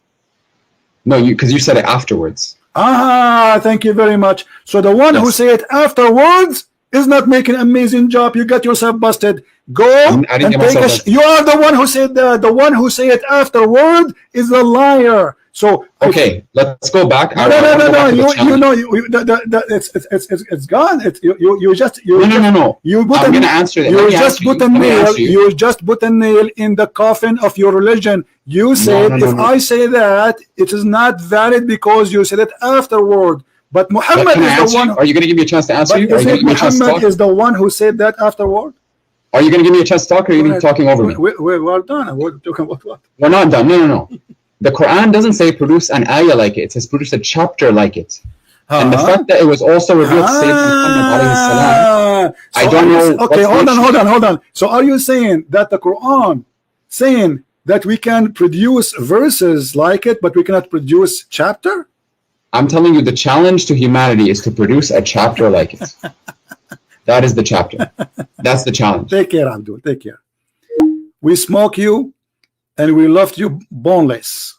[SPEAKER 2] No, because you said it afterwards.
[SPEAKER 1] Thank you very much. So the one who said it afterwards is not making an amazing job. You got yourself busted. Go and take a you are the one who said that. The one who said it afterward is a liar. So
[SPEAKER 2] okay, let's go back.
[SPEAKER 1] No. You know, it's gone. You just
[SPEAKER 2] no. I'm gonna answer that.
[SPEAKER 1] You just put a nail. You just put a nail in the coffin of your religion. You said if I say that, it is not valid because you said it afterward. But Muhammad is the one.
[SPEAKER 2] Are you going to give me a chance to answer you?
[SPEAKER 1] Muhammad is the one who said that afterward.
[SPEAKER 2] Are you going to give me a chance to talk, or are you going to be talking over me?
[SPEAKER 1] We're done. We're talking about what?
[SPEAKER 2] We're not done. No. The Quran doesn't say produce an ayah like it. It says produce a chapter like it. And the fact that it was also revealed to Sayyidina Muhammad alayhi salam, I don't know.
[SPEAKER 1] Okay, hold on. So are you saying that the Quran saying that we can produce verses like it, but we cannot produce chapter?
[SPEAKER 2] I'm telling you, the challenge to humanity is to produce a chapter like it. That is the chapter. That's the challenge.
[SPEAKER 1] Take care, Abdul. Take care. We smoke you and we left you boneless.